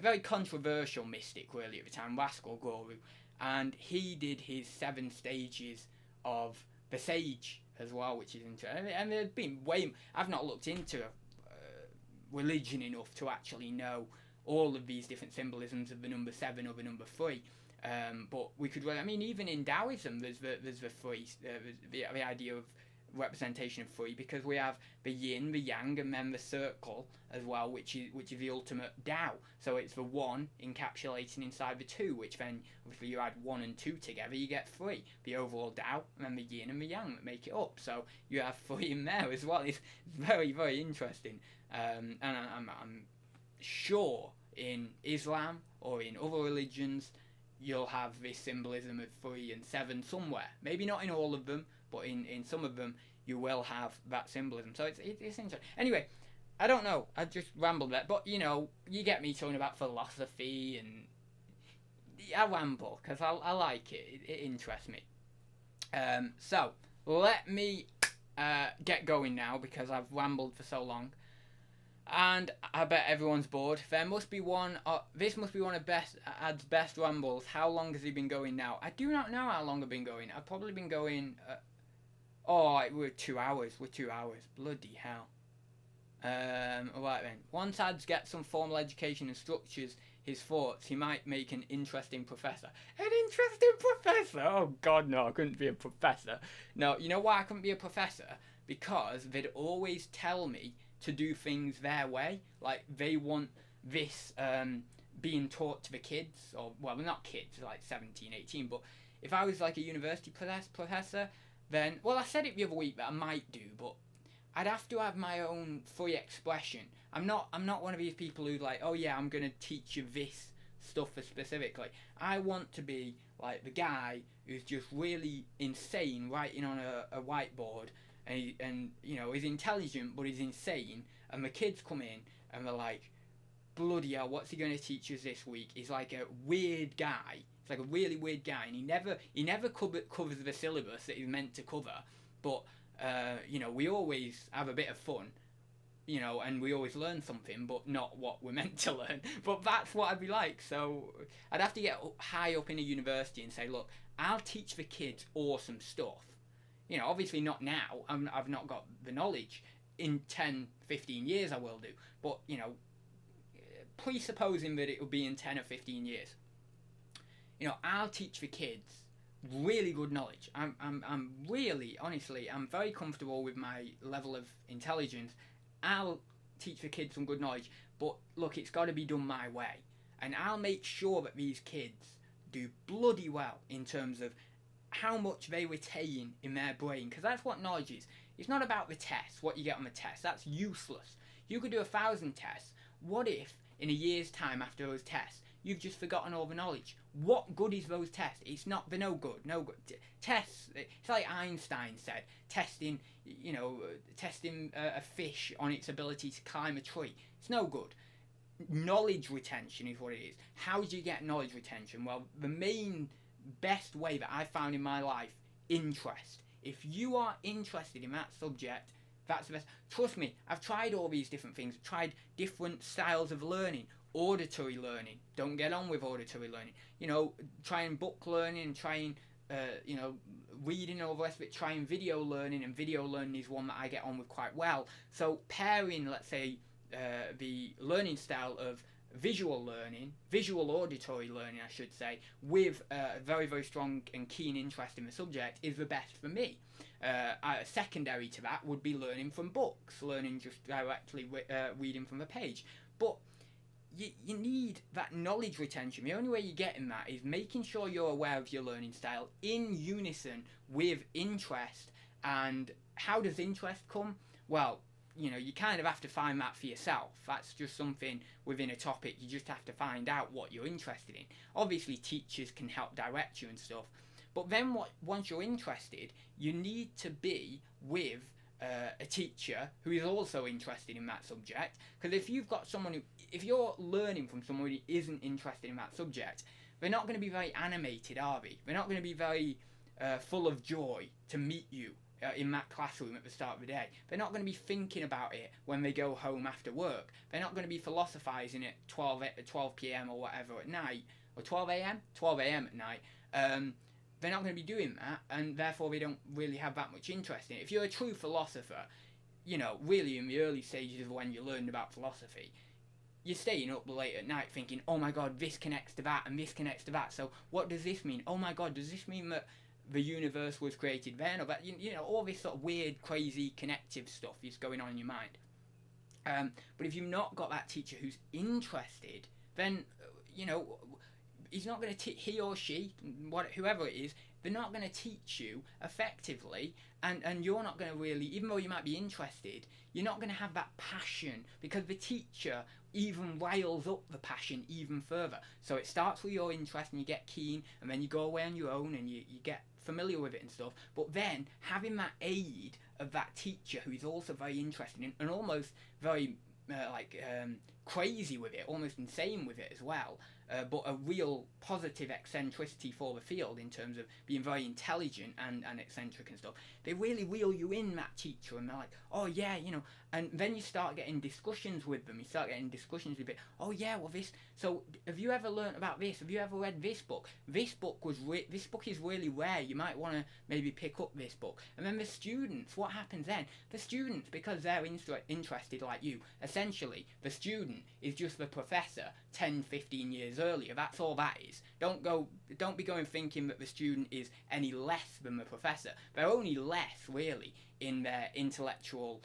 Very controversial mystic, really, at the time, Rascal Guru. And he did his 7 stages of the Sage as well, which is interesting. And there's been I've not looked into religion enough to actually know all of these different symbolisms of the number 7 or the number 3. But we could, I mean, even in Taoism, there's the 3, the idea of representation of 3, because we have the yin, the yang, and then the circle as well, which is the ultimate Tao. So it's the 1 encapsulating inside the 2, which then obviously you add 1 and 2 together, you get 3. The overall Tao, and then the yin and the yang that make it up. So you have 3 in there as well. It's very, very interesting. And I'm sure in Islam or in other religions you'll have this symbolism of 3 and 7 somewhere. Maybe not in all of them, but in some of them you will have that symbolism. So it's interesting. Anyway, I don't know. I just rambled there. But, you know, you get me talking about philosophy, and I ramble because I like it. It interests me. So let me get going now because I've rambled for so long. And I bet everyone's bored. There must be one. This must be one of Ad's best rambles. How long has he been going now? I do not know how long I've been going. I've probably been going. We're 2 hours. We're 2 hours. Bloody hell. Alright then. Once Adz gets some formal education and structures his thoughts, he might make an interesting professor. An interesting professor? Oh God, no! I couldn't be a professor. No, you know why I couldn't be a professor? Because they'd always tell me to do things their way. Like, they want this being taught to the kids, or, well, not kids, like 17, 18, but if I was like a university professor, then, well, I said it the other week that I might do, but I'd have to have my own free expression. I'm not one of these people who like, oh yeah, I'm going to teach you this stuff specifically. I want to be like the guy who's just really insane writing on a whiteboard, and you know, he's intelligent but he's insane, and the kids come in and they're like, bloody hell, what's he going to teach us this week? He's like a weird guy. It's like a really weird guy, and he never covers the syllabus that he's meant to cover, but you know, we always have a bit of fun, you know, and we always learn something, but not what we're meant to learn. But that's what I'd be like. So I'd have to get high up in a university and say, look, I'll teach the kids awesome stuff. You know, obviously not now. I've not got the knowledge. In 10, 15 years I will do. But, you know, presupposing that it will be in 10 or 15 years, you know, I'll teach the kids really good knowledge. I'm really, honestly, I'm very comfortable with my level of intelligence. I'll teach the kids some good knowledge, but look, it's got to be done my way. And I'll make sure that these kids do bloody well in terms of how much they retain in their brain, because that's what knowledge is. It's not about the tests, what you get on the test. That's useless. You could do 1,000 tests. What if in a year's time after those tests you've just forgotten all the knowledge? What good is those tests? They're no good. Tests, it's like Einstein said, testing a fish on its ability to climb a tree. It's no good. Knowledge retention is what it is. How do you get knowledge retention? Well, the main best way that I found in my life, interest. If you are interested in that subject, that's the best. Trust me, I've tried all these different things. I've tried different styles of learning. Auditory learning, don't get on with auditory learning. You know, trying book learning, trying you know, reading and all the rest of it, trying video learning, and video learning is one that I get on with quite well. So pairing, let's say, the learning style of visual learning, visual auditory learning I should say, with a very, very strong and keen interest in the subject is the best for me. Secondary to that would be learning from books, learning just directly reading from the page. But you need that knowledge retention. The only way you get in that is making sure you're aware of your learning style in unison with interest. And how does interest come? Well, you know, you kind of have to find that for yourself. That's just something within a topic. You just have to find out what you're interested in. Obviously, teachers can help direct you and stuff. But then once you're interested, you need to be with a teacher who is also interested in that subject. Because if you've got someone if you're learning from someone who isn't interested in that subject, they're not going to be very animated, are they? They're not going to be very full of joy to meet you in that classroom at the start of the day. They're not going to be thinking about it when they go home after work. They're not going to be philosophizing at 12 p.m. or whatever at night, or 12 a.m. 12 a.m. at night. They're not going to be doing that, and therefore they don't really have that much interest in it. If you're a true philosopher, you know, really in the early stages of when you learned about philosophy, you're staying up late at night thinking, oh my god, this connects to that and this connects to that, so what does this mean? Oh my god, does this mean that the universe was created then? Or that, you know, all this sort of weird, crazy, connective stuff is going on in your mind. But if you've not got that teacher who's interested, then, you know, he's not going to he or she, whoever it is, they're not going to teach you effectively, and you're not going to really, even though you might be interested, you're not going to have that passion, because the teacher even rails up the passion even further. So it starts with your interest and you get keen, and then you go away on your own and you get familiar with it and stuff. But then having that aid of that teacher who is also very interested in, and almost very crazy with it, almost insane with it as well, but a real positive eccentricity for the field in terms of being very intelligent and eccentric and stuff. They really reel you in, that teacher, and they're like, oh yeah, you know, and then you start getting discussions with them. You start getting discussions with it. Oh yeah, well this. So have you ever learnt about this? Have you ever read this book? This book is really rare. You might want to maybe pick up this book. And then the students, what happens then? The students, because they're interested like you, essentially the student is just the professor 10, 15 years earlier. That's all that is. Don't be going thinking that the student is any less than the professor. They're only less, really, in their intellectual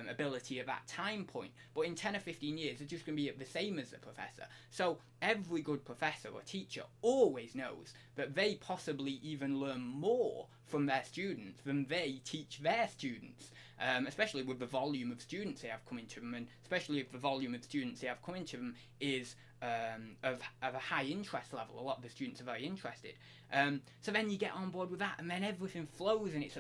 ability at that time point. But in 10 or 15 years, they're just going to be the same as the professor. So every good professor or teacher always knows that they possibly even learn more from their students than they teach their students. Especially with the volume of students they have coming to them, and especially if the volume of students they have coming to them is of a high interest level. A lot of the students are very interested. So then you get on board with that, and then everything flows, and it's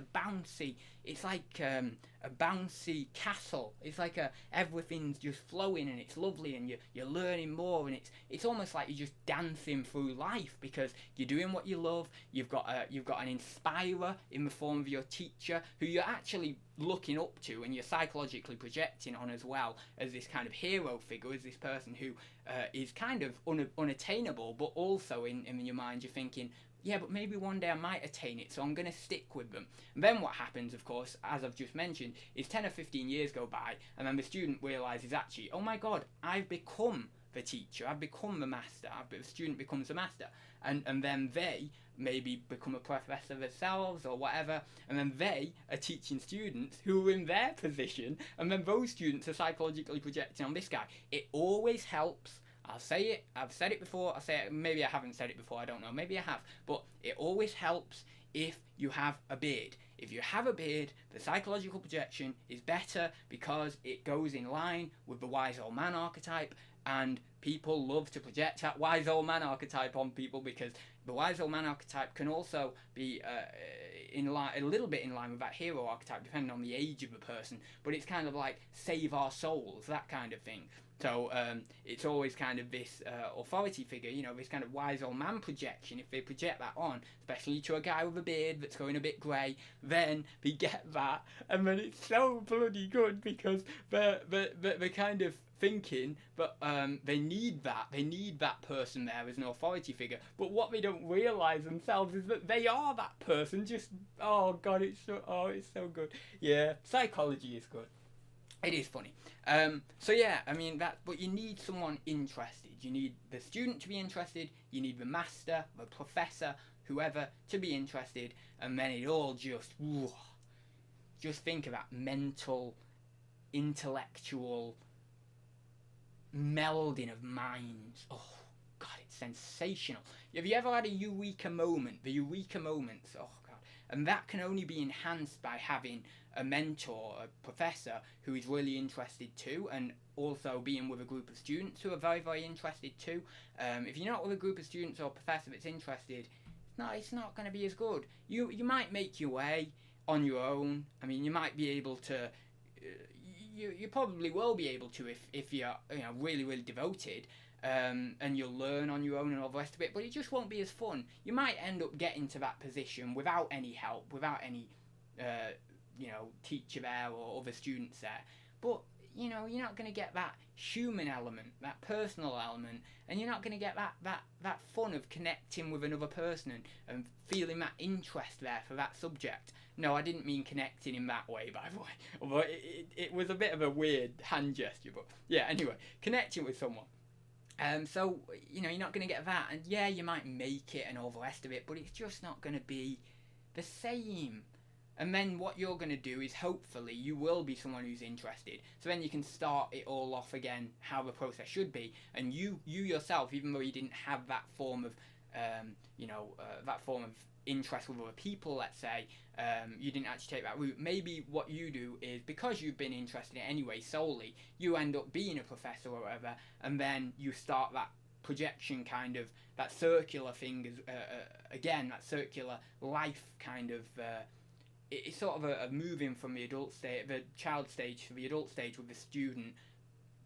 like a bouncy castle. It's like everything's just flowing, and it's lovely, and you're learning more, and it's almost like you're just dancing through life, because you're doing what you love. You've got an inspirer in the form of your teacher, who you're actually looking up to, and you're psychologically projecting on, as well as this kind of hero figure, as this person who is kind of unattainable, but also in your mind you're thinking, yeah, but maybe one day I might attain it, so I'm going to stick with them. And then what happens, of course, as I've just mentioned, is 10 or 15 years go by, and then the student realises, actually, oh my god, I've become the teacher, I've become the master, the student becomes the master, and then they maybe become a professor themselves or whatever, and then they are teaching students who are in their position, and then those students are psychologically projecting on this guy. It always helps. I'll say it, I've said it before, I'll say it, maybe I haven't said it before, I don't know, maybe I have, but it always helps if you have a beard. If you have a beard, the psychological projection is better because it goes in line with the wise old man archetype, and people love to project that wise old man archetype on people, because the wise old man archetype can also be in line, a little bit in line with that hero archetype, depending on the age of the person, but it's kind of like save our souls, that kind of thing. So it's always kind of this authority figure, you know, this kind of wise old man projection. If they project that on, especially to a guy with a beard that's going a bit grey, then they get that, and then it's so bloody good, because they're kind of thinking that they need that person there as an authority figure. But what they don't realise themselves is that they are that person. Just, oh god, it's so good. Yeah, psychology is good. It is funny. So yeah, I mean but you need someone interested. You need the student to be interested. You need the master, the professor, whoever to be interested, and then it all just think of that mental, intellectual melding of minds. Oh god, it's sensational. Have you ever had a eureka moment? The eureka moments. Oh god, and that can only be enhanced by having a mentor, a professor who is really interested too, and also being with a group of students who are very, very interested too. If you're not with a group of students or a professor that's interested, it's not going to be as good. You might make your way on your own. I mean, you might be able to. You probably will be able to if you're really, really devoted. And you'll learn on your own and all the rest of it, but it just won't be as fun. You might end up getting to that position without any help, without any teacher there or other students there. But you're not going to get that human element, that personal element, and you're not going to get that fun of connecting with another person and feeling that interest there for that subject. No, I didn't mean connecting in that way, by the way. Although it was a bit of a weird hand gesture, but yeah, anyway, connecting with someone. So, you're not going to get that, and yeah, you might make it and all the rest of it, but it's just not going to be the same. And then what you're going to do is, hopefully, you will be someone who's interested. So then you can start it all off again, how the process should be. And you yourself, even though you didn't have that form of, that form of interest with other people, let's say, you didn't actually take that route. Maybe what you do is, because you've been interested in it anyway solely, you end up being a professor or whatever, and then you start that projection kind of, that circular thing, again, that circular life kind of, it's sort of a moving from the adult stage, the child stage to the adult stage, with the student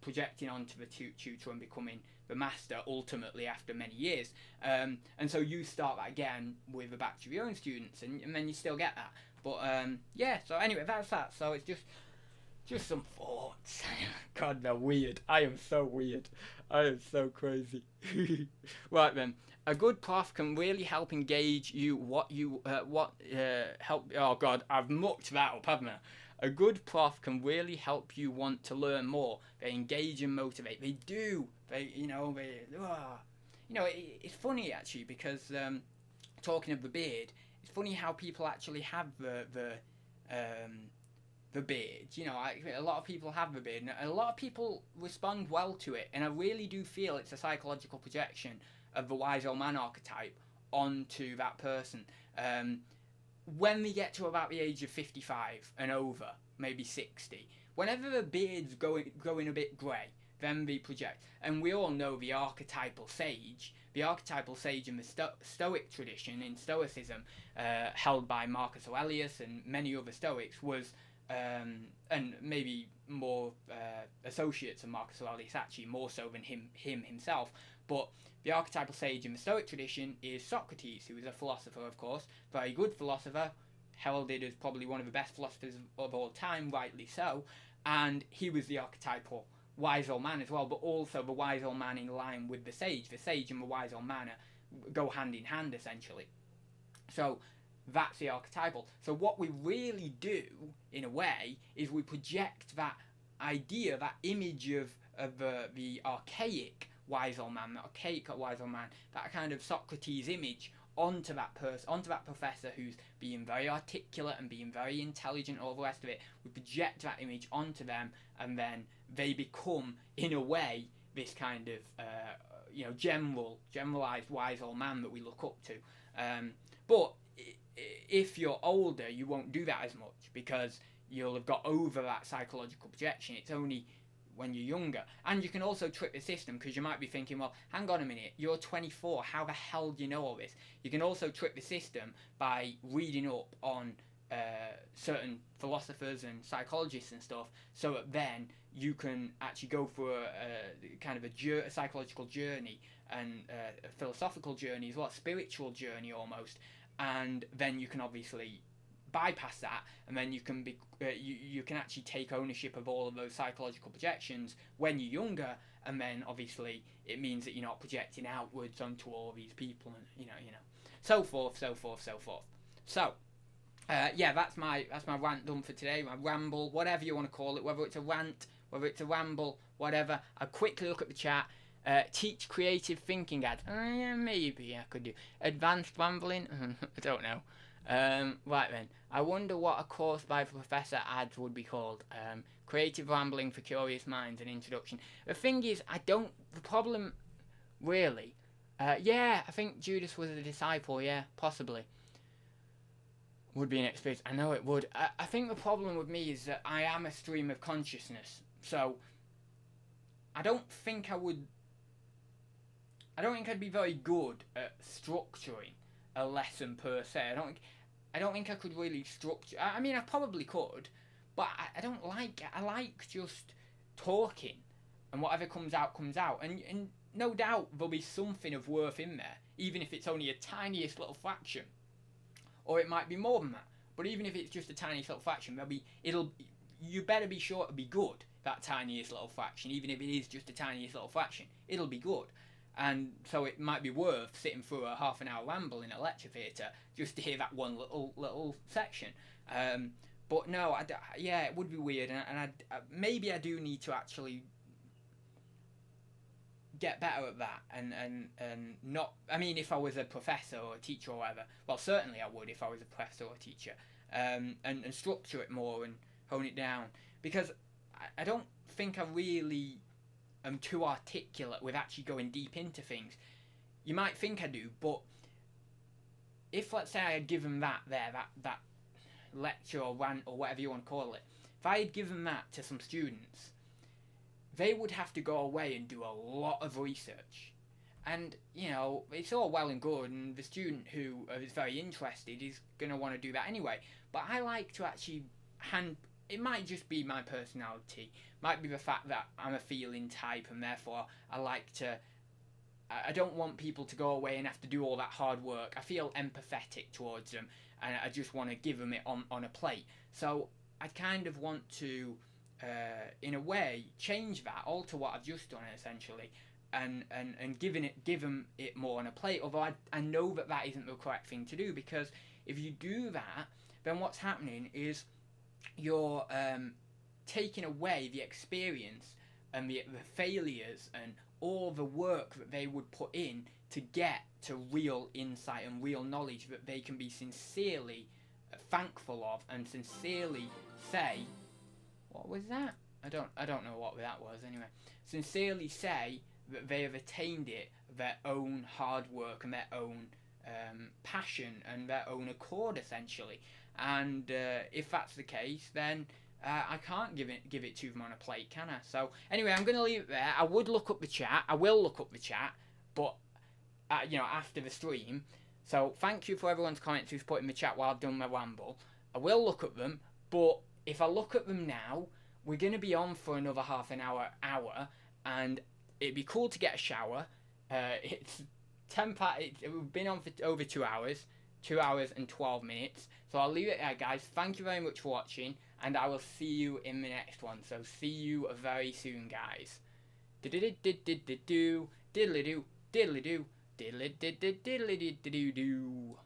projecting onto the tutor and becoming the master ultimately after many years. And so you start that again with a batch of your own students, and then you still get that. But yeah, so anyway, that's that. So it's just some thoughts. God, they're weird. I am so weird. I am so crazy. Right then. A good prof can really help engage you. Help? Oh God, I've mucked that up, haven't I? A good prof can really help you want to learn more. They engage and motivate. They do. It's funny actually, because talking of the beard, it's funny how people actually have the beard. A lot of people have the beard, and a lot of people respond well to it. And I really do feel it's a psychological projection of the wise old man archetype onto that person. When they get to about the age of 55 and over, maybe 60, whenever the beard's going a bit grey, then they project. And we all know the archetypal sage in the Stoic tradition, in Stoicism, held by Marcus Aurelius and many other Stoics, was, and maybe more associates of Marcus Aurelius, actually, more so than him himself, but the archetypal sage in the Stoic tradition is Socrates, who is a philosopher, of course, very good philosopher, heralded as probably one of the best philosophers of all time, rightly so, and he was the archetypal wise old man as well, but also the wise old man in line with the sage. The sage and the wise old man go hand in hand, essentially. So that's the archetypal. So what we really do, in a way, is we project that idea, that image of the archaic wise old man, that kind of Socrates image onto that person, onto that professor who's being very articulate and being very intelligent, all the rest of it. We project that image onto them, and then they become, in a way, this kind of generalized wise old man that we look up to. But if you're older, you won't do that as much, because you'll have got over that psychological projection. It's only when you're younger. And you can also trick the system, because you might be thinking, well, hang on a minute, you're 24, how the hell do you know all this? You can also trick the system by reading up on certain philosophers and psychologists and stuff, so that then you can actually go for a kind of a psychological journey, and a philosophical journey as well, a spiritual journey almost, and then you can obviously bypass that, and then you can be you can actually take ownership of all of those psychological projections when you're younger, and then obviously it means that you're not projecting outwards onto all these people, and so forth. So yeah, that's my rant done for today, my ramble, whatever you want to call it, whether it's a rant, whether it's a ramble, whatever. I'll quickly look at the chat. Teach creative thinking, Adz. Yeah, maybe I could do advanced rambling. I don't know. Right then, I wonder what a course by Professor Adz would be called. Creative Rambling for Curious Minds, an introduction. The thing is, the problem, really, yeah, I think Judas was a disciple, yeah, possibly. Would be an experience, I know it would. I think the problem with me is that I am a stream of consciousness, so I don't think I'd be very good at structuring a lesson per se. I don't think I could really structure. I mean, I probably could, but I don't like it. I like just talking, and whatever comes out comes out. And no doubt there'll be something of worth in there, even if it's only a tiniest little fraction, or it might be more than that. But even if it's just a tiny little fraction, you better be sure it'll be good, that tiniest little fraction. Even if it is just a tiniest little fraction, it'll be good. And so it might be worth sitting through a half an hour ramble in a lecture theatre just to hear that one little section. But no, it would be weird, and maybe I do need to actually get better at that, and not. I mean, if I was a professor or a teacher or whatever, well, certainly I would if I was a professor or a teacher, and structure it more and hone it down, because I don't think I really am too articulate with actually going deep into things. You might think I do, but if, let's say, I had given that lecture or rant or whatever you want to call it, if I had given that to some students, they would have to go away and do a lot of research. And, it's all well and good, and the student who is very interested is going to want to do that anyway. But I like to actually it might just be my personality, might be the fact that I'm a feeling type, and therefore I don't want people to go away and have to do all that hard work. I feel empathetic towards them, and I just want to give them it on a plate. So I kind of want to, in a way, change that, alter what I've just done essentially, and give them it more on a plate. Although I know that isn't the correct thing to do, because if you do that, then what's happening is you're taking away the experience and the failures and all the work that they would put in to get to real insight and real knowledge that they can be sincerely thankful of, and sincerely say, what was that? I don't know what that was anyway. Sincerely say that they have attained it, their own hard work and their own passion and their own accord essentially. And if that's the case, then I can't give it to them on a plate, can I? So anyway, I'm going to leave it there. I will look up the chat, but after the stream. So thank you for everyone's comments who's put in the chat while I've done my ramble. I will look at them, but if I look at them now, we're going to be on for another half an hour, and it'd be cool to get a shower. It's 10 past. We've been on for over 2 hours, 2 hours and 12 minutes. So I'll leave it there, guys. Thank you very much for watching, and I will see you in the next one. So see you very soon, guys. Diddly-do, diddly-do, diddly-do, diddly-diddly-diddly-do.